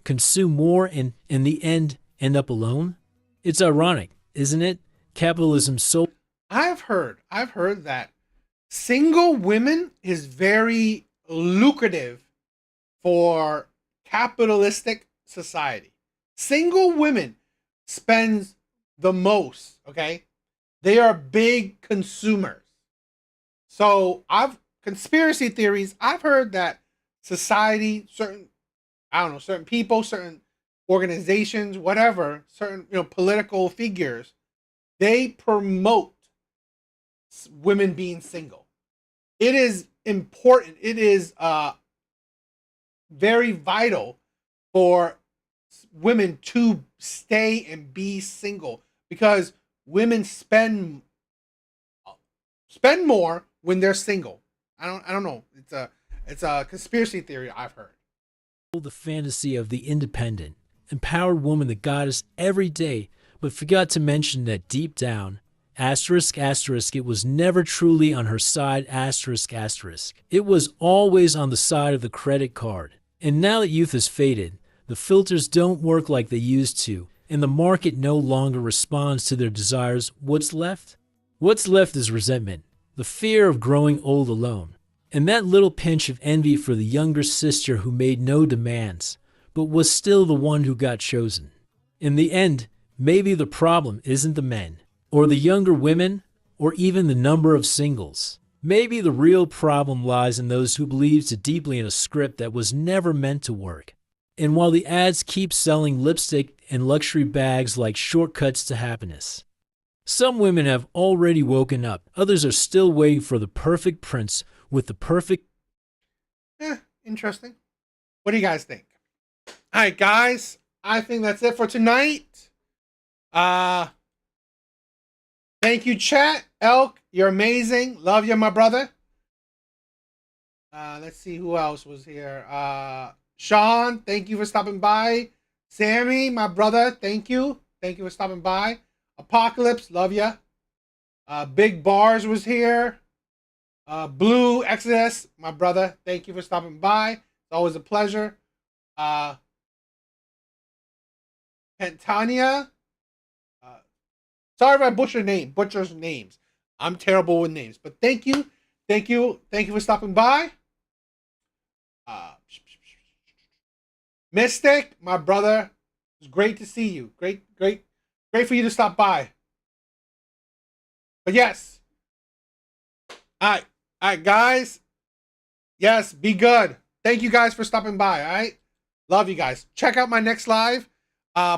consume more, and in the end up alone? It's ironic, isn't it? Capitalism so... I've heard that single women is very lucrative for capitalistic society. Single women spends the most, okay? They are big consumers. So conspiracy theories, I've heard that society, certain people, certain organizations, whatever, certain political figures, they promote women being single. It is important. It is very vital for women to stay and be single because women spend more when they're single. I don't know. It's a conspiracy theory I've heard. The fantasy of the independent, empowered woman that got us every day, but forgot to mention that deep down, asterisk, it was never truly on her side, asterisk. It was always on the side of the credit card. And now that youth has faded, the filters don't work like they used to, and the market no longer responds to their desires. What's left? What's left is resentment, the fear of growing old alone, and that little pinch of envy for the younger sister who made no demands, but was still the one who got chosen. In the end, maybe the problem isn't the men, or the younger women, or even the number of singles. Maybe the real problem lies in those who believe too deeply in a script that was never meant to work. And while the ads keep selling lipstick and luxury bags like shortcuts to happiness, some women have already woken up. Others are still waiting for the perfect prince with the perfect... Interesting. What do you guys think? All right, guys. I think that's it for tonight. Thank you, chat. Elk, you're amazing. Love you, my brother. Let's see who else was here. Sean, thank you for stopping by. Sammy, my brother, thank you. Thank you for stopping by. Apocalypse, love ya. Big Bars was here. Blue Exodus, my brother, thank you for stopping by. It's always a pleasure. Pentania. Sorry if I butchers names. I'm terrible with names, but thank you for stopping by. Mystic, my brother, it's great to see you. Great for you to stop by. But yes, all right, guys. Yes, be good. Thank you guys for stopping by. All right, love you guys. Check out my next live.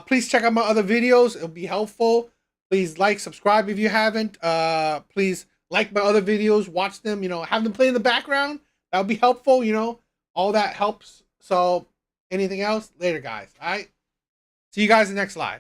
Please check out my other videos. It'll be helpful. Please like, subscribe if you haven't. Please like my other videos. Watch them. Have them play in the background. That would be helpful. All that helps. So anything else? Later, guys. All right. See you guys in the next live.